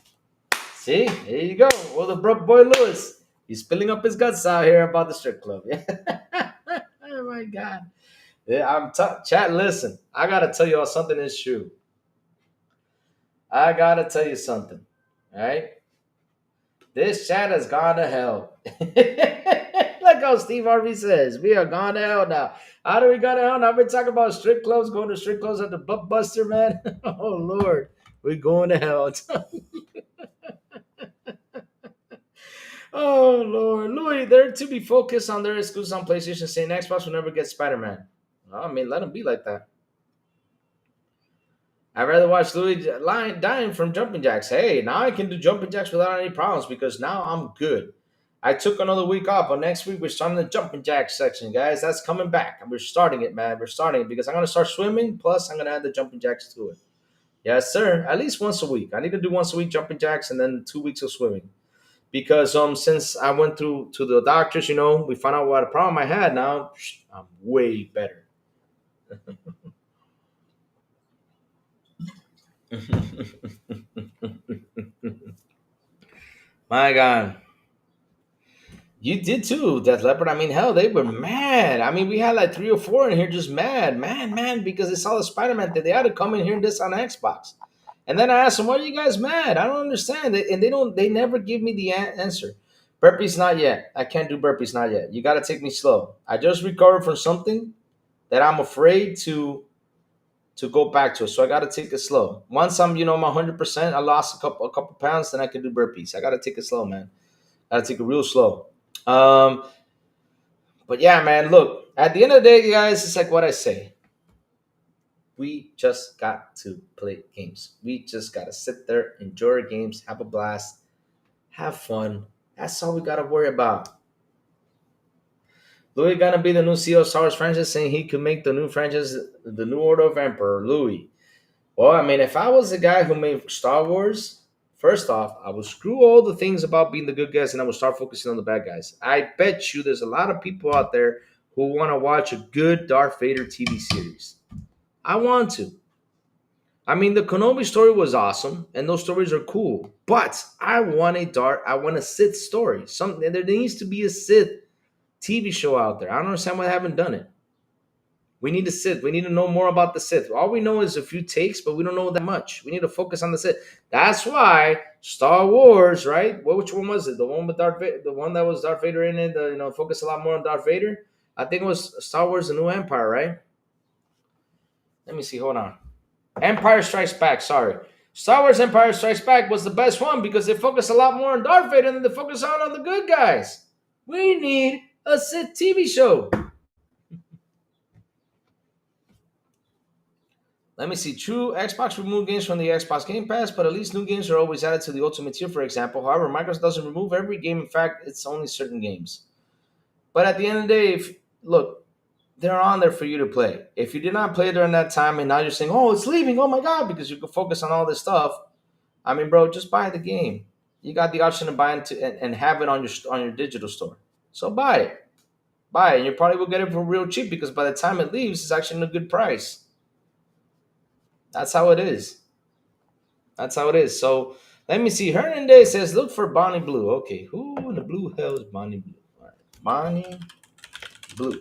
Speaker 3: See? There you go. Well, the broke boy Lewis. He's spilling up his guts out here about the strip club. Yeah. Oh, my God. Yeah, chat, listen. I got to tell you all something is true. I got to tell you something. All right? This chat has gone to hell. Look how Steve Harvey says. We are gone to hell now. How do we go to hell now? We're talking about strip clubs, going to strip clubs at the Buster, man. Oh, Lord. We're going to hell. Oh, Lord. Louis, they're to be focused on their exclusives on PlayStation, saying Xbox will never get Spider-Man. Well, I mean, let them be like that. I'd rather watch Louis dying from jumping jacks. Hey, now I can do jumping jacks without any problems because now I'm good. I took another week off, but next week we're starting the jumping jack section, guys. That's coming back. And we're starting it, man. We're starting it because I'm going to start swimming, plus I'm going to add the jumping jacks to it. Yes, sir. At least once a week. I need to do once a week jumping jacks and then 2 weeks of swimming. Because since I went through to the doctors, we found out what a problem I had. Now I'm way better. My God. You did too, Death Leopard. I mean, hell, they were mad. I mean, we had like 3 or 4 in here just mad, man, because they saw the Spider-Man thing. They had to come in here and this on Xbox. And then I asked them, why are you guys mad? I don't understand. And they never give me the answer. Burpees, not yet. I can't do burpees, not yet. You got to take me slow. I just recovered from something that I'm afraid to go back to. So I got to take it slow. Once I'm, my 100%, I lost a couple pounds, then I can do burpees. I got to take it slow, man. Got to take it real slow. But yeah, man, look, at the end of the day, guys, it's like what I say. We just got to play games. We just got to sit there, enjoy our games, have a blast, have fun. That's all we got to worry about. Louis gonna be the new CEO of Star Wars franchise, saying he could make the new franchise the new Order of Emperor. Louis. Well, I mean, if I was the guy who made Star Wars, first off, I would screw all the things about being the good guys and I would start focusing on the bad guys. I bet you there's a lot of people out there who want to watch a good Darth Vader TV series. I want to. I mean, the Kenobi story was awesome, and those stories are cool. But I want a Sith story. There needs to be a Sith TV show out there. I don't understand why they haven't done it. We need a Sith. We need to know more about the Sith. All we know is a few takes, but we don't know that much. We need to focus on the Sith. That's why Star Wars, right? Which one was it? The one with Darth Vader, the one that was Darth Vader in it. Focus a lot more on Darth Vader. I think it was Star Wars: The New Empire, right? Let me see. Hold on. Empire Strikes Back. Sorry, Star Wars: Empire Strikes Back was the best one because they focus a lot more on Darth Vader than they focus on the good guys. We need a Sith TV show. Let me see. True, Xbox removed games from the Xbox Game Pass, but at least new games are always added to the Ultimate Tier, for example. However, Microsoft doesn't remove every game. In fact, it's only certain games. But at the end of the day, look, they're on there for you to play. If you did not play during that time and now you're saying, oh, it's leaving, oh my God, because you can focus on all this stuff. I mean, bro, just buy the game. You got the option to buy it and have it on your digital store. So buy it. Buy it. And you probably will get it for real cheap because by the time it leaves, it's actually a good price. That's how it is. That's how it is. So let me see. Hernandez says, look for Bonnie Blue. Okay, who in the blue hell is Bonnie Blue? All right. Bonnie Blue.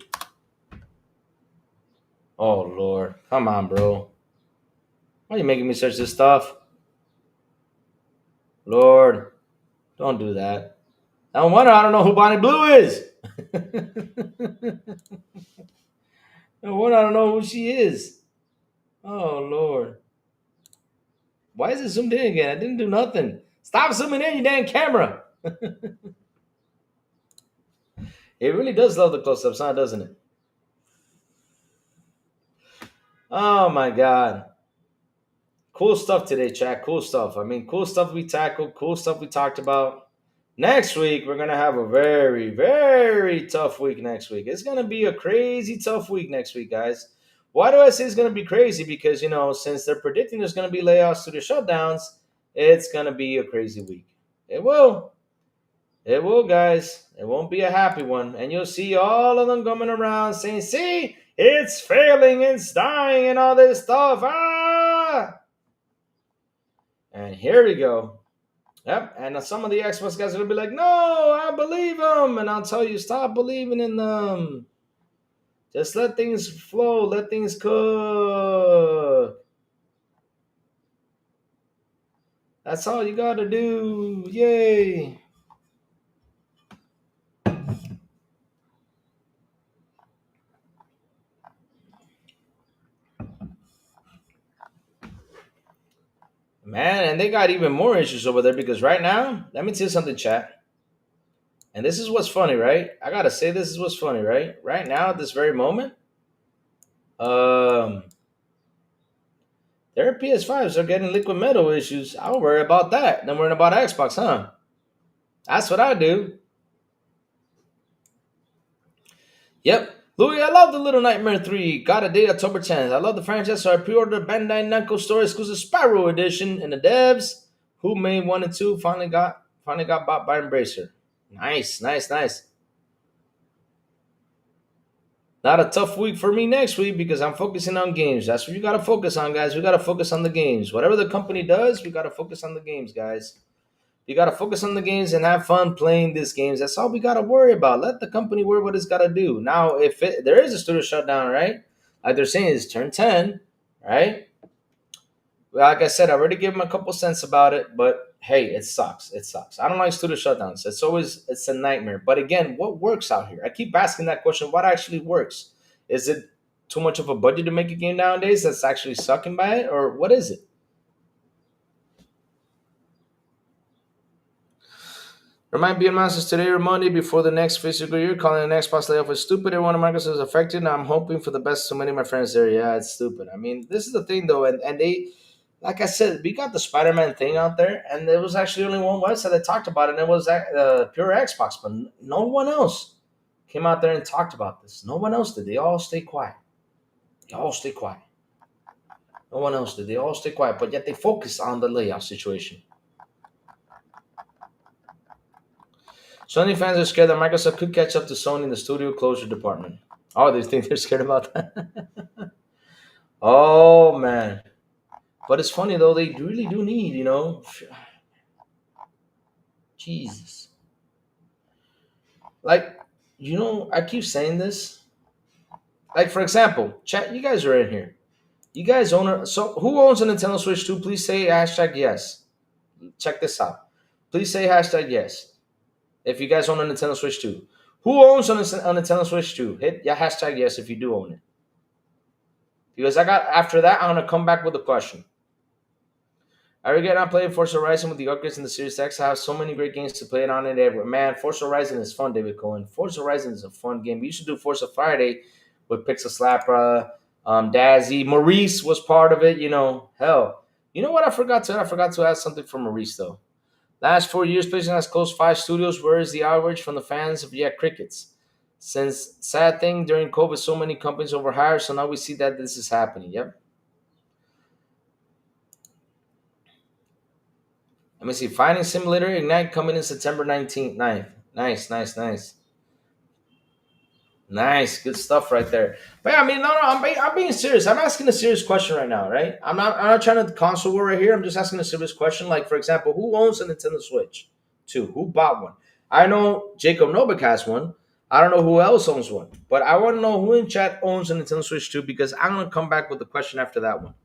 Speaker 3: Oh, Lord. Come on, bro. Why are you making me search this stuff? Lord, don't do that. No wonder I don't know who Bonnie Blue is. No wonder I don't know who she is. Oh, Lord. Why is it zoomed in again? I didn't do nothing. Stop zooming in, you damn camera. It really does love the close ups, huh? Doesn't it? Oh, my God. Cool stuff today, chat. Cool stuff. I mean, cool stuff we tackled, cool stuff we talked about. Next week, we're going to have a very, very tough week next week. It's going to be a crazy tough week next week, guys. Why do I say it's going to be crazy? Because, since they're predicting there's going to be layoffs to the shutdowns, it's going to be a crazy week. It will. It will, guys. It won't be a happy one. And you'll see all of them coming around saying, see, it's failing, it's dying, and all this stuff. Ah! And here we go. Yep. And some of the Xbox guys are going to be like, no, I believe them. And I'll tell you, stop believing in them. Just let things flow. Let things cook. That's all you got to do. Yay. Man, and they got even more issues over there because right now, let me tell you something, chat. And this is what's funny, right? I gotta say, this is what's funny, right? Right now, at this very moment, um, their PS5s are getting liquid metal issues. I'll worry about that than worrying about Xbox, huh? That's what I do. Yep. Louis, I love the Little Nightmare 3. Got a date October 10th. I love the franchise, so I pre-ordered Bandai Namco Store exclusive Spyro edition, and the devs who made 1 and 2 finally got bought by Embracer. Nice, nice, nice. Not a tough week for me next week because I'm focusing on games. That's what you got to focus on, guys. We got to focus on the games. Whatever the company does, we got to focus on the games, guys. You got to focus on the games and have fun playing these games. That's all we got to worry about. Let the company worry what it's got to do. Now, if there is a studio shutdown, right? Like they're saying, it's turn 10, right? Well, like I said, I already gave them a couple cents about it, but hey, it sucks. It sucks. I don't like studio shutdowns. It's a nightmare. But again, what works out here? I keep asking that question. What actually works? Is it too much of a budget to make a game nowadays that's actually sucking by it? Or what is it? Remind BM Masters today or Monday before the next fiscal year. Calling an Xbox layoff is stupid. Everyone in Microsoft is affected. I'm hoping for the best. So many of my friends there. Yeah, it's stupid. I mean, this is the thing though, and they, like I said, we got the Spider-Man thing out there, and there was actually only one website that talked about it, and it was pure Xbox, but no one else came out there and talked about this. No one else did. They all stay quiet. They all stay quiet. No one else did. They all stay quiet, but yet they focus on the layoff situation. Sony fans are scared that Microsoft could catch up to Sony in the studio closure department. Oh, they think they're scared about that? Oh, man. But it's funny, though. They really do need, Jesus. Like, I keep saying this. Like, for example, chat, you guys are in here. You guys own so who owns a Nintendo Switch 2? Please say hashtag yes. Check this out. Please say hashtag yes. If you guys own a Nintendo Switch 2. Who owns a Nintendo Switch 2? Hit hashtag yes if you do own it. Because after that, I'm gonna come back with a question. I regret not playing Forza Horizon with the upgrades in the Series X. I have so many great games to play it on it ever. Man, Forza Horizon is fun, David Cohen. Forza Horizon is a fun game. We used to do Forza Friday with Pixel Slapper, Dazzy. Maurice was part of it, Hell. You know what I forgot to? I forgot to ask something for Maurice, though. Last 4 years, PlayStation has closed 5 studios. Where is the outrage from the fans of crickets? Since sad thing during COVID, so many companies overhired, so now we see that this is happening. Yep. Let me see. Fighting Simulator Ignite coming in September 19th. 9th. Nice, nice, nice. Nice, good stuff right there. But yeah, I mean, no, I'm being serious. I'm asking a serious question right now, right? I'm not trying to console war right here. I'm just asking a serious question. Like, for example, who owns a Nintendo Switch 2? Who bought one? I know Jacob Novak has one. I don't know who else owns one. But I want to know who in chat owns a Nintendo Switch 2 because I'm going to come back with the question after that one.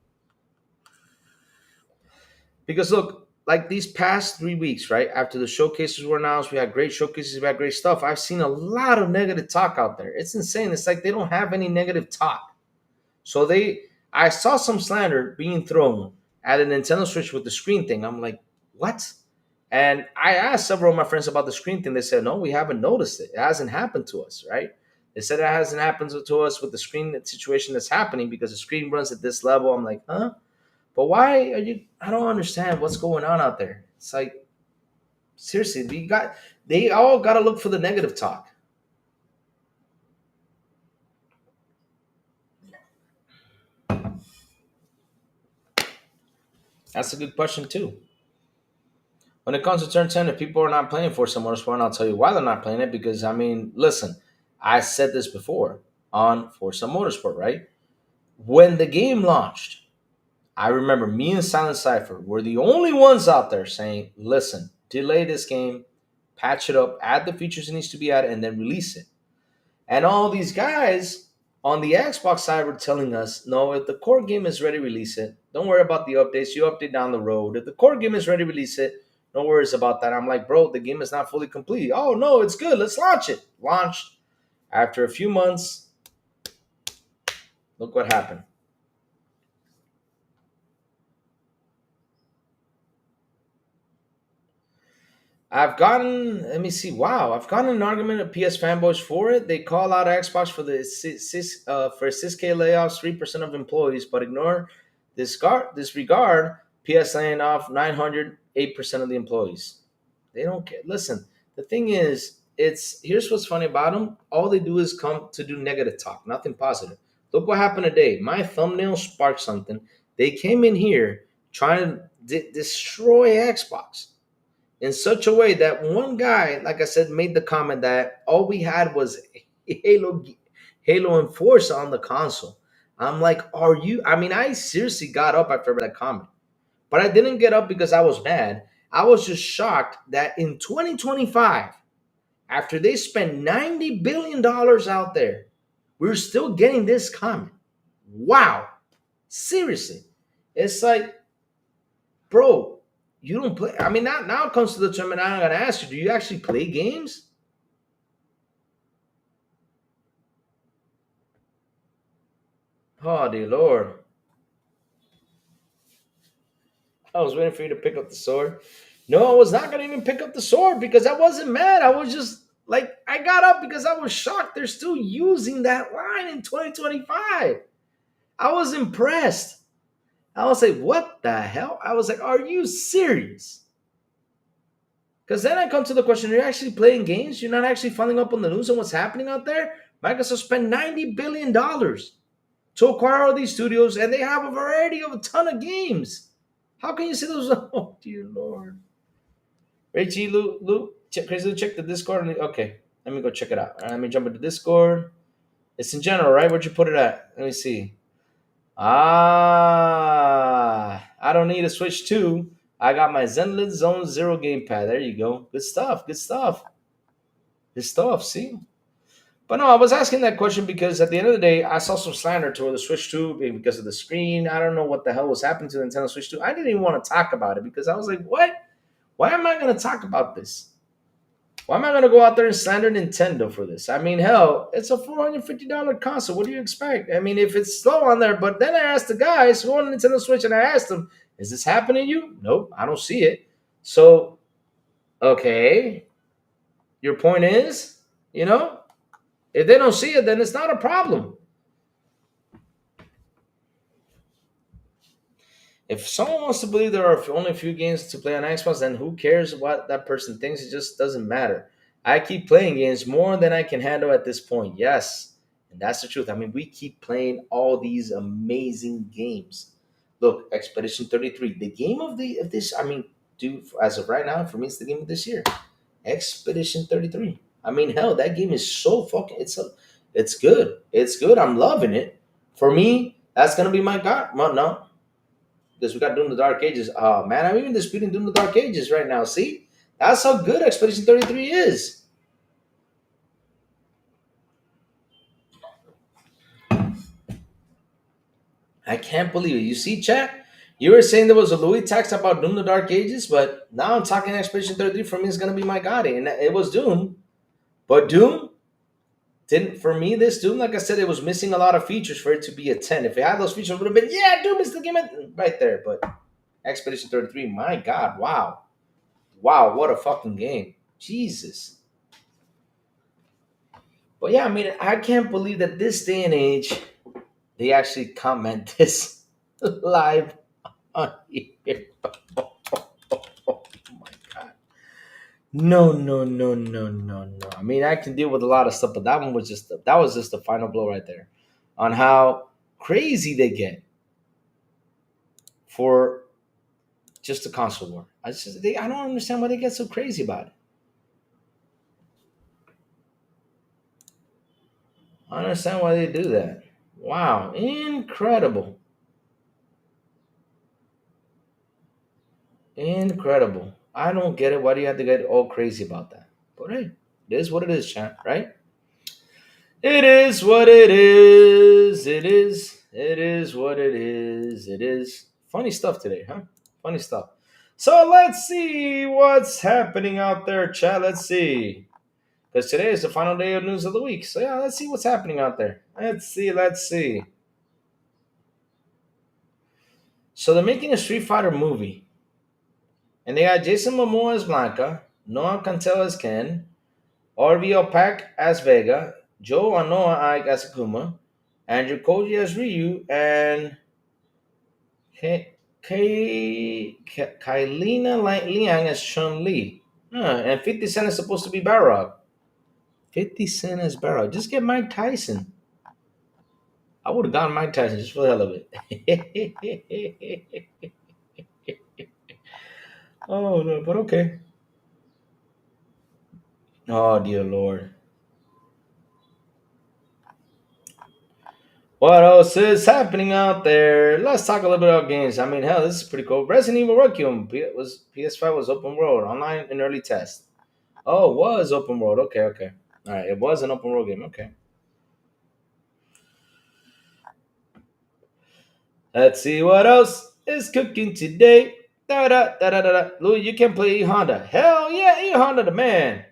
Speaker 3: Because look, like these past 3 weeks, right after the showcases were announced, we had great showcases, we had great stuff. I've seen a lot of negative talk out there. It's insane. It's like they don't have any negative talk. So I saw some slander being thrown at a Nintendo Switch with the screen thing. I'm like, what? And I asked several of my friends about the screen thing. They said, no, we haven't noticed it. It hasn't happened to us, right? They said it hasn't happened to us with the screen situation that's happening because the screen runs at this level. I'm like, huh? But why are you? I don't understand what's going on out there. It's like, seriously, they all got to look for the negative talk. That's a good question, too. When it comes to turn 10, if people are not playing Forza Motorsport, I'll tell you why they're not playing it. Because, I mean, listen, I said this before on Forza Motorsport, right? When the game launched, I remember me and Silent Cypher were the only ones out there saying, listen, delay this game, patch it up, add the features it needs to be added, and then release it. And all these guys on the Xbox side were telling us, no, if the core game is ready, release it. Don't worry about the updates. You update down the road. If the core game is ready, release it. No worries about that. I'm like, bro, the game is not fully complete. Oh, no, it's good. Let's launch it. Launched. After a few months, look what happened. Let me see, wow, I've gotten an argument of PS fanboys for it. They call out Xbox for the for 6K layoffs, 3% of employees, but ignore disregard PS laying off 908% of the employees. They don't care. Listen, the thing is, here's what's funny about them. All they do is come to do negative talk, nothing positive. Look what happened today. My thumbnail sparked something. They came in here trying to destroy Xbox in such a way that one guy, like I said, made the comment that all we had was Halo, Halo and Forza on the console. I'm like, are you? I mean, I seriously got up after that comment, but I didn't get up because I was mad. I was just shocked that in 2025, after they spent $90 billion out there, we're still getting this comment. Wow, seriously, it's like, bro, you don't play. I mean, now it comes to the term, and I'm gonna ask you: do you actually play games? Oh, dear Lord! I was waiting for you to pick up the sword. No, I was not gonna even pick up the sword because I wasn't mad. I was just like, I got up because I was shocked. They're still using that line in 2025. I was impressed. I was like, what the hell? I was like, are you serious? Because then I come to the question: you're actually playing games? You're not actually following up on the news and what's happening out there? Microsoft spent $90 billion to acquire all these studios, and they have a variety of a ton of games. How can you say those? Oh, dear Lord. Rachie, Crazy Lou, check the Discord. Okay, let me go check it out. All right, let me jump into Discord. It's in general, right? Where'd you put it at? Let me see. I don't need a Switch 2. I got my Zenless Zone Zero gamepad. There you go. Good stuff. Good stuff. Good stuff. See? But no, I was asking that question because at the end of the day, I saw some slander toward the Switch 2 because of the screen. I don't know what the hell was happening to the Nintendo Switch 2. I didn't even want to talk about it because I was like, what? Why am I going to talk about this? Why am I going to go out there and slander Nintendo for this? I mean, hell, it's a $450 console. What do you expect? I mean, if it's slow on there, but then I asked the guys who own Nintendo Switch and I asked them, is this happening to you? Nope, I don't see it. So, okay, your point is, if they don't see it, then it's not a problem. If someone wants to believe there are only a few games to play on Xbox, then who cares what that person thinks? It just doesn't matter. I keep playing games more than I can handle at this point. Yes, and that's the truth. I mean, we keep playing all these amazing games. Look, Expedition 33, the game of this. I mean, dude, as of right now, for me, it's the game of this year. Expedition 33. I mean, hell, that game is so fucking. It's good. It's good. I'm loving it. For me, that's gonna be my god. Well, no, because we got Doom the Dark Ages. Oh man, I'm even disputing Doom the Dark Ages right now. See, that's how good Expedition 33 is. I can't believe it. You see, chat? You were saying there was a Louis text about Doom the Dark Ages, but now I'm talking Expedition 33 for me is gonna be my Gotti. And it was Doom. But Doom didn't for me, this Doom, like I said, it was missing a lot of features for it to be a 10. If it had those features, it would have been, yeah, Doom is the game right there. But Expedition 33, my God, wow. Wow, what a fucking game. Jesus. But yeah, I mean, I can't believe that this day and age they actually comment this live on here. Oh my God. No, no, no, no, no, no. I mean, I can deal with a lot of stuff, but that one was just the final blow right there on how crazy they get for just a console war. I don't understand why they get so crazy about it. I don't understand why they do that. Wow, incredible. Incredible. I don't get it. Why do you have to get all crazy about that? But hey, it is what it is, champ, right? It is what it is. It is. It is what it is. It is. Funny stuff today, huh? Funny stuff. So let's see what's happening out there, chat. Let's see. Because today is the final day of news of the week. So yeah, let's see what's happening out there. Let's see. Let's see. So they're making a Street Fighter movie. And they got Jason Momoa as Blanca, Noah Cantel as Ken, Orville Pack as Vega, Joe Anoa Ike as Akuma, Andrew Koji as Ryu, and Kailina Liang as Chun Li. And 50 Cent is supposed to be Barrog. 50 Cent as Barrog. Just get Mike Tyson. I would have gotten Mike Tyson just for the hell of it. Oh, no, but okay. Oh, dear Lord. What else is happening out there? Let's talk a little bit about games. I mean, hell, this is pretty cool. Resident Evil Requiem PS5 was open world, online in early test. Oh, it was open world. Okay, okay. All right, it was an open world game. Okay. Let's see what else is cooking today. Da da da da da da. Louis, you can play E Honda. Hell yeah, E Honda the man.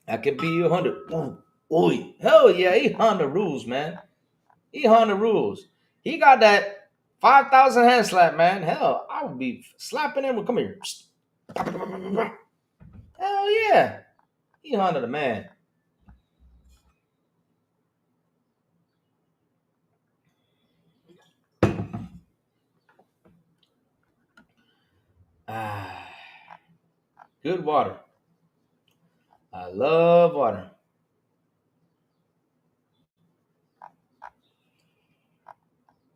Speaker 3: I can be E Honda. Ooh, ooh, hell yeah, E Honda rules, man. E Honda rules. He got that 5,000 hand slap, man. Hell, I would be slapping him. Come here. Hell yeah. E Honda the man. Ah, good water. I love water.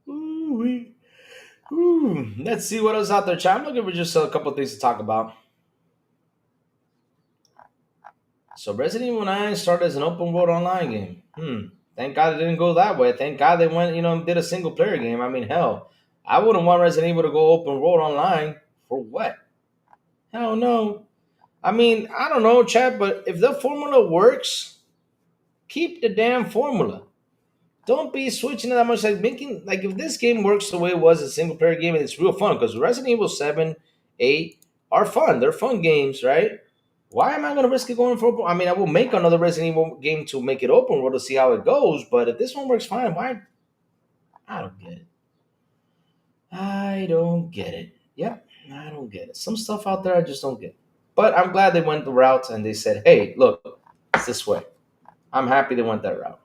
Speaker 3: Ooh, ooh. Let's see what else out there, chat. I'm looking for just a couple of things to talk about. So Resident Evil 9 started as an open world online game. Thank God it didn't go that way. Thank God they went, and did a single player game. I mean, hell, I wouldn't want Resident Evil to go open world online for what? Hell no. I mean, I don't know, Chad, but if the formula works, keep the damn formula. Don't be switching it that much. Like if this game works the way it was a single player game and it's real fun, because Resident Evil 7, 8 are fun. They're fun games, right? Why am I going to risk it going for? I mean, I will make another Resident Evil game to make it open world to see how it goes. But if this one works fine, why? I don't get it. I don't get it. Yep, I don't get it. Some stuff out there I just don't get. But I'm glad they went the route and they said, "Hey, look, it's this way." I'm happy they went that route.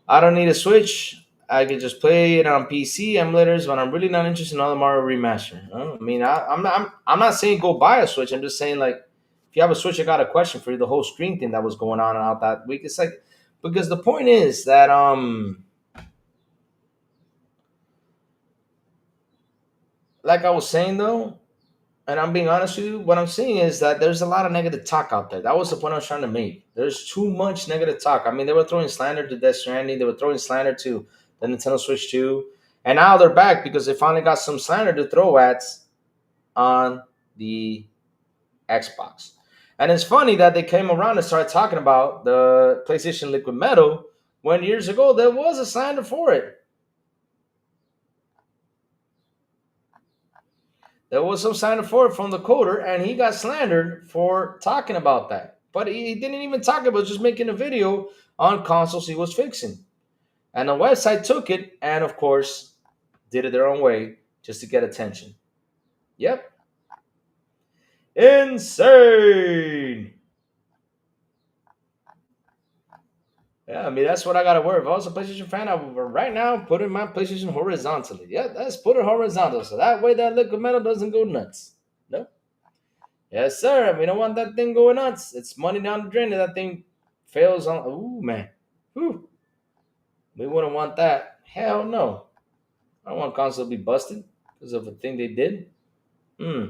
Speaker 3: I don't need a Switch. I can just play it on PC emulators, but I'm really not interested in another Mario remaster. I mean, I'm not saying go buy a Switch. I'm just saying like, if you have a Switch, I got a question for you. The whole screen thing that was going on out that week. It's like, because the point is that like I was saying though, and I'm being honest with you, what I'm saying is that there's a lot of negative talk out there. That was the point I was trying to make. There's too much negative talk. I mean, they were throwing slander to Death Stranding. They were throwing slander to the Nintendo Switch 2. And now they're back because they finally got some slander to throw at on the Xbox. And it's funny that they came around and started talking about the PlayStation Liquid Metal when years ago there was a slander for it. There was some sign for it from the coder, and he got slandered for talking about that. But he didn't even talk about just making a video on consoles he was fixing. And the website took it and, of course, did it their own way just to get attention. Yep. Insane. Yeah, I mean, that's what I got to worry. If I was a PlayStation fan, I would right now put in my PlayStation horizontally. Yeah, let's put it horizontal so that way that liquid metal doesn't go nuts. No. Yes, sir. We don't want that thing going nuts. It's money down the drain if that thing fails on. Ooh, man. Ooh. We wouldn't want that. Hell no. I don't want console to be busted because of a thing they did. Hmm.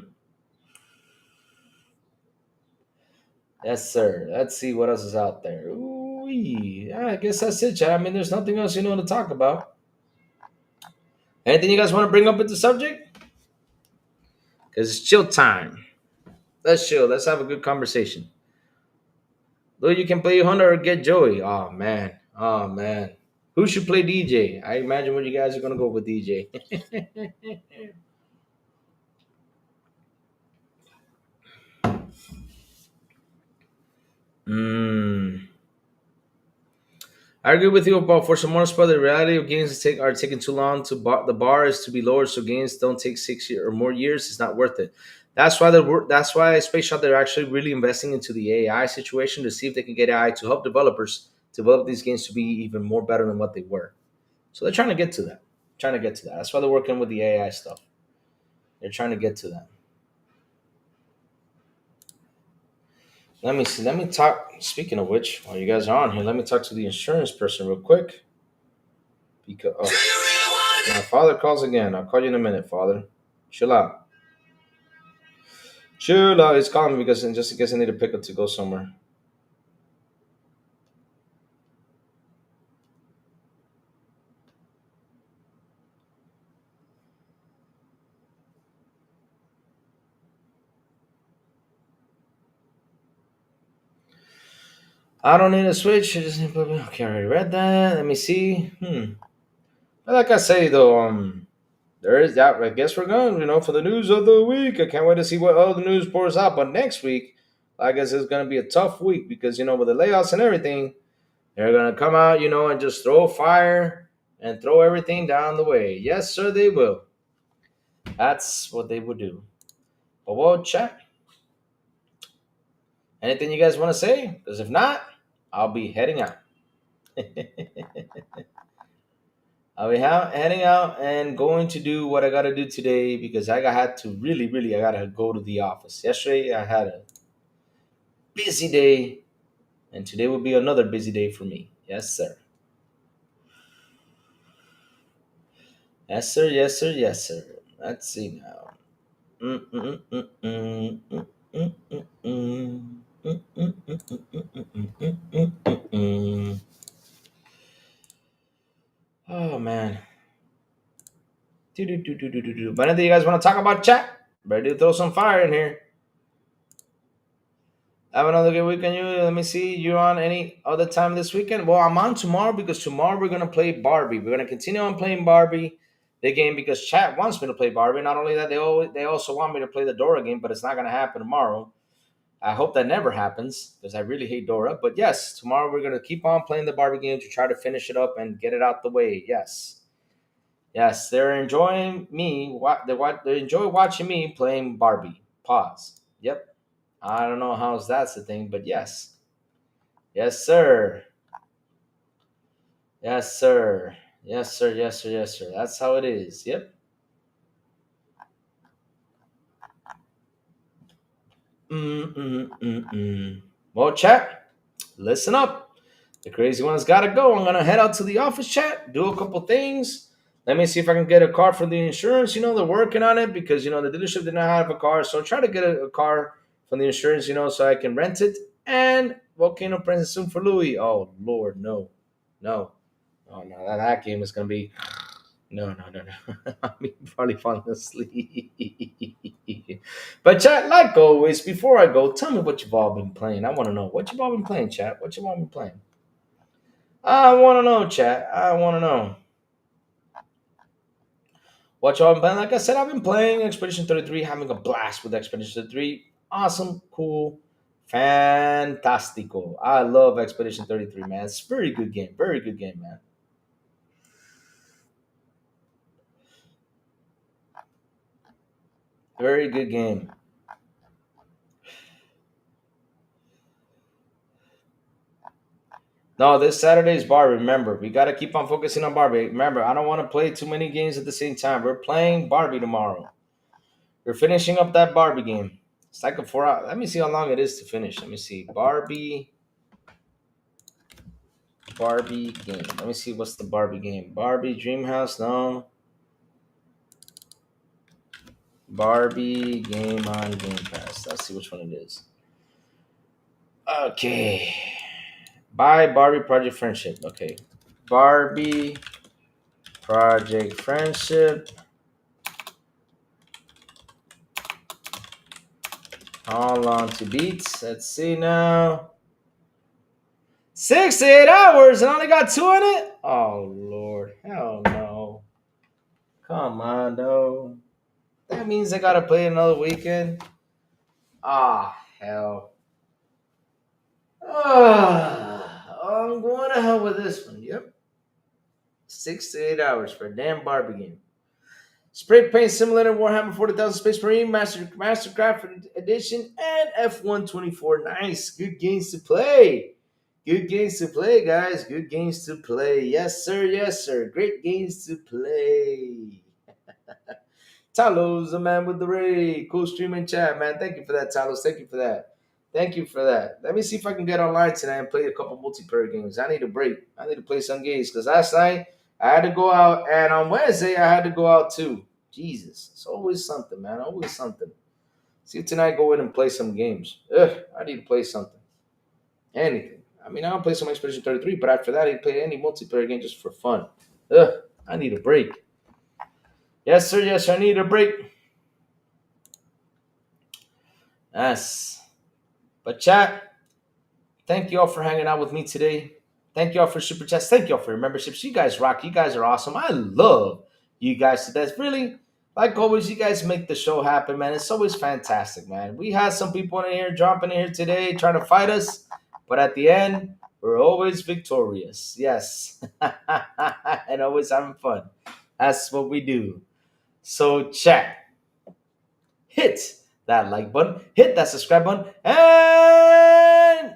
Speaker 3: Yes, sir. Let's see what else is out there. Ooh, yeah, I guess that's it, chat. I mean, there's nothing else to talk about. Anything you guys want to bring up with the subject? Because it's chill time. Let's chill. Let's have a good conversation. Though you can play Hunter or get Joey. Oh, man. Oh, man. Who should play DJ? I imagine what you guys are going to go with DJ. Hmm. I agree with you about for some more part. The reality of games are taking too long to the bar is to be lowered, so games don't take 6 years or more years. It's not worth it. That's why Space Shot they're actually really investing into the AI situation to see if they can get AI to help developers develop these games to be even more better than what they were. So they're trying to get to that. Trying to get to that. That's why they're working with the AI stuff. They're trying to get to that. Let me see. Let me talk. Speaking of which, while you guys are on here, let me talk to the insurance person real quick. Because my father calls again. I'll call you in a minute, Father. Chill out. Chill out. He's calling me because just in case I need to pick up to go somewhere. I don't need a switch. I just need to put. Okay, I already read that. Let me see. But like I say though, there is that. I guess we're going. For the news of the week. I can't wait to see what other news pours out. But next week, I guess it's gonna be a tough week because with the layoffs and everything, they're gonna come out, and just throw fire and throw everything down the way. Yes, sir, they will. That's what they would do. But well, chat. Anything you guys want to say? Because if not, I'll be heading out. I'll be heading out and going to do what I got to do today because had to really, really, I got to go to the office. Yesterday, I had a busy day, and today will be another busy day for me. Yes, sir. Yes, sir. Yes, sir. Yes, sir. Let's see now. Mm, mm, mm, mm, mm, mm, mm, mm, mm, mm, mm, mm, mm, mm, mm, mm, mm. Oh man. Do. But anything you guys want to talk about, chat? Ready to throw some fire in here. Have another good weekend, you. Let me see. You on any other time this weekend? Well, I'm on tomorrow because tomorrow we're gonna play Barbie. We're gonna continue on playing Barbie, the game, because chat wants me to play Barbie. Not only that, they also want me to play the Dora game, but it's not gonna happen tomorrow. I hope that never happens because I really hate Dora. But yes, tomorrow we're gonna keep on playing the Barbie game to try to finish it up and get it out the way. Yes. Yes, they're enjoying me. They enjoy watching me playing Barbie. Pause. Yep. I don't know how that's the thing, but yes, yes, sir. Yes, sir. Yes, sir. Yes, sir. Yes, sir. That's how it is. Yep. Mm. Well, chat, listen up. The crazy one's got to go. I'm gonna head out to the office, chat. Do a couple things. Let me see if I can get a car from the insurance. They're working on it because the dealership did not have a car, so try to get a car from the insurance. So I can rent it. And Volcano Princess soon for Louis. Oh Lord, no, no, oh no, that game is gonna be no. I'm probably falling asleep. But chat, like always, before I go, tell me what you've all been playing. I want to know what you've all been playing, chat. What you've all been playing. I want to know, chat. I want to know. What y'all been playing? Like I said, I've been playing Expedition 33, having a blast with Expedition 33. Awesome, cool, fantastico. I love Expedition 33, man. It's a very good game. Very good game, man. Very good game. No, this Saturday is Barbie. Remember, we got to keep on focusing on Barbie. Remember, I don't want to play too many games at the same time. We're playing Barbie tomorrow. We're finishing up that Barbie game. It's like a 4 hour. Let me see how long it is to finish. Let me see. Barbie game. Let me see what's the Barbie game. Barbie Dream House? No. Barbie game on Game Pass. Let's see which one it is. Okay. Buy Barbie Project Friendship. Okay. Barbie Project Friendship. How long to beat? Let's see now. 6 to 8 hours and only got 2 in it? Oh, Lord. Hell no. Come on, though. That means I gotta play another weekend? Ah, hell. I'm going to hell with this one. Yep. 6 to 8 hours for a damn Barbie game. Spray Paint Simulator, Warhammer 40,000 Space Marine, Mastercraft Edition, and F124. Nice. Good games to play. Good games to play, guys. Good games to play. Yes, sir. Yes, sir. Great games to play. Talos, the man with the ray. Cool stream and chat, man. Thank you for that, Talos. Thank you for that. Thank you for that. Let me see if I can get online tonight and play a couple multiplayer games. I need a break. I need to play some games because last night I had to go out, and on Wednesday I had to go out too. Jesus, it's always something, man. Always something. See if tonight go in and play some games. I need to play something. Anything. I mean, I'll play some Expedition 33, but after that, I play any multiplayer game just for fun. I need a break. Yes, sir. Yes, sir. I need a break. Yes. But chat, thank you all for hanging out with me today. Thank you all for super chats. Thank you all for your memberships. You guys rock. You guys are awesome. I love you guys to death. Really, like always, you guys make the show happen, man. It's always fantastic, man. We had some people in here dropping in here today trying to fight us, but at the end, we're always victorious. Yes. And always having fun. That's what we do. So, chat, hit that like button, hit that subscribe button, and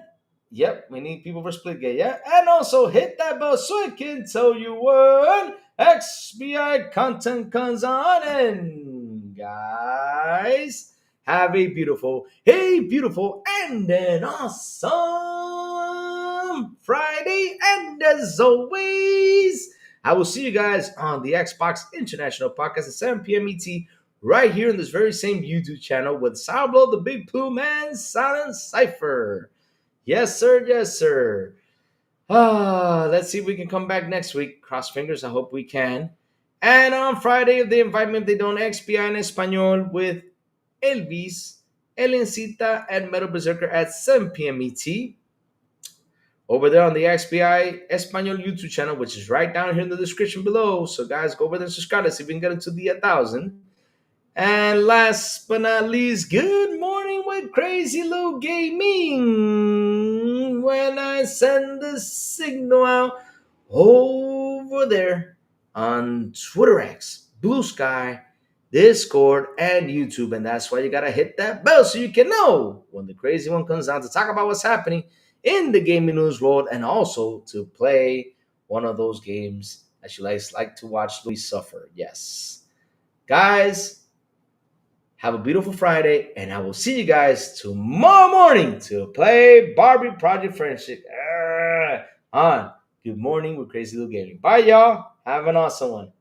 Speaker 3: yep, we need people for Splitgate, yeah? And also hit that bell so I can tell you when XBI content comes on. And guys, have a beautiful, and an awesome Friday. And as always, I will see you guys on the Xbox International Podcast at 7 p.m. ET right here in this very same YouTube channel with Sourbloww, the Big Plume, and Silent Cypher. Yes, sir. Yes, sir. Let's see if we can come back next week. Cross fingers. I hope we can. And on Friday, if they invite me, if they don't, XPI en Español with Elvis, Elencita, and Metal Berserker at 7 p.m. ET. Over there on the XPI Espanol YouTube channel, which is right down here in the description below. So, guys, go over there and subscribe to see if we can get into the 1,000. And last but not least, good morning with Crazy Lou Gaming. When I send the signal out over there on Twitter X, Blue Sky, Discord, and YouTube. And that's why you got to hit that bell so you can know when the crazy one comes out to talk about what's happening in the gaming news world, and also to play one of those games that you guys like to watch Louis suffer. Yes. Guys, have a beautiful Friday, and I will see you guys tomorrow morning to play Barbie Project Friendship on Good Morning with Crazy Little Gaming. Bye, y'all. Have an awesome one.